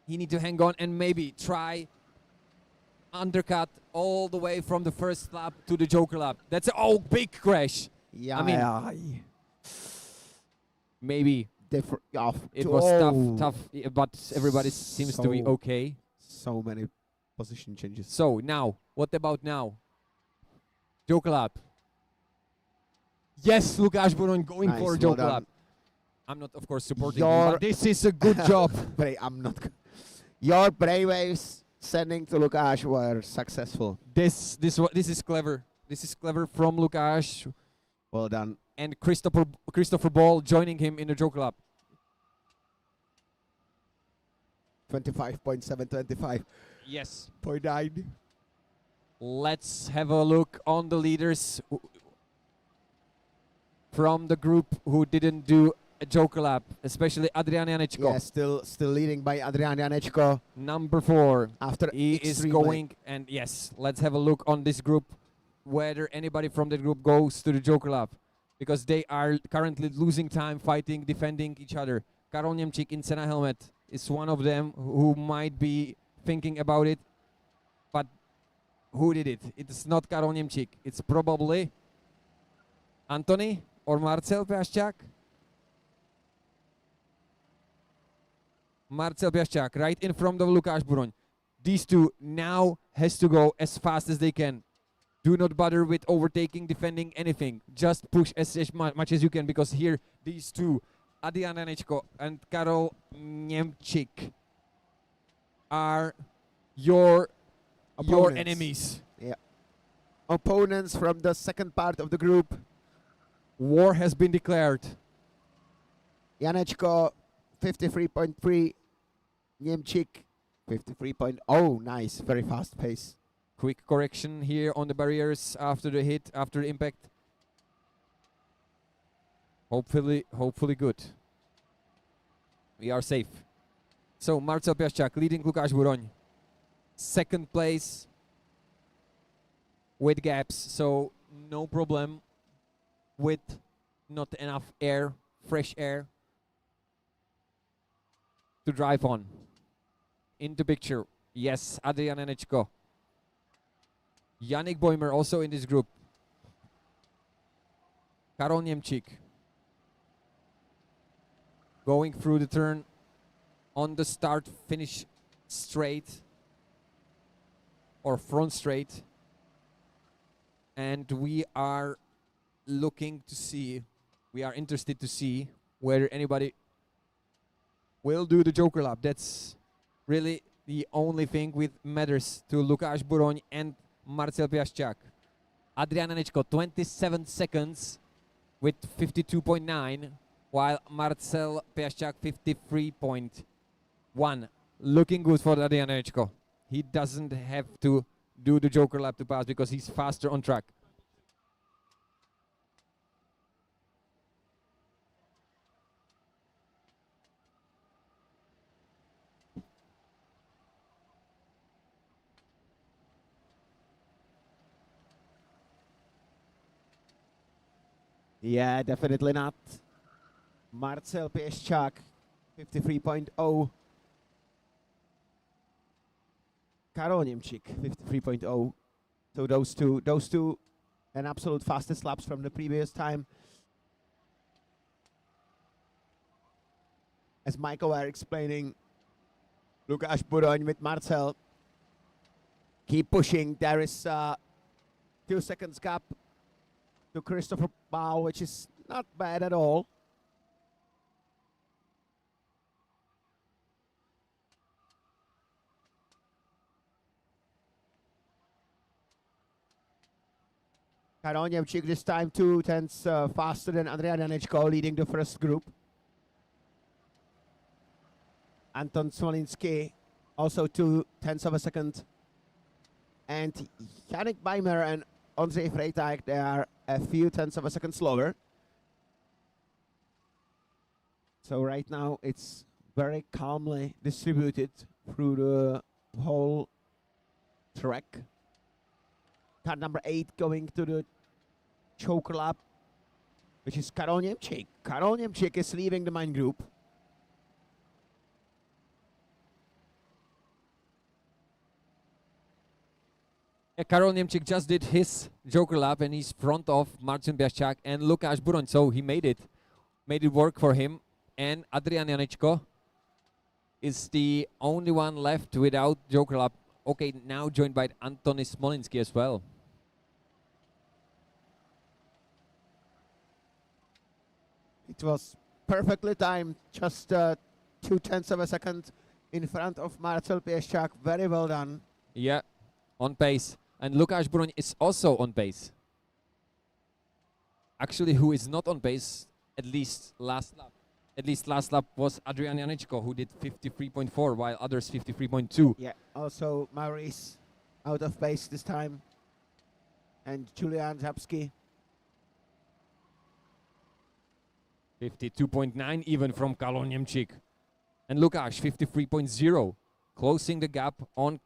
He needs to hang on and maybe try undercut all the way from the first lap to the Joker lap. That's a big crash. Yeah, I mean, maybe it was tough, but everybody seems to be okay. So many position changes. So now, what about now? Joker lap. Yes, Lukáš Boroň going Nice, for a well Joker done. lap. I'm not, of course, supporting him, but this is a good job. I'm not. Your brainwaves sending to Lukáš were successful. This is clever. This is clever from Lukáš. Well done. And Christopher Ball joining him in the Joker lap. 25.725. Yes. 0.9. Let's have a look on the leaders from the group who didn't do a Joker lap, especially Adrian Janečko. Yeah, still leading by Adrian Janečko. Number 4. After he is going, and yes, let's have a look on this group, whether anybody from the group goes to the Joker lap, because they are currently losing time fighting, defending each other. Karol Němčík in Senna helmet is one of them who might be thinking about it, but who did it? It's not Karol Němčík. It's probably Anthony or Marcel Piasčák. Marcel Piaszczak right in front of Lukáš Buroň. These two now has to go as fast as they can. Do not bother with overtaking, defending, anything. Just push as much as you can, because here these two, Adrian Janečko and Karol Němčík, are your enemies. Yeah. Opponents from the second part of the group. War has been declared. Janečko 53.3, Němčík 53.0. Nice, very fast pace. Quick correction here on the barriers after the hit, after the impact. Hopefully good. We are safe. So Marcel Piaszczak leading Lukáš Buroň. Second place with gaps, so no problem with not enough air, fresh air to drive on. Into picture, yes, Adrian Janečko. Yannick Boymer also in this group. Karol Němčík going through the turn on the start finish straight or front straight, and we are looking to see, we are interested to see whether anybody will do the Joker lap. That's really the only thing which matters to Lukáš Buroň and Marcel Piaszczak. Adrian Janečko 27 seconds with 52.9, while Marcel Piaszczak 53.1. Looking good for Adrian Janečko. He doesn't have to do the Joker lap to pass because he's faster on track. Yeah, definitely not. Marcel Piaszczak 53.0. Karol Němčík 53.0. So those two, an absolute fastest laps from the previous time. As Michael were explaining, Lukáš Buroň with Marcel. Keep pushing. There is 2 seconds gap to Christopher Bau, which is not bad at all. Karol Němčík this time 2 tenths faster than Adrian Janečko, leading the first group. Anton Smolinski also 2 tenths of a second. And Yannick Beimer and Ondřej Freitag, they are a few tenths of a second slower. So right now it's very calmly distributed through the whole track. Car number 8 going to the choker lap, which is Karol Němčík. Karol Němčík is leaving the main group. Karol Němčík just did his Joker lap and he's front of Marcin Piaszczak and Lukáš Buroň, so he made it work for him. And Adrian Janečko is the only one left without Joker lap. Okay, now joined by Antony Smolinski as well. It was perfectly timed, just 2 tenths of a second in front of Marcel Piaszczak. Very well done. Yeah, on pace. And Lukáš Buroň is also on pace. Actually, who is not on pace, at least last lap was Adrian Janečko, who did 53.4, while others 53.2. Yeah, also Maurice out of pace this time. And Julian Zapsky. 52.9 even from Karol Němčík. And Lukáš 53.0, closing the gap on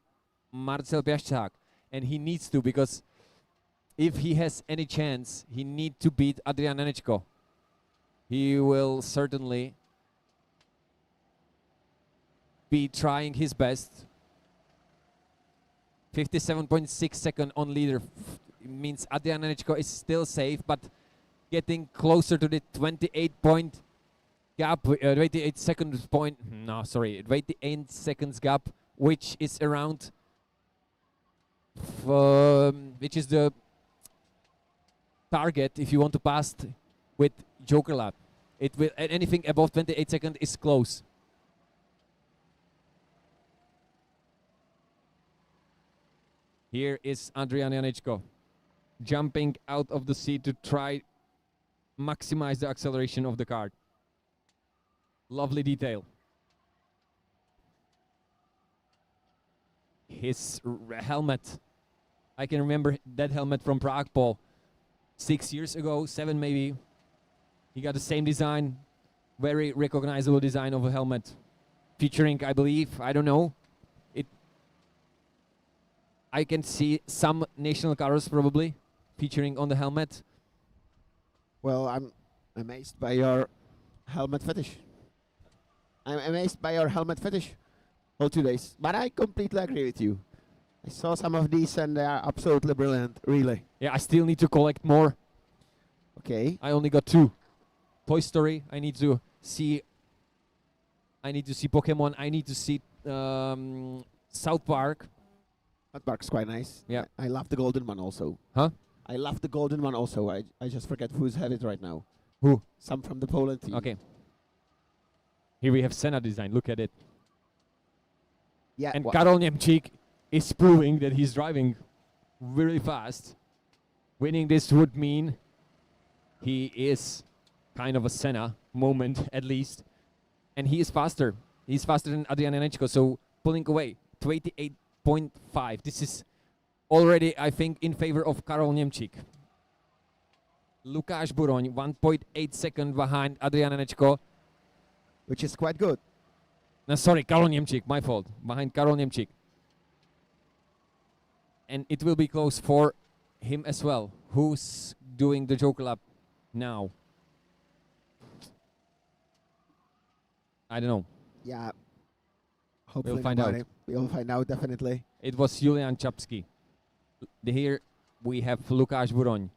Marcel Piaszczak. And he needs to, because if he has any chance, he needs to beat Adrian Janečko. He will certainly be trying his best. 57.6 second on leader means Adrian Janečko is still safe, but getting closer to the 28.5 gap, 28 seconds point. No, sorry, 28 seconds gap, which is around, which is the target if you want to pass with Joker lap. It will anything above 28 seconds is close. Here is Adrian Janečko jumping out of the seat to try maximize the acceleration of the car. Lovely detail. His helmet. I can remember that helmet from Prague, Paul. 6 years ago, 7 maybe. He got the same design. Very recognizable design of a helmet. Featuring, I believe, I don't know. I can see some national colors probably featuring on the helmet. Well, I'm amazed by your helmet fetish. I'm amazed by your helmet fetish all 2 days. But I completely agree with you. I saw some of these and they are absolutely brilliant, really. Yeah, I still need to collect more. Okay. I only got 2. Toy Story, I need to see Pokemon, I need to see South Park. That Park's quite nice. Yeah. I love the golden one also. Huh? I love the golden one also. I just forget who's have it right now. Who? Some from the Poland team. Okay. Here we have Senna design, look at it. Yeah. And Karol Němčík is proving that he's driving really fast. Winning this would mean he is kind of a Senna moment at least. And he is faster. He's faster than Adrian Janečko, so pulling away 28.5. This is already, I think, in favor of Karol Němčík. Lukáš Buroň, 1.8 seconds behind Adrian Janečko. Which is quite good. No, sorry, Karol Němčík, my fault. Behind Karol Němčík. And it will be close for him as well. Who's doing the Joker lap now? I don't know. Yeah. Hopefully We'll find out. We'll find out definitely. It was Julian Čapský. Here we have Lukáš Buroň.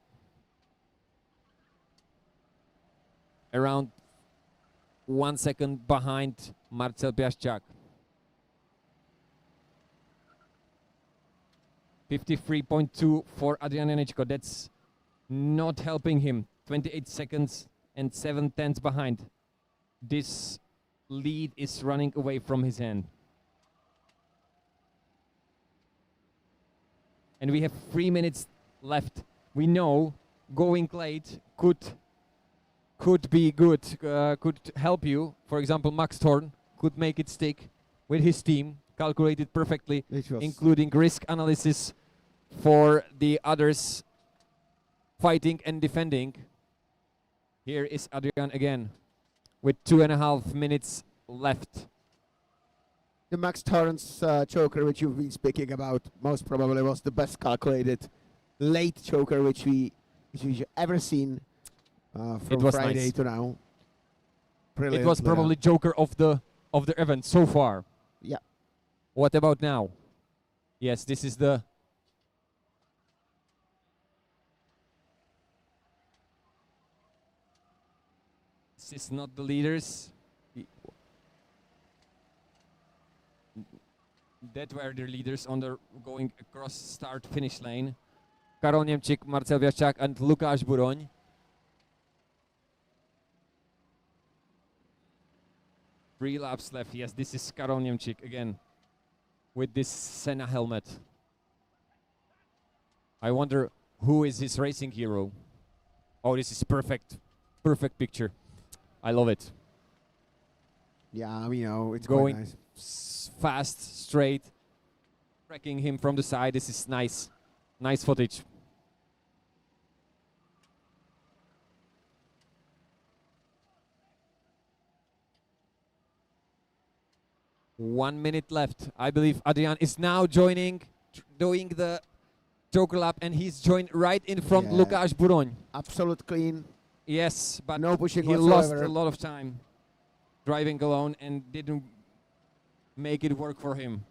Around 1 second behind Marcel Piaszczak. 53.2 for Adrian Janečko. That's not helping him. 28 seconds and 7/10 behind. This lead is running away from his hand. And we have 3 minutes left. We know going late could be good, could help you. For example, Max Thorn could make it stick with his team, calculated perfectly, including risk analysis for the others fighting and defending. Here is Adrian again with 2.5 minutes left. The Max Torrance choker, which you've been speaking about, most probably was the best calculated late choker which we've ever seen from Friday to now. Brilliant. It was probably joker of the event so far. Yeah. What about now? Yes, this is the this is not the leaders. That were the leaders on the going across start finish lane. Karol Němčík, Marcel Piaszczak and Lukáš Buroň. Three laps left. Yes, this is Karol Němčík again with this Senna helmet. I wonder who is his racing hero. Oh, this is perfect. Perfect picture. I love it. Yeah, you know, it's going quite nice. Fast, straight, tracking him from the side. This is nice. Nice footage. One minute left. I believe Adrian is now joining, doing the joker lap, and he's joined right in front of Lukáš Buroň. Absolute clean. Yes, but no pushing he whatsoever. lost a lot of time driving alone and didn't make it work for him.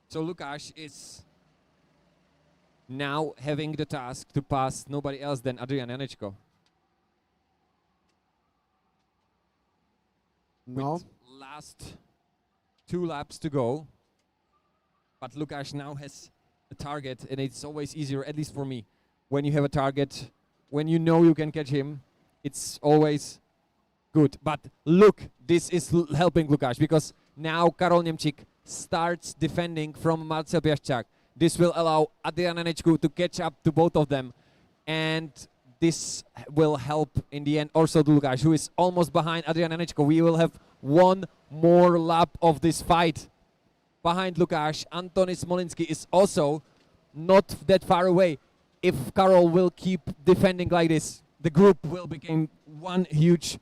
So Lukáš is now having the task to pass nobody else than Adrian Janečko. No. with last 2 laps to go. But Lukáš now has a target, and it's always easier, at least for me, when you have a target, when you know you can catch him, it's always good. But look, this is helping Lukáš, because now Karol Němčík starts defending from Marcel Piasczak. This will allow Adrian Janečku to catch up to both of them, and this will help in the end also to Lukáš, who is almost behind Adrian Janečku. We will have 1 more lap of this fight behind Lukáš. Antony Smolinski is also not that far away. If Karol will keep defending like this, the group will become one huge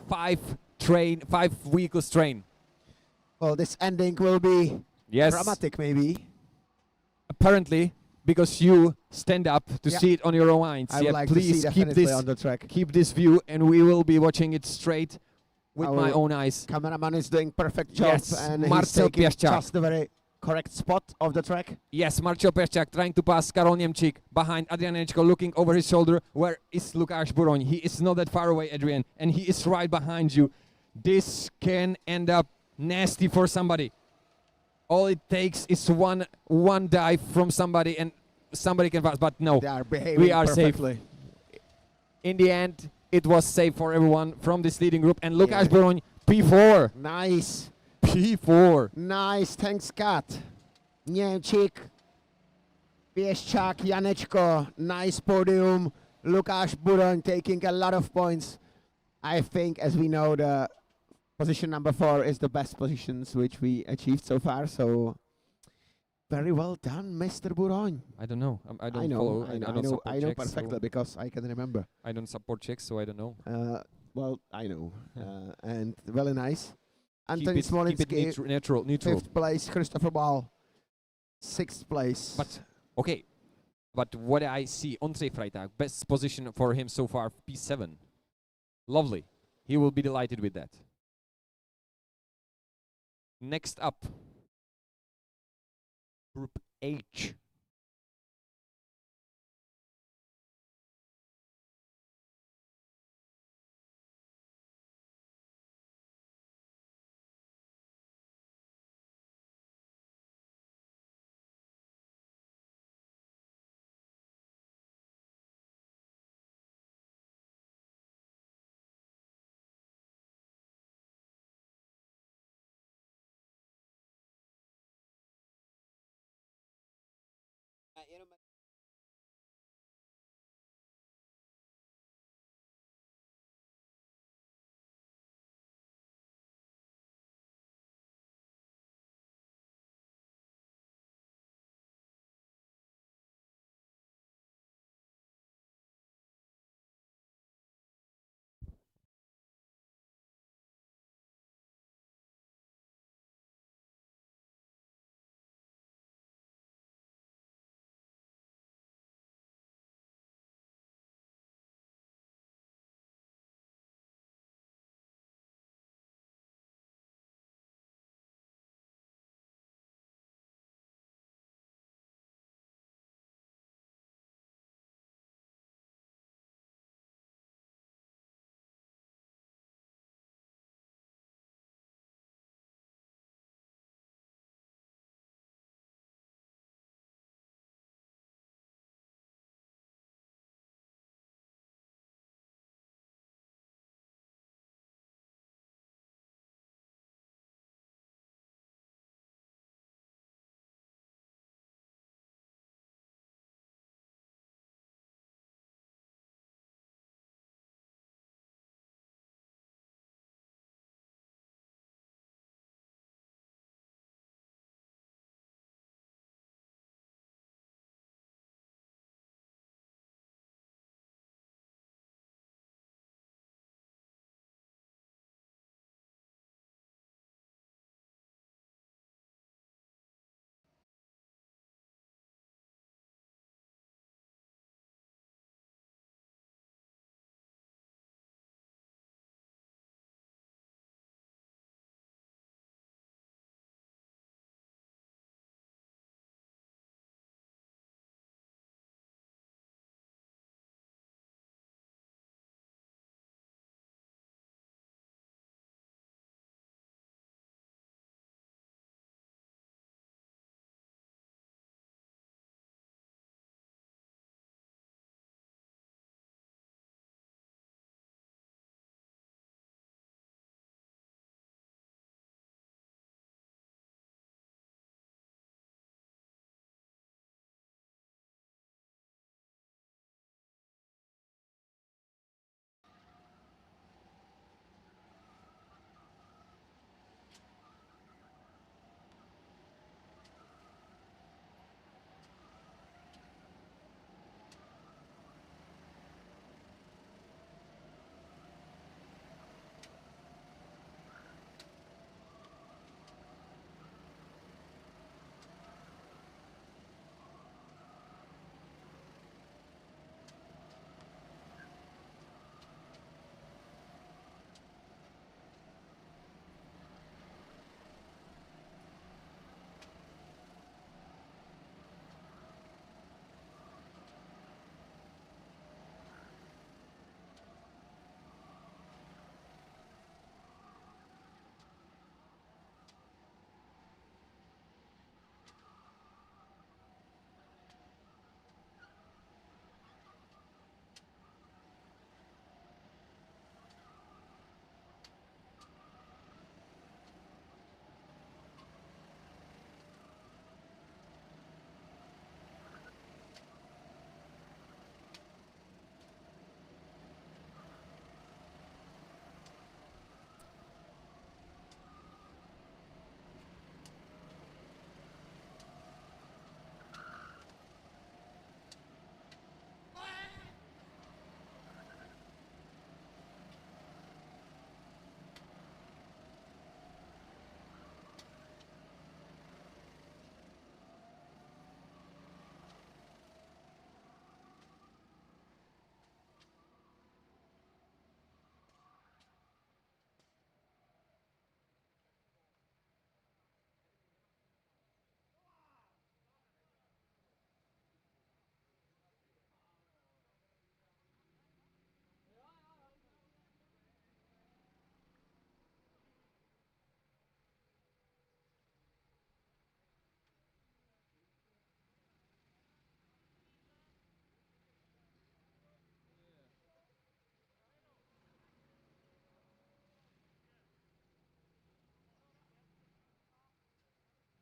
5 vehicles train. Well, this ending will be Yes, dramatic, maybe. apparently, because you stand up to Yeah. see it on your own eyes. I would like to see please keep definitely this on the track. keep this view, and we will be watching it straight with Our my own eyes. Cameraman is doing perfect job, Yes, and Marcel he's taking Piasczak. just the very correct spot of the track. Yes, Marcel Piasczak trying to pass Karol Němčík behind Adrian Janečko, looking over his shoulder. Where is Lukáš Buroň? He is not that far away, Adrian, and he is right behind you. This can end up nasty for somebody. All it takes is one dive from somebody, and somebody can pass. But no, They are behaving we are safe. perfectly. In the end, it was safe for everyone from this leading group. And Lukáš Yeah. Buroň, P4. Nice. P4. Nice, thanks, Kat. Němčík, Piasczak, Janečko, nice podium. Lukáš Buroň taking a lot of points. I think, as we know, the position number 4 is the best positions which we achieved so far. So, very well done, Mr. Buroň. I don't know. I don't I know, follow. I know, don't support I know Czechs, so perfectly because I can remember. I don't support Czechs, so I don't know. Well, I know, and really nice. Keep Anthony it Smolinski, neutral. 5th place. Christopher Ball, 6th place. But okay. But what I see, Ondřej Freitag, best position for him so far, P7. Lovely. He will be delighted with that. Next up, Group H.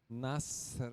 Nasr.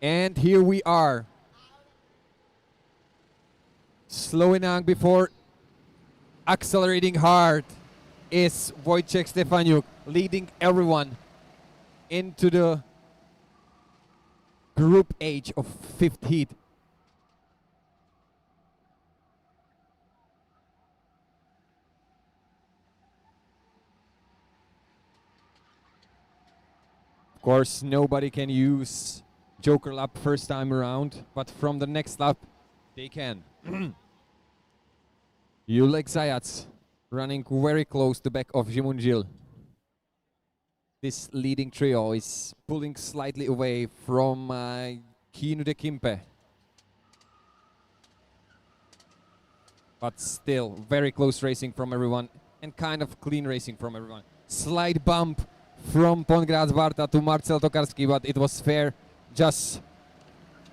And here we are. Slowing down before accelerating hard is Wojciech Stefaniuk, leading everyone into the group H of 5th heat. Of course, nobody can use Joker lap first time around, but from the next lap, they can. Julek Zajac running very close to back of Jimunjil. This leading trio is pulling slightly away from Kinu de Kimpe. But still, very close racing from everyone and kind of clean racing from everyone. Slight bump from Pongrácz Barta to Marcel Tokarski, but it was fair. Just,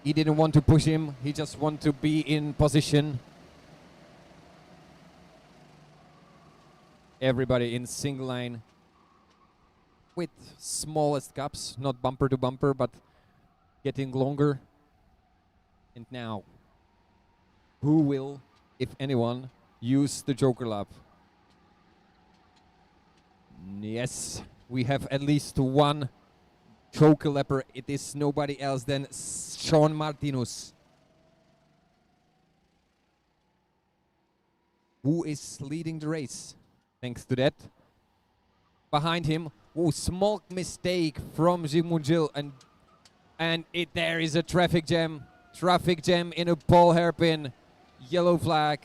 he didn't want to push him. He just wanted to be in position. Everybody in single line with smallest gaps, not bumper to bumper, but getting longer. And now, who will, if anyone, use the Joker lap? Yes, we have at least one Joker lapper. It is nobody else than Sean Martinus, who is leading the race. Thanks to that. Behind him, oh, small mistake from Jimunjil, and there is a traffic jam. Traffic jam in a pole hairpin. Yellow flag.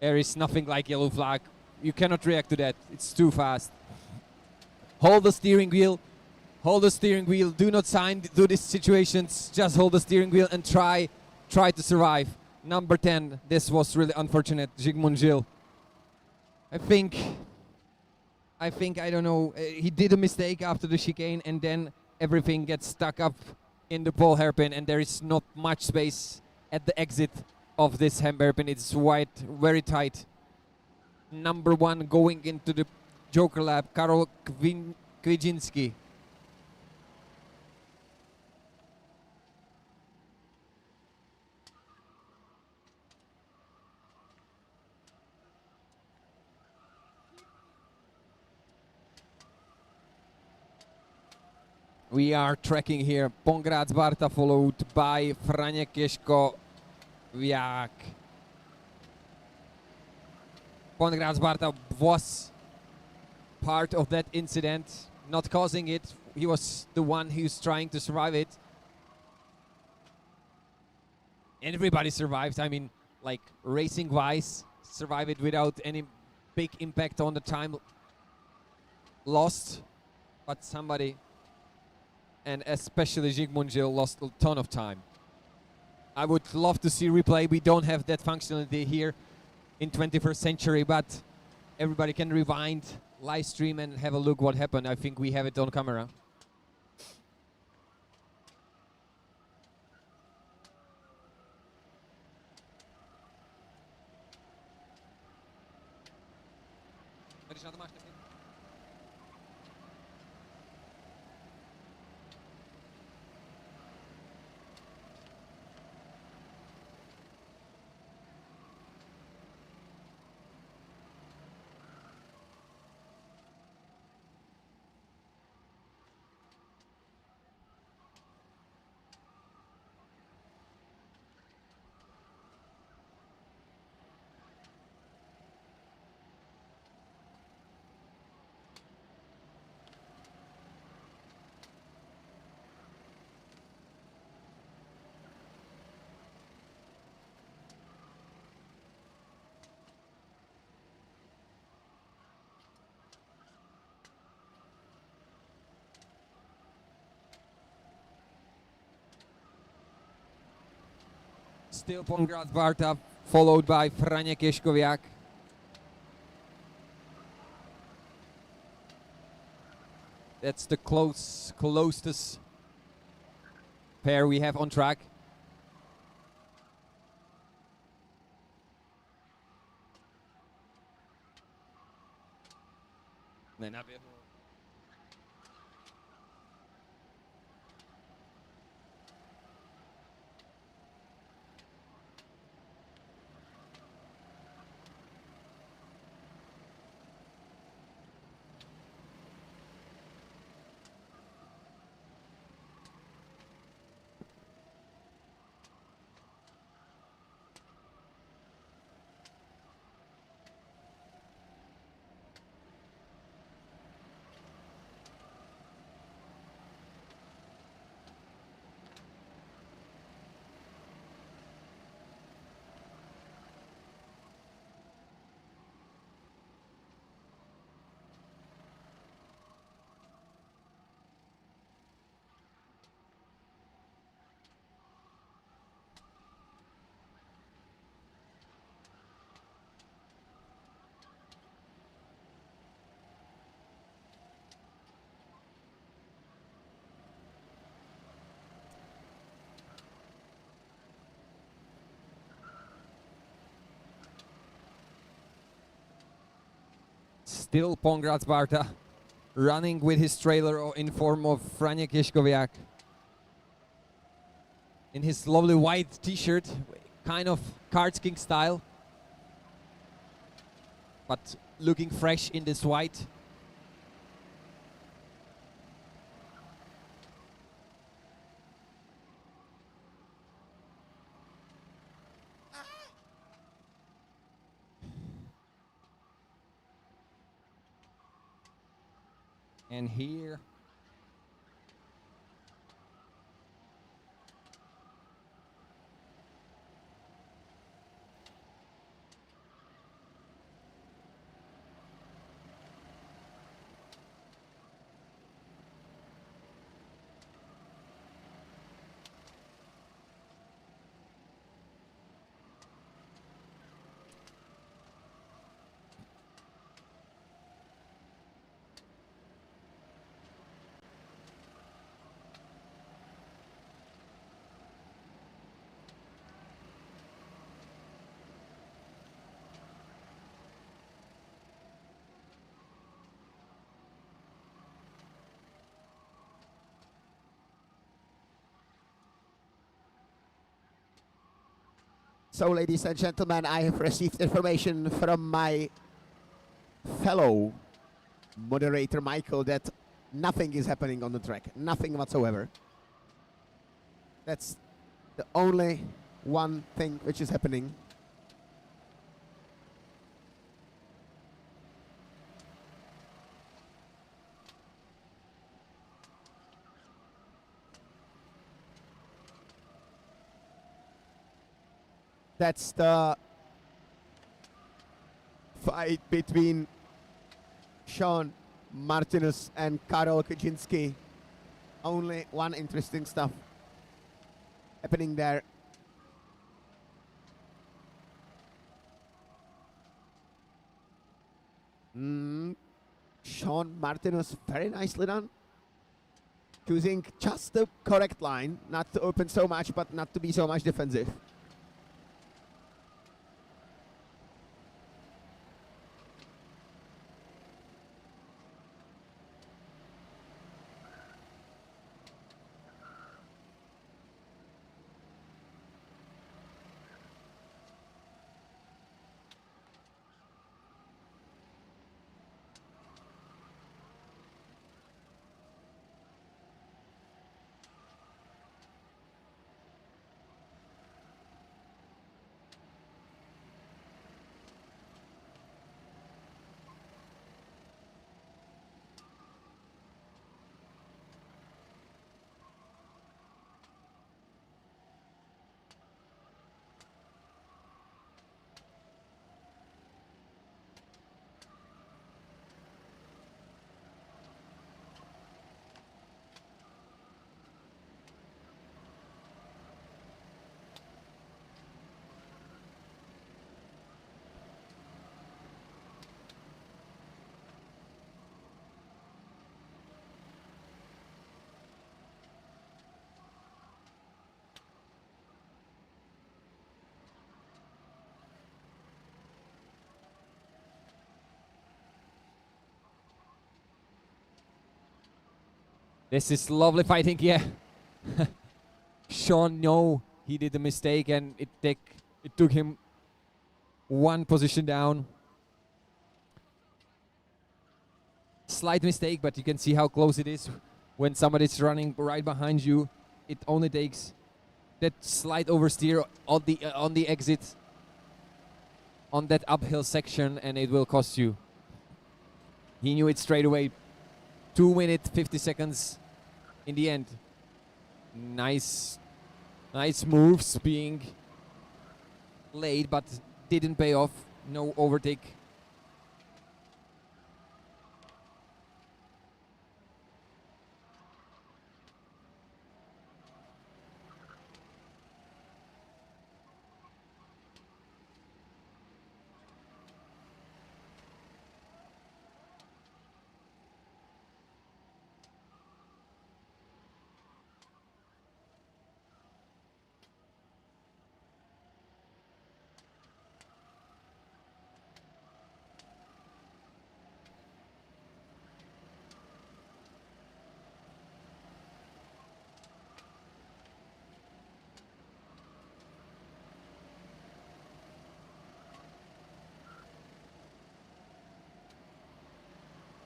There is nothing like yellow flag. You cannot react to that. It's too fast. Hold the steering wheel. Hold the steering wheel. Do not do these situations. Just hold the steering wheel and try to survive. Number 10. This was really unfortunate. Jimunjil. I think, I don't know, he did a mistake after the chicane and then everything gets stuck up in the pole hairpin and there is not much space at the exit of this hairpin. It's wide, very tight. Number 1 going into the Joker lap, Karol Kwijinski. We are tracking here. Pongrácz Barta followed by Franek Ješko Viak. Pongrácz Barta was part of that incident, not causing it. He was the one who's trying to survive it. And everybody survived. I mean, like racing-wise, survive it without any big impact on the time lost. But somebody, and especially Jimunjil, lost a ton of time. I would love to see replay. We don't have that functionality here in 21st century, but everybody can rewind, live stream, and have a look what happened. I think we have it on camera. když na to máš taky. Still Pongrad Barta, followed by Franěk Ješkoviak. That's the closest pair we have on track. Nenaběhl. Still Pongrad Barta running with his trailer in form of Franěk Ješkoviak. In his lovely white t-shirt, kind of Kart King style. But looking fresh in this white. And here So, ladies and gentlemen, I have received information from my fellow moderator Michael that nothing is happening on the track. Nothing whatsoever. That's the only one thing which is happening. That's the fight between Sean Martinus and Karol Kaczynski. Only one interesting stuff happening there. Sean Martinus, very nicely done. Choosing just the correct line, not to open so much, but not to be so much defensive. This is lovely fighting, yeah. Sean, no, he did a mistake and it took him one position down. Slight mistake, but you can see how close it is when somebody's running right behind you. It only takes that slight oversteer on the exit on that uphill section and it will cost you. He knew it straight away. 2 minutes 50 seconds in the end. Nice moves being laid, but didn't pay off. No overtake.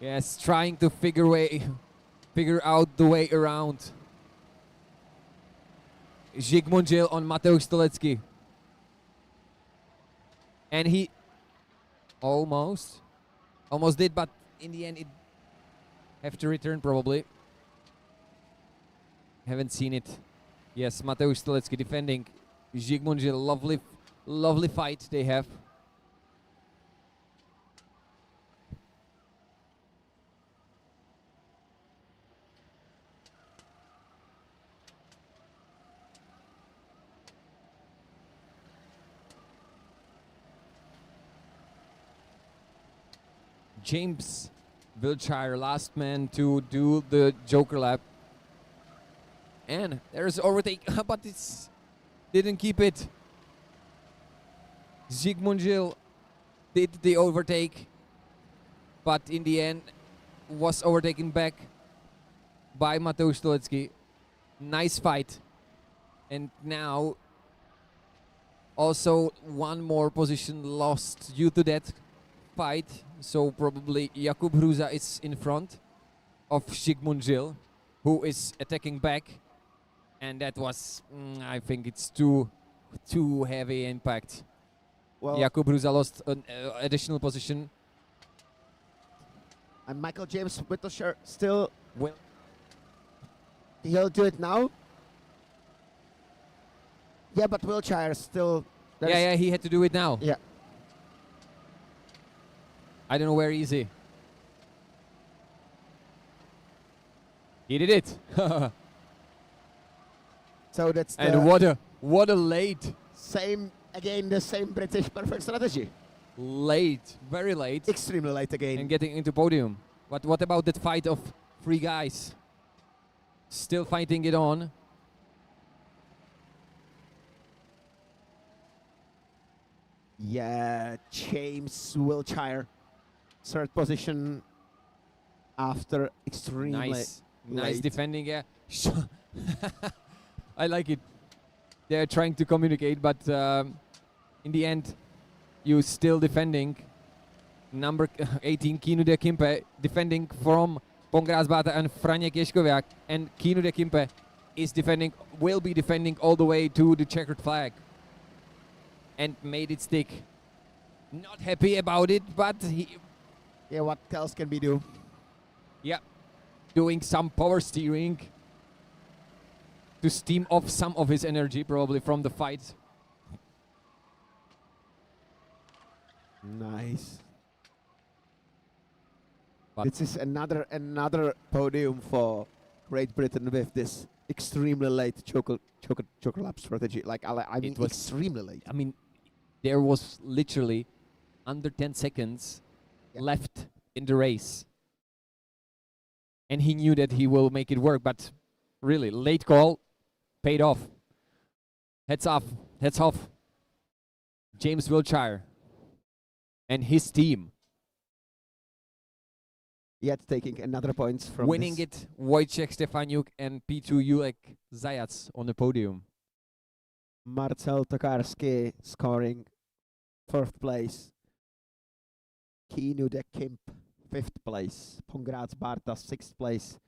Yes, trying to figure out the way around. Zsigmond Gil on Mateusz Stolecki. And he almost did, but in the end it have to return probably. Haven't seen it. Yes, Mateusz Stolecki defending Zsigmond Gil. Lovely fight they have. James Wiltshire, last man to do the Joker lap. And there's overtake, but it didn't keep it. Zsigmond Gil did the overtake, but in the end was overtaken back by Mateusz Stolecki. Nice fight. And now also one more position lost due to that fight, so probably Jakub Hruza is in front of Zsigmond Gil, who is attacking back, and that was, I think it's too heavy impact. Well, Jakub Hruza lost an additional position. And Michael James Whittleshire still will. He'll do it now. Yeah, but Wiltshire still. Yeah, he had to do it now. Yeah. I don't know where is he. He did it. So that's and what a late. The same British perfect strategy. Late, very late. Extremely late again. And getting into podium. But what about that fight of 3 guys? Still fighting it on. Yeah, James Wiltshire, 3rd position after extremely nice defending. Yeah, I like it. They're trying to communicate, but in the end, you still defending. Number 18, Kinu de Kimpe, defending from Pongrasbata and Franjek Ješkoviak, and Kinu de Kimpe is will be defending all the way to the checkered flag. And made it stick. Not happy about it, but yeah, what else can we do? Yeah, doing some power steering to steam off some of his energy, probably from the fight. Nice. But this is another podium for Great Britain with this extremely late choker lap strategy. Like I mean, it was extremely late. I mean, there was literally under 10 seconds left in the race, and he knew that he will make it work. But really, late call paid off. Heads off. James Wiltshire and his team. yet taking another points from Winning this. it, Wojciech Stefaniuk and P2 Julek Zajac on the podium. Marcel Tokarski scoring 4th place. Kinudek Kimp 5th place. Pongrácz Barta 6th place.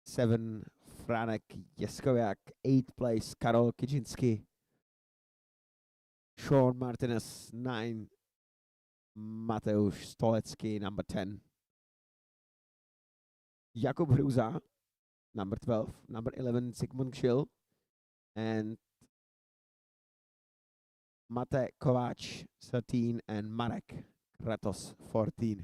7 Franek Jeskoviak 8th place. Karol Kijinski. Sean Martinez 9. Mateusz Stolecki number 10. Jakub Hruza number 12. Number 11 Sigmund Gschil. And Mate Kovac 13 and Marek Kratos 14.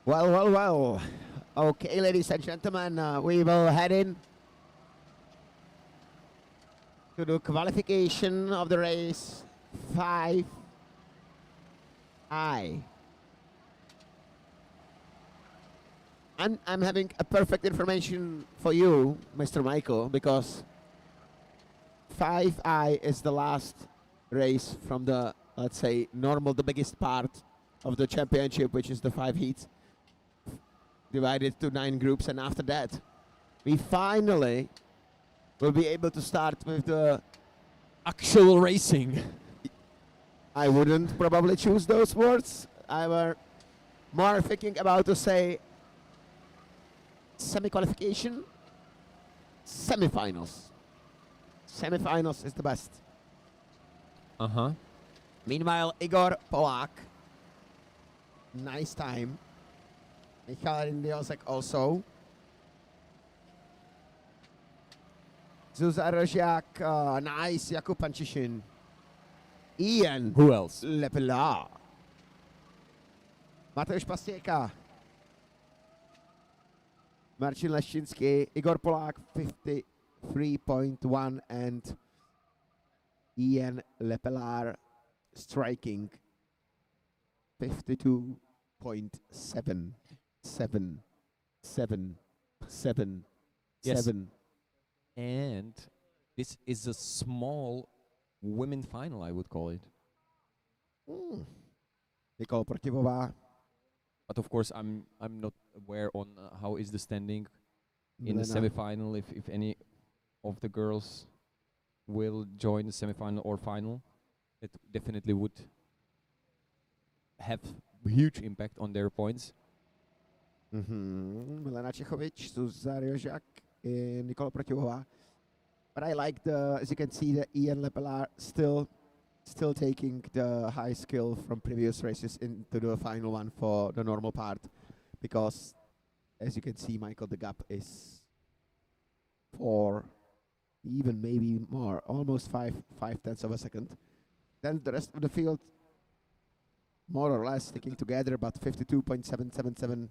Well. Okay, ladies and gentlemen, we will head in to the qualification of the race 5I. I'm having a perfect information for you, Mr. Michael, because 5I is the last race from the, let's say, the biggest part of the championship, which is the 5 heats, divided to 9 groups, and after that, we finally will be able to start with the Actual racing. I wouldn't probably choose those words. I were more thinking about to say semi-qualification, semi-finals. Semi-finals is the best. Uh-huh. Meanwhile, Igor Polák, nice time. Michal Rindiosek also. Zuzar Rožiak, nice. Jakub Pančišin. Ian. Who else? Lepela. Mateusz Pasieka. Marcin Leszczynski. Igor Polák, 53.1. And Ian Lepelar striking 52.7. 7. Yes. And this is a small women final, I would call it. Nicole Protivová. But of course, I'm not aware on how is the standing in the Milena. semifinal. If any of the girls will join the semi-final or final, it definitely would have huge impact on their points. Milena Čechovič, Zuzana Riožák, Nikola Protivová. But I like as you can see, the Ian Lepelaar still taking the high skill from previous races into the final one for the normal part, because as you can see, Michael, the gap is 4, even maybe more, almost 5/10 of a second. Then the rest of the field more or less sticking together, but 52.777.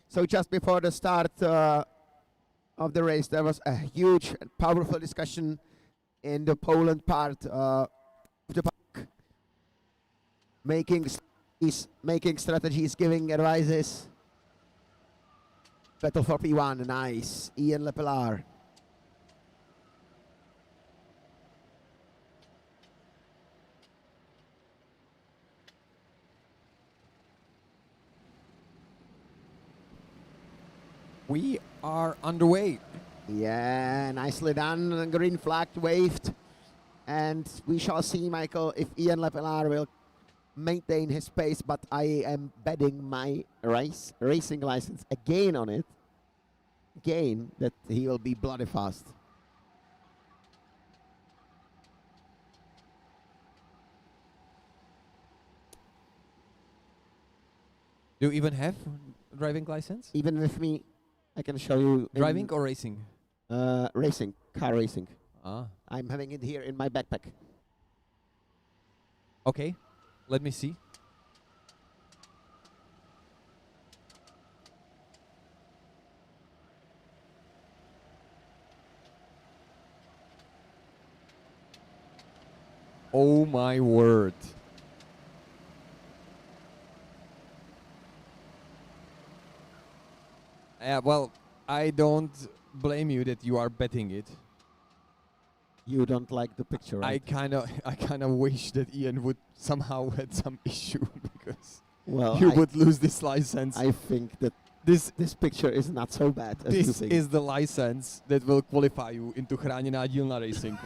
So just before the start of the race, there was a huge and powerful discussion in the Poland part of the park, making strategies, giving advices. Battle for P1, nice. Ian Lepelaar. We are underway. Yeah, nicely done. Green flag waved. And we shall see, Michael, if Ian Lepelaar will maintain his pace. But I am betting my racing license again on it. Again, that he will be bloody fast. Do you even have driving license? Even with me, I can show you. Driving or racing? Racing, car racing. Ah. I'm having it here in my backpack. Okay, let me see. Oh my word. Well, I don't blame you that you are betting it. You don't like the picture, right? I kind of wish that Ian would somehow had some issue because Well, you would lose this license. I think that this picture is not so bad as you this think. is the license that will qualify you into Chráněná dílna racing.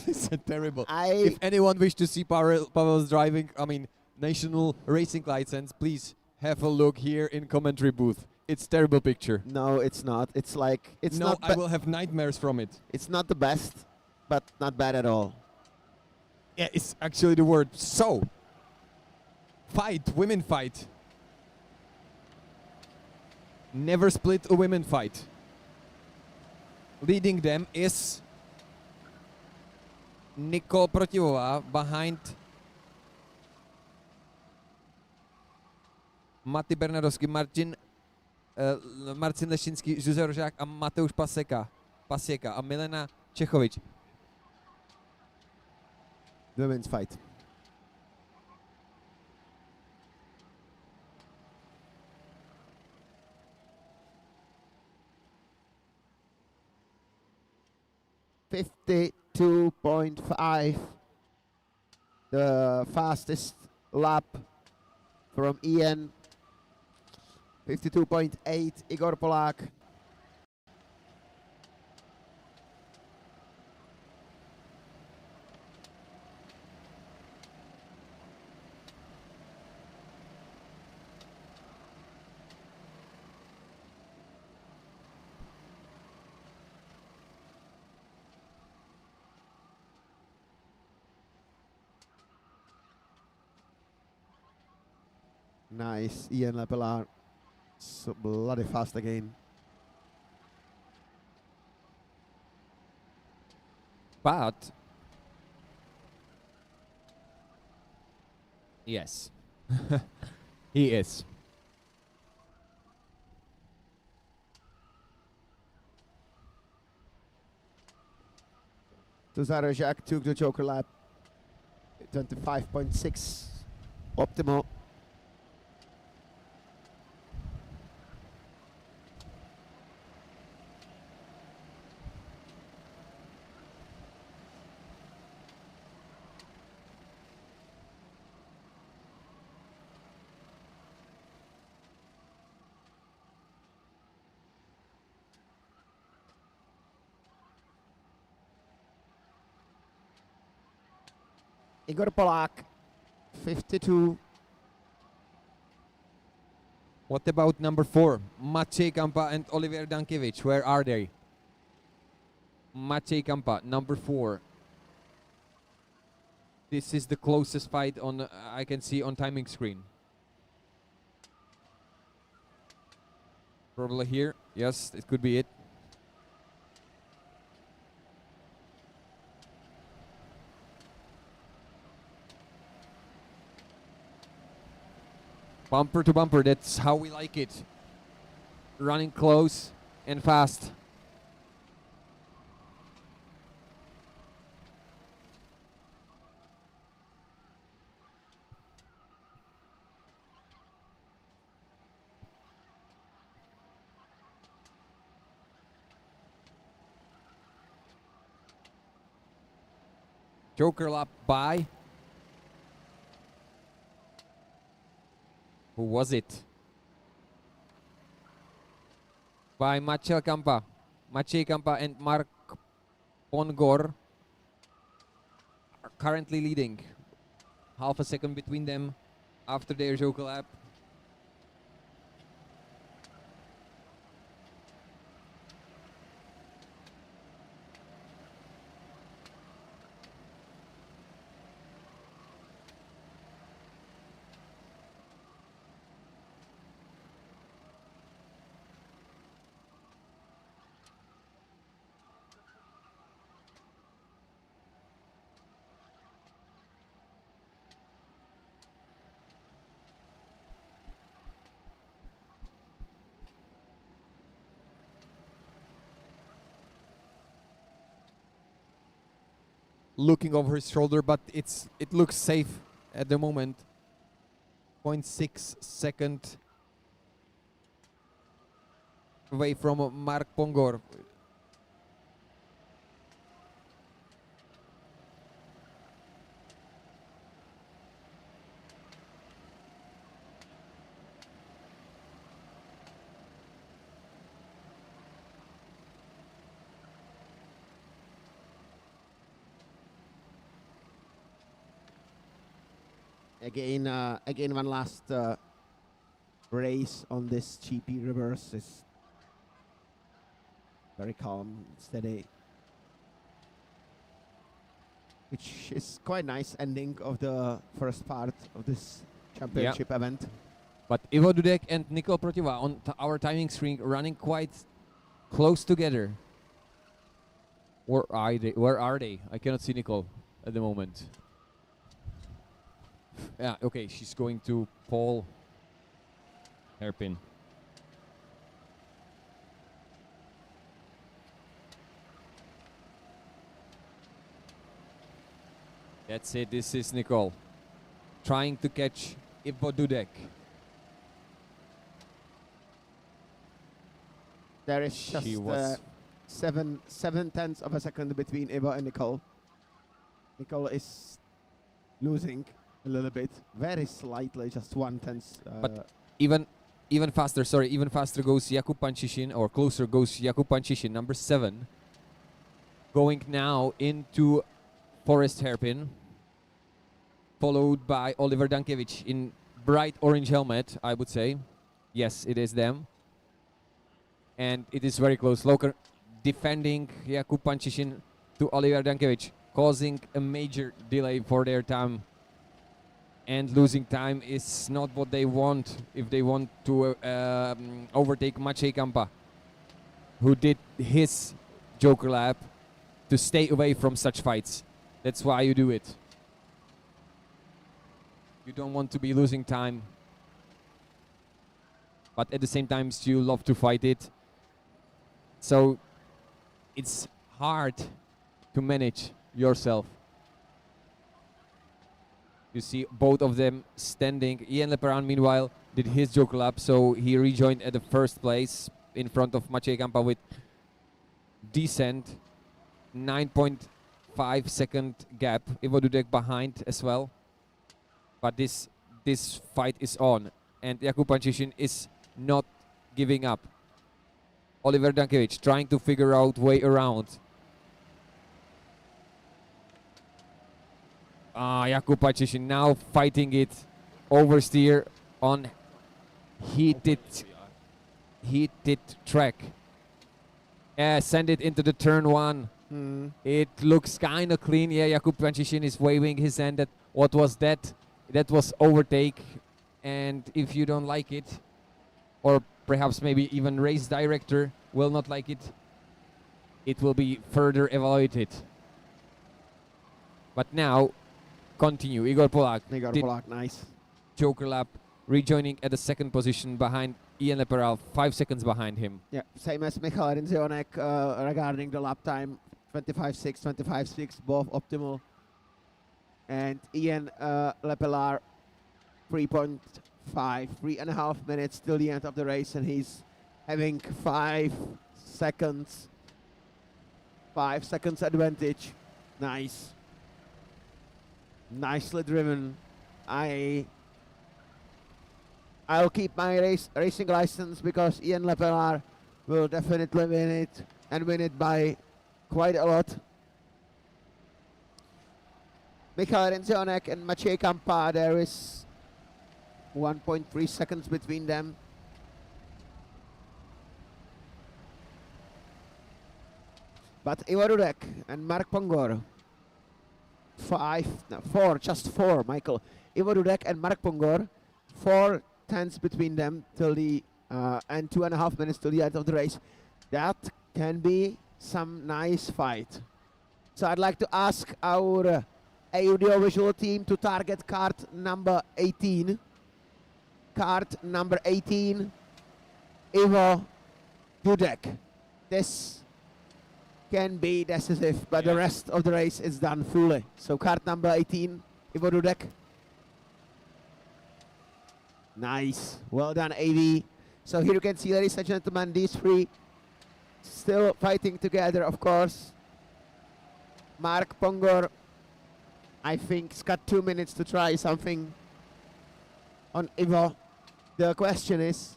It's terrible. If anyone wish to see Pavel's driving, I mean, national racing license, please have a look here in commentary booth. It's terrible picture. No, it's not. It's like it's no, not. I will have nightmares from it. It's not the best, but not bad at all. Yeah, it's actually the word. So, women fight. Never split a women fight. Leading them is Nicole Protivová behind Mati Bernadovský, Marcin Lešinský, Jose Rožák a Mateusz Pasieka a Milena Čechovič. Women's fight. .5, the fastest lap from Ian. 52.8, Igor Polák. Nice. Ian Lepela. So bloody fast again. But yes, he is. Tuzar Jack took the Joker lap. 25.6 optimal. Igor Polák, 52. What about number 4? Maciej Kampa and Oliver Dankiewicz. Where are they? Maciej Kampa, number 4. This is the closest fight on I can see on timing screen. Probably here. Yes, it could be it. Bumper to bumper, that's how we like it. Running close and fast. Joker lap by. Who was it? By Maciej Kampa. Maciej Kampa and Mark Pongor are currently leading. Half a second between them after their Joker lap. Looking over his shoulder, but it looks safe at the moment. 0.6 second away from Mark Pongor. Again, one last race on this GP reverse is very calm, steady, which is quite nice ending of the first part of this championship event. But Ivo Dudek and Nikol Protiva on our timing screen running quite close together. Where are they? Where are they? I cannot see Nikol at the moment. Yeah, okay, she's going to Paul hairpin. That's it, this is Nikol trying to catch Ivo Dudek. There is just 7/10 of a second between Ivo and Nikol. Nikol is losing a little bit, very slightly, just 1/10. But even faster, even faster goes Jakub Panchishin, or closer goes Jakub Panchishin, number 7. Going now into Forest hairpin, followed by Oliver Dankiewicz in bright orange helmet, I would say. Yes, it is them. And it is very close. Loker defending Jakub Panchishin to Oliver Dankiewicz, causing a major delay for their time. and losing time is not what they want if they want to overtake Maciej Kampa, who did his Joker lap to stay away from such fights. That's why you do it. You don't want to be losing time, but at the same time you love to fight it. So it's hard to manage yourself. You see both of them standing. Ian Leperan, meanwhile, did his Joker lap, so he rejoined at the first place in front of Maciej Kampa with decent 9.5 second gap. Ivo Dudek behind as well. But this fight is on, and Jakub Panchishin is not giving up. Oliver Dankiewicz trying to figure out way around. Jakub Panchishin now fighting it. Oversteer on heated track. Yeah, send it into the turn one. It looks kind of clean. Yeah, Jakub Panchishin is waving his hand at what was that? That was overtake. And if you don't like it, or perhaps maybe even race director will not like it, it will be further evaluated. But now, continue. Igor Polak. Nice. Joker lap, rejoining at the second position behind Ian Leperal, 5 seconds behind him. Yeah, same as Michal Renzionek regarding the lap time, 25.6, 25.6, both optimal. And Ian Lepelar, 3.5 minutes till the end of the race, and he's having 5 seconds advantage. Nice. Nicely driven. I'll keep my racing license because Ian Lepelar will definitely win it, and win it by quite a lot. Michal Renzionek and Maciej Kampa, there is 1.3 seconds between them. But Ivo Dudek and Mark Pongor, 4, Michael. Ivo Dudek and Mark Pongor, 4 tenths between them till the and 2.5 minutes till the end of the race. That can be some nice fight. So I'd like to ask our audiovisual team to target cart number 18. Cart number 18, Ivo Dudek. This can be decisive, but the rest of the race is done fully. So cart number 18, Ivo Dudek. Nice. Well done, AV. So here you can see, ladies and gentlemen, these three still fighting together, of course. Mark Pongor, I think, has got 2 minutes to try something on Ivo. The question is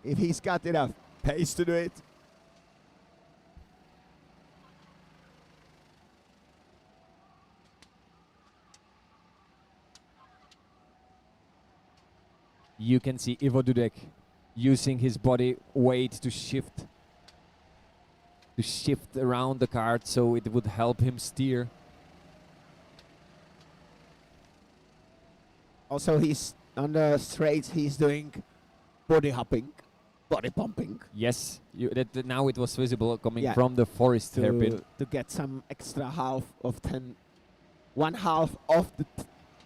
if he's got enough pace to do it. You can see Ivo Dudek using his body weight to shift around the cart, so it would help him steer. Also, he's on the straights, he's doing body hopping, body pumping. Yes, now it was visible coming from the forest hairpin. To get some extra half of 1/2 of the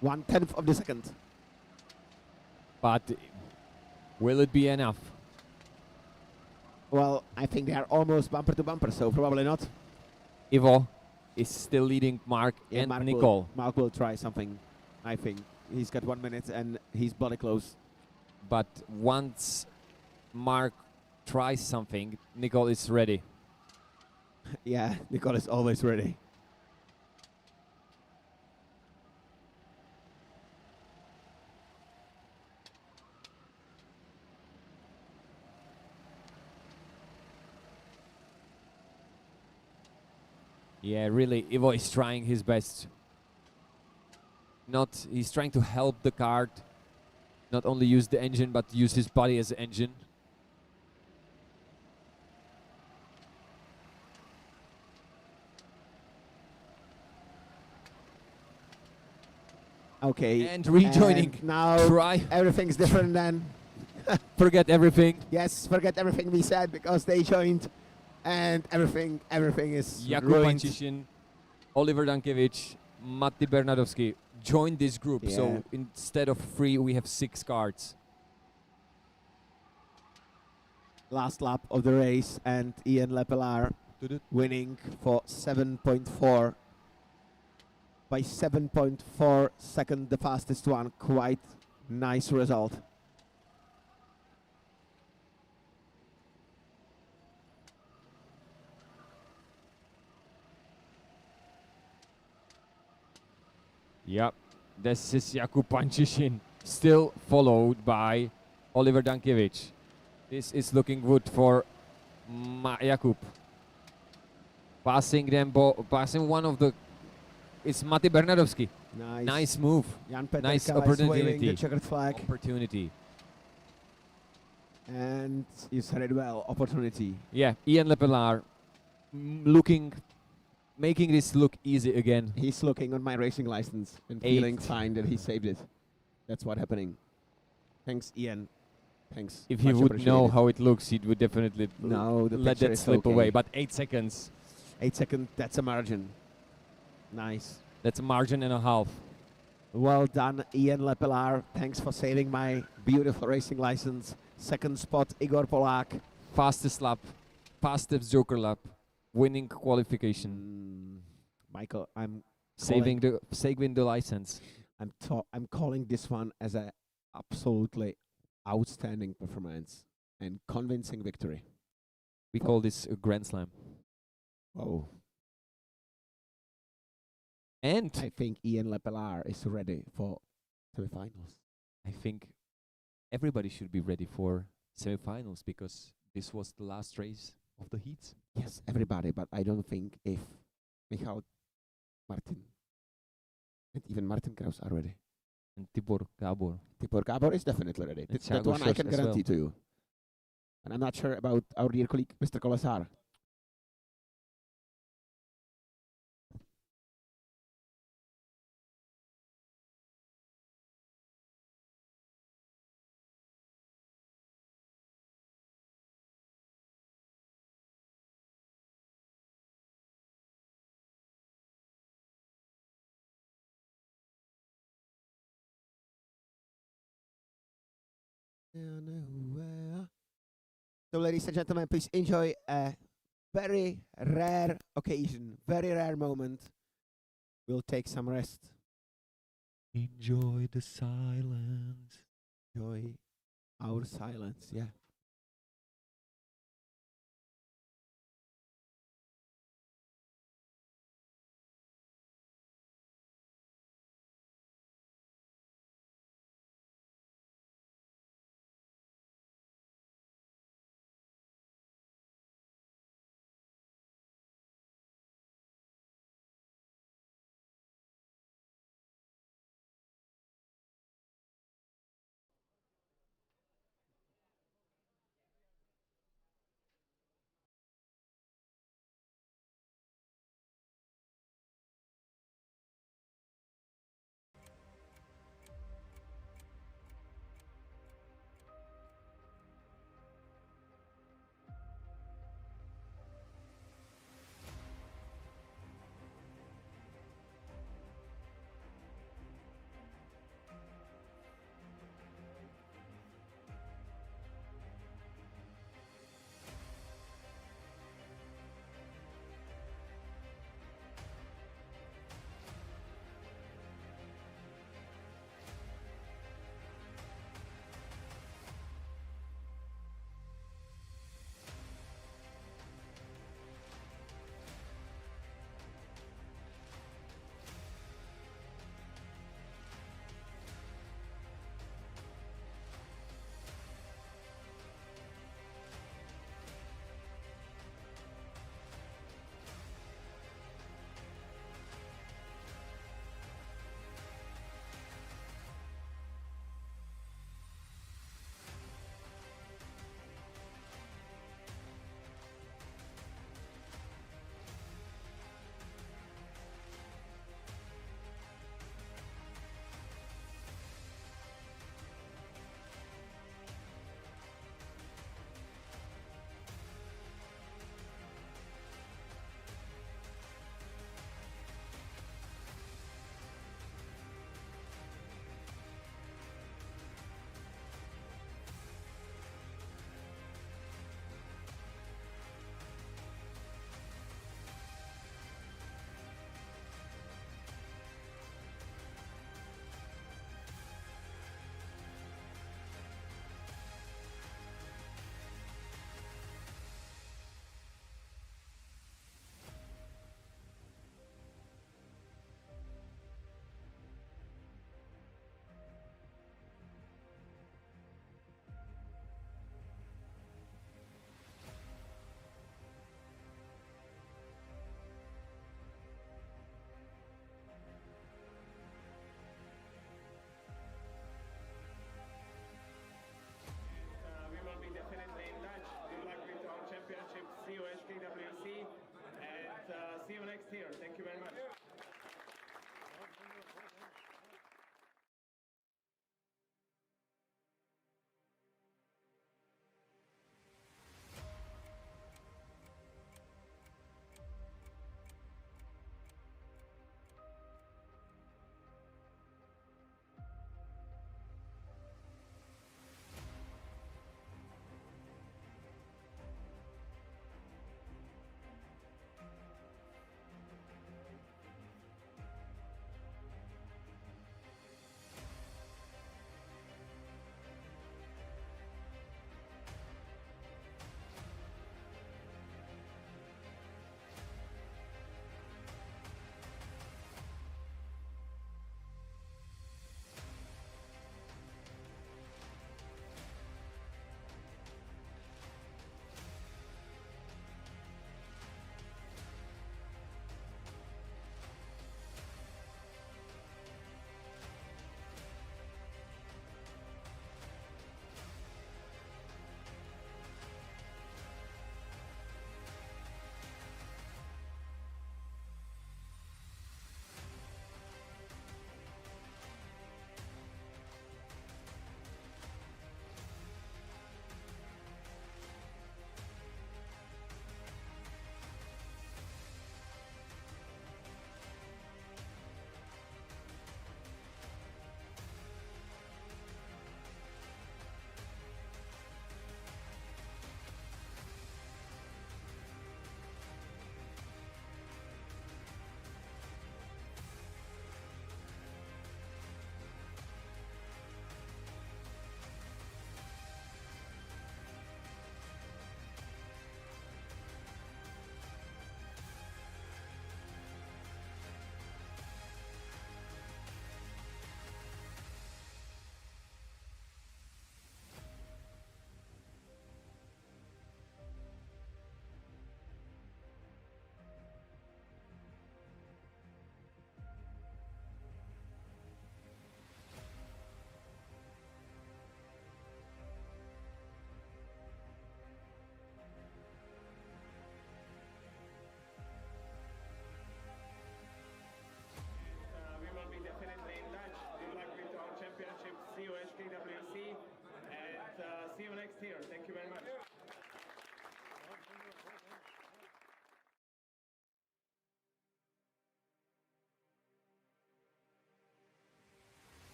1/10 of the second. But will it be enough? Well, I think they are almost bumper to bumper, so probably not. Ivo is still leading Mark and Nicole. Mark will try something, I think. He's got 1 minute and he's body close. But once Mark tries something, Nicole is ready. Yeah, Nicole is always ready. Yeah, really, Ivo is trying his best. He's trying to help the cart, not only use the engine, but use his body as an engine. Okay. And rejoining. And now Try. everything's different then. Forget everything. Yes, forget everything we said because they joined, and everything is Jakub ruined. Pančišin, Oliver Dankiewicz, Matti Bernadovski joined this group. Yeah. So instead of 3, we have 6 cards. Last lap of the race, and Ian Lepelaar winning for 7.4. By 7.4 seconds, the fastest one. Quite nice result. Yep, this is Jakub Pančišin, still followed by Oliver Dankiewicz. This is looking good for Jakub. Passing them, passing one of the. It's Matti Bernadovski. Nice. Nice move. Jan Peterka Nice is waving the opportunity. checkered flag. Opportunity. And you said it well, opportunity. Yeah, Ian Lepelaar making this look easy again. He's looking on my racing license and feeling fine that he saved it. That's what's happening. Thanks, Ian. Thanks. If he Much would know appreciated. how it looks, he would definitely No, the let picture that is slip okay. away. But 8 seconds, 8 seconds, that's a margin. Nice. that's a margin and a half. Well done, Ian Lepelaar. Thanks for saving my beautiful racing license. Second spot, Igor Polák. Fastest lap, fastest Joker lap, winning qualification, Michael, I'm saving the license. I'm calling this one as a absolutely outstanding performance and convincing victory. We call this a Grand Slam. Oh, And I think Ian Lepelaar is ready for semifinals. I think everybody should be ready for semifinals because this was the last race of the heats. Yes, everybody, but I don't think if Michal, Martin, and even Martin Kraus are ready. And Tibor Gábor. Tibor Gábor is definitely ready. And That Thiago one I Sors can as guarantee well. to you. And I'm not sure about our dear colleague, Mr. Kolesar. So, ladies and gentlemen, please enjoy a very rare occasion, very rare moment. We'll take some rest. Enjoy the silence. Enjoy our silence, yeah.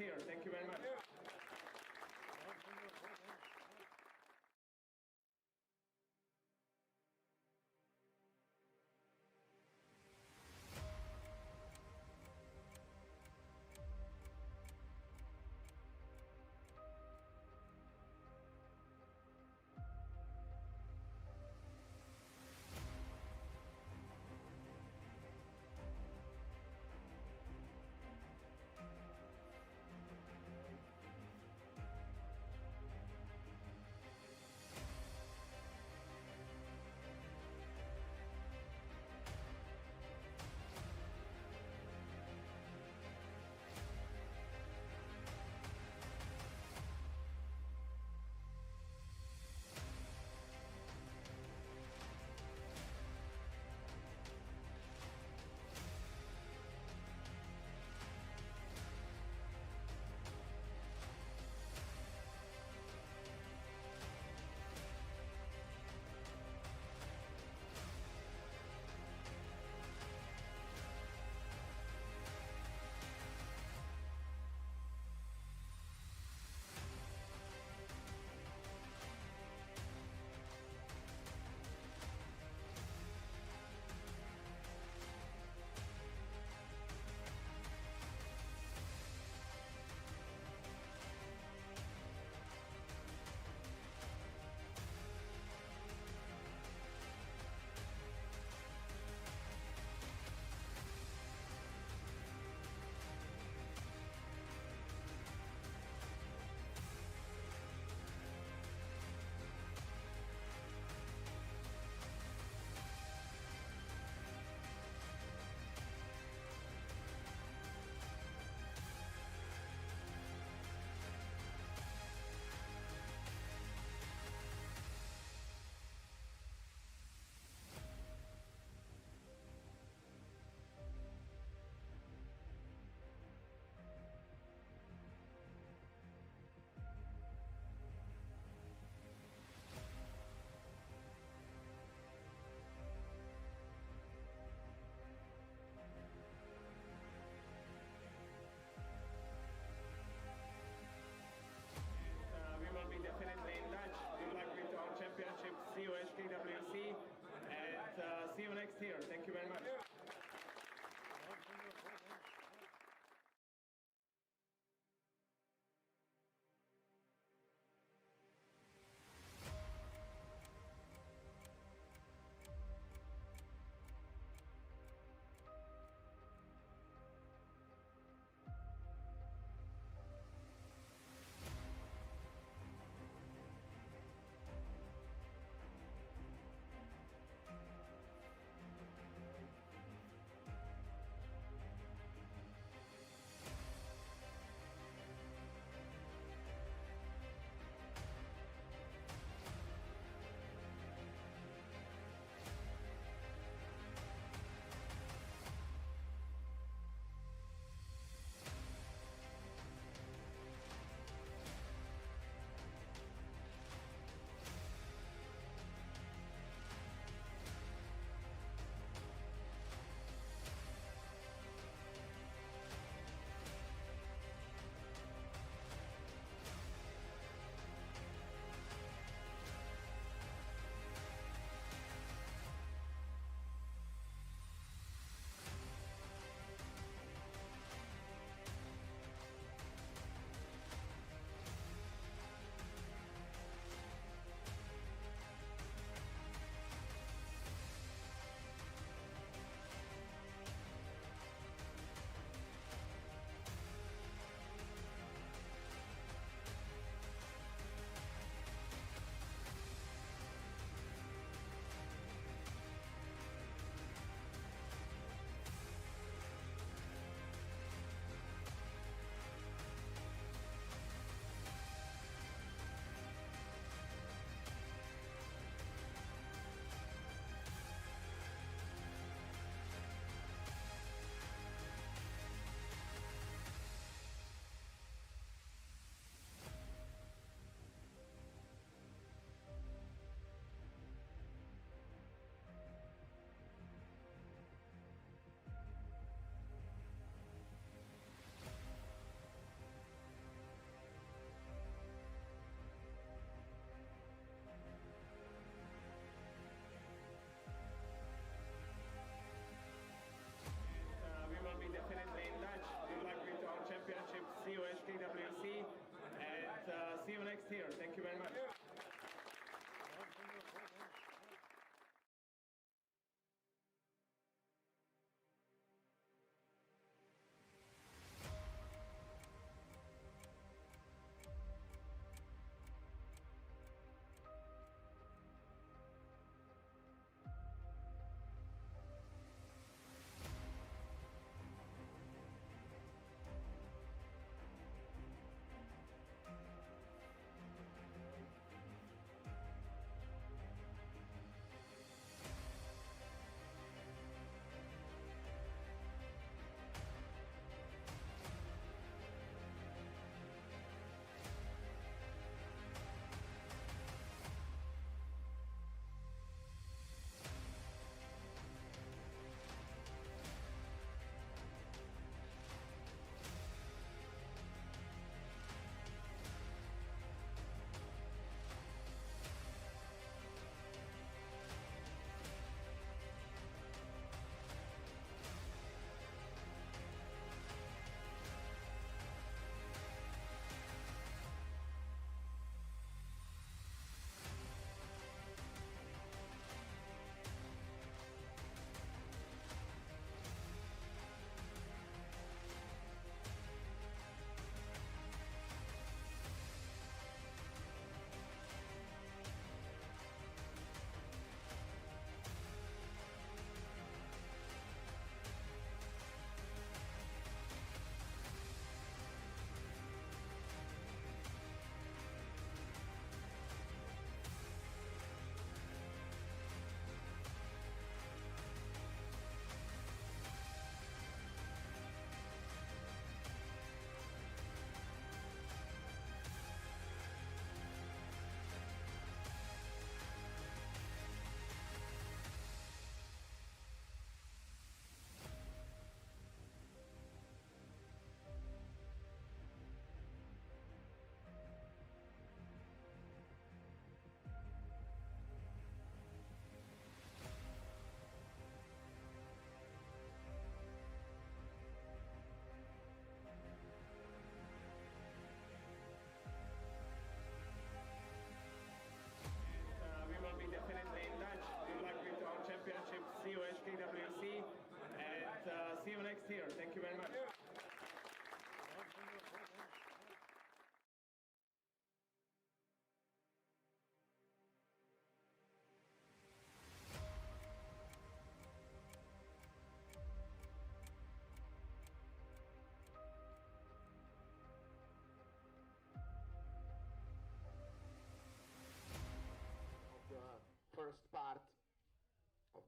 here. Thank you very much.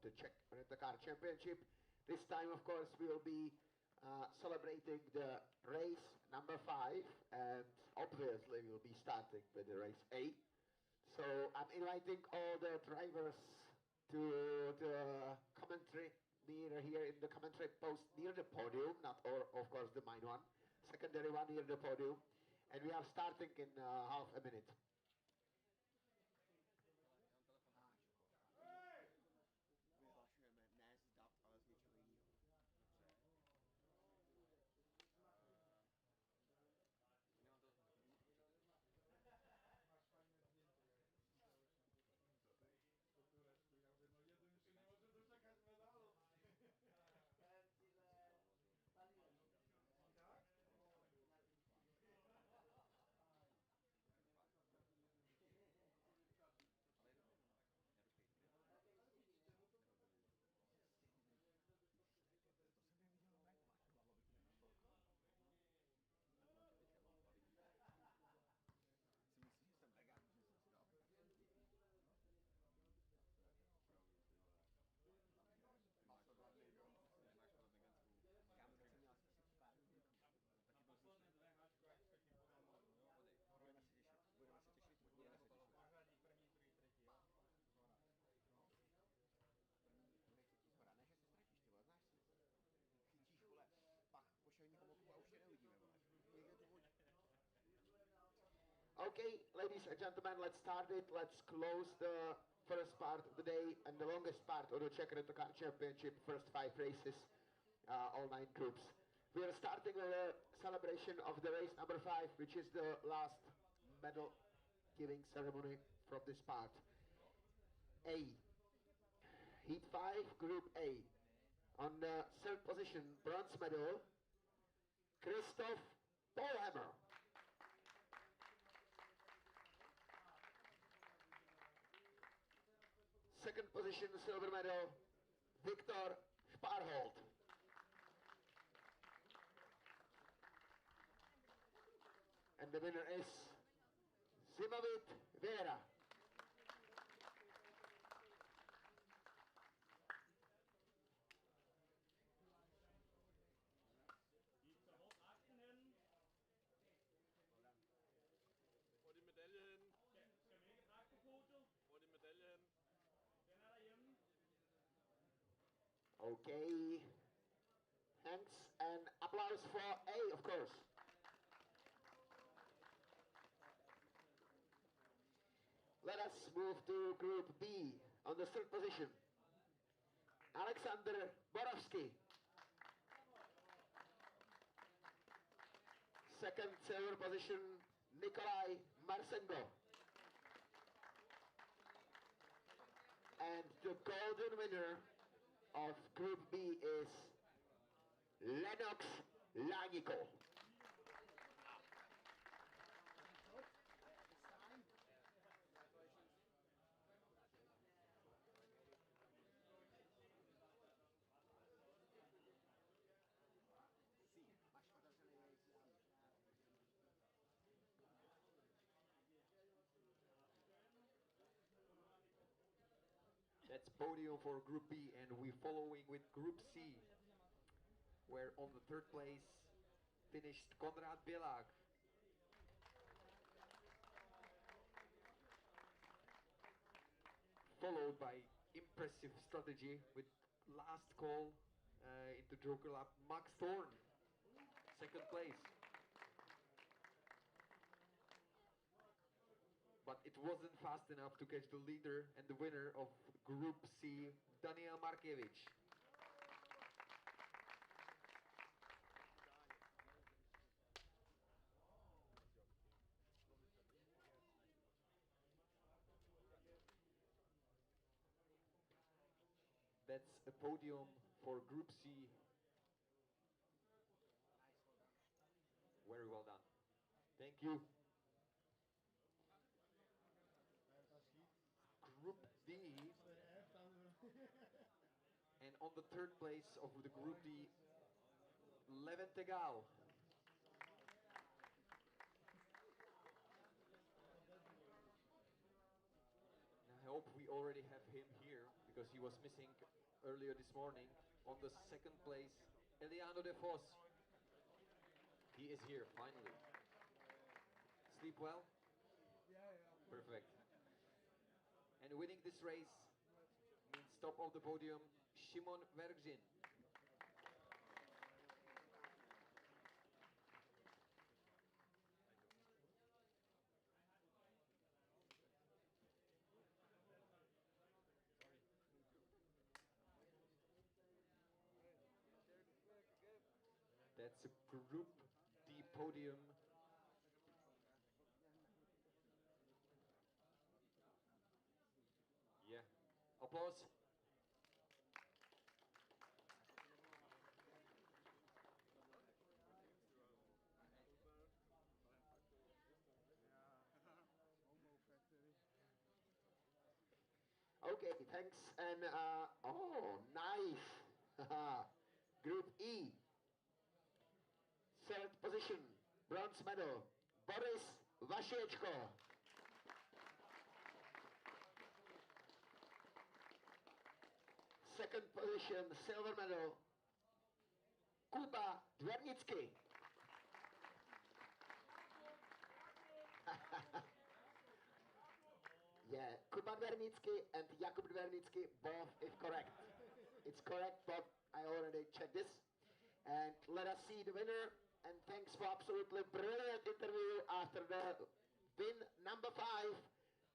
the Czech Motokáry Championship. This time, of course, we will be celebrating the race number 5, and obviously we'll be starting with the race A. So I'm inviting all the drivers to the commentary near here in the commentary post near the podium, not all, of course, the main one, secondary one near the podium, and we are starting in half a minute. Okay, ladies and gentlemen, let's start it. Let's close the first part of the day and the longest part of the Czech Motokáry Championship, first 5 races, all 9 groups. We are starting with a celebration of the race number 5, which is the last medal giving ceremony from this part. A. Heat 5, Group A. On the 3rd position, bronze medal, Christoph Polhammer. Second position, silver medal, Viktor Sparholt. And the winner is Zimovit Vera. Hvor er de medalje henne? Skal vi ikke trække på podiet? Hvor er de medalje henne? Den er derhjemme. Okay. Thanks and applause for A, of course. Let us move to Group B. On the 3rd position, Alexander Borovsky. Second silver position, Nikolai Marsengo. And the golden winner of Group B is Lennox Laniko. That's podium for Group B, and we're following with Group C, where on the 3rd place finished Konrad Bielak. Followed by impressive strategy with last call into Joker lap, Max Thorn, 2nd place. But it wasn't fast enough to catch the leader and the winner of Group C, Daniel Markiewicz. That's a podium for Group C. Very well done. Thank you. Group D. And on the 3rd place of the Group D, Levin Tegal. I hope we already have him here, because he was missing earlier this morning. On the second place, Eliano de Vos. He is here, finally. Sleep well? Yeah. Perfect. And winning this race means top of the podium, Szymon Vergzin. That's a Group D podium. Yeah. Applause. Okay, thanks. And oh, nice. Group E. Third position, bronze medal, Boris Vašiečko. Second position, silver medal, Kuba Dvernický. Yeah, Kuba Dvernický and Jakub Dvernický, both is correct. It's correct, but I already checked this. And let us see the winner. And thanks for absolutely brilliant interview after the win number 5.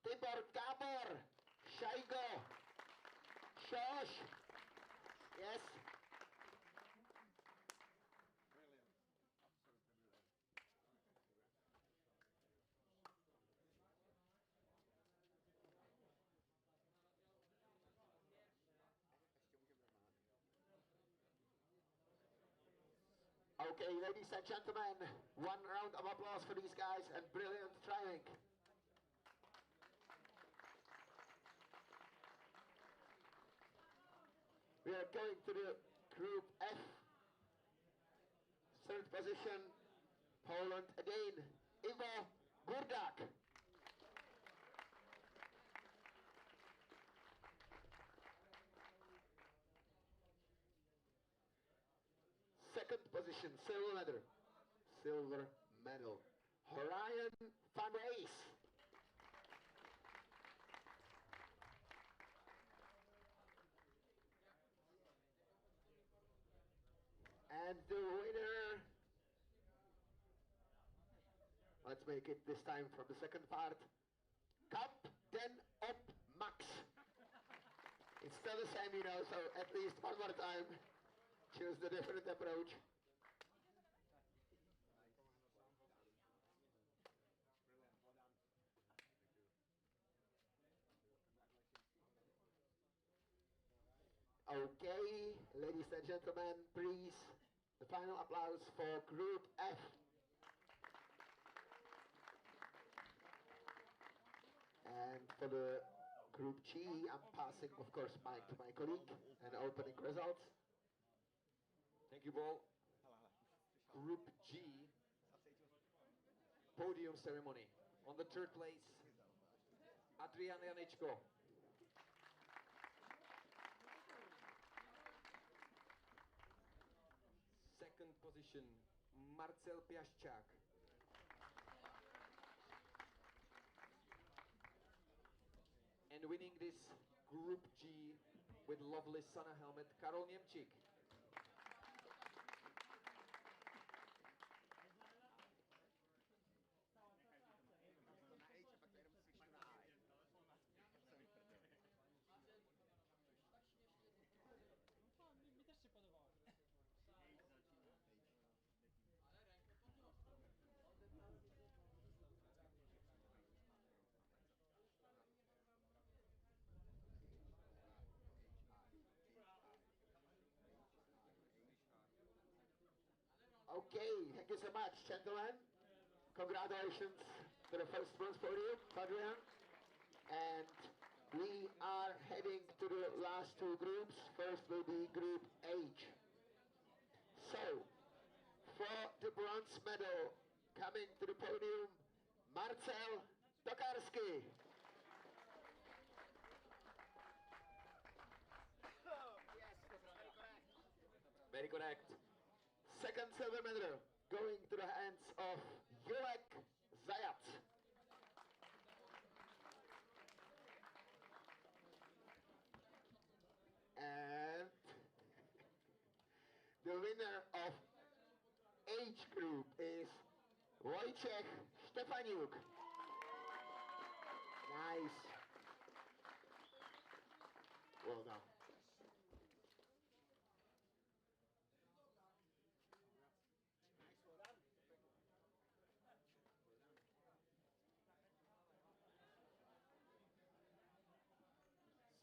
Tibor Gábor, Shaigo, Shosh. Yes. Brilliant. Absolutely brilliant. Okay, ladies and gentlemen, one round of applause for these guys and brilliant driving. We are going to the Group F. Third position, Poland again, Ivo Gurdak. Second position, silver medal, Ryan van Rees. And the winner, let's make it this time from the second part, Captain Op Max. It's still the same, you know, so at least one more time, choose the different approach. Okay, ladies and gentlemen, please, the final applause for Group F. And for the Group G, I'm passing, of course, mic to my colleague and opening results. Thank you, Paul. Group G, podium ceremony. On the third place, Adrian Janičko. Second position, Marcel Piaszczak. And winning this Group G with lovely Sana helmet, Karol Němčík. Okay, thank you so much, gentlemen. Congratulations to the first bronze podium, Adrian. And we are heading to the last two groups. First will be Group H. So, for the bronze medal, coming to the podium, Marcel Tokarski. Very correct. Second silver medal going to the hands of Julek Zayat. And the winner of age group is Wojciech Stefaniuk. Nice. Well done.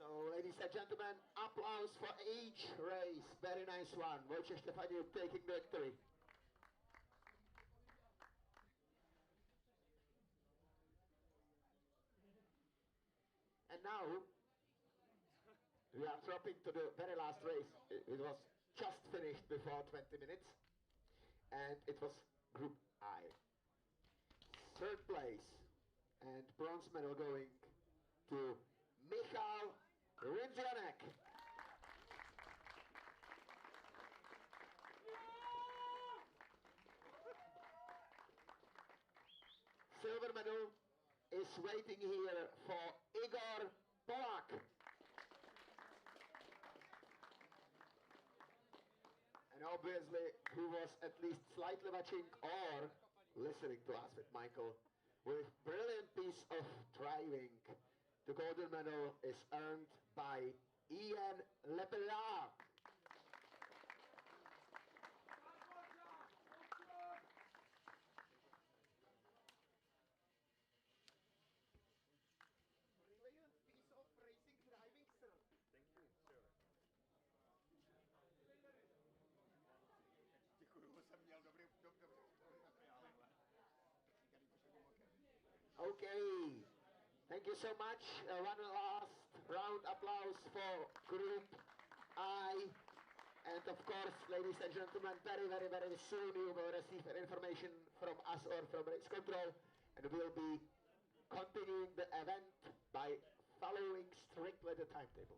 So, ladies and gentlemen, applause for each race. Very nice one. Wojciech Stefaniuk taking the victory. And now, we are dropping to the very last race. It was just finished before 20 minutes. And it was Group I. Third place and bronze medal going to Michal Rinzianek. Silver medal is waiting here for Igor Polak. And obviously, who was at least slightly watching or listening to us with Michael, with brilliant piece of driving. The golden medal is earned by Ian Lepera. Brilliant piece of racing driving, sir. Thank you, sir. Okay, thank you so much. One last round applause for Group I. And of course, ladies and gentlemen, very soon you will receive information from us or from Race Control, and we'll be continuing the event by following strictly the timetable.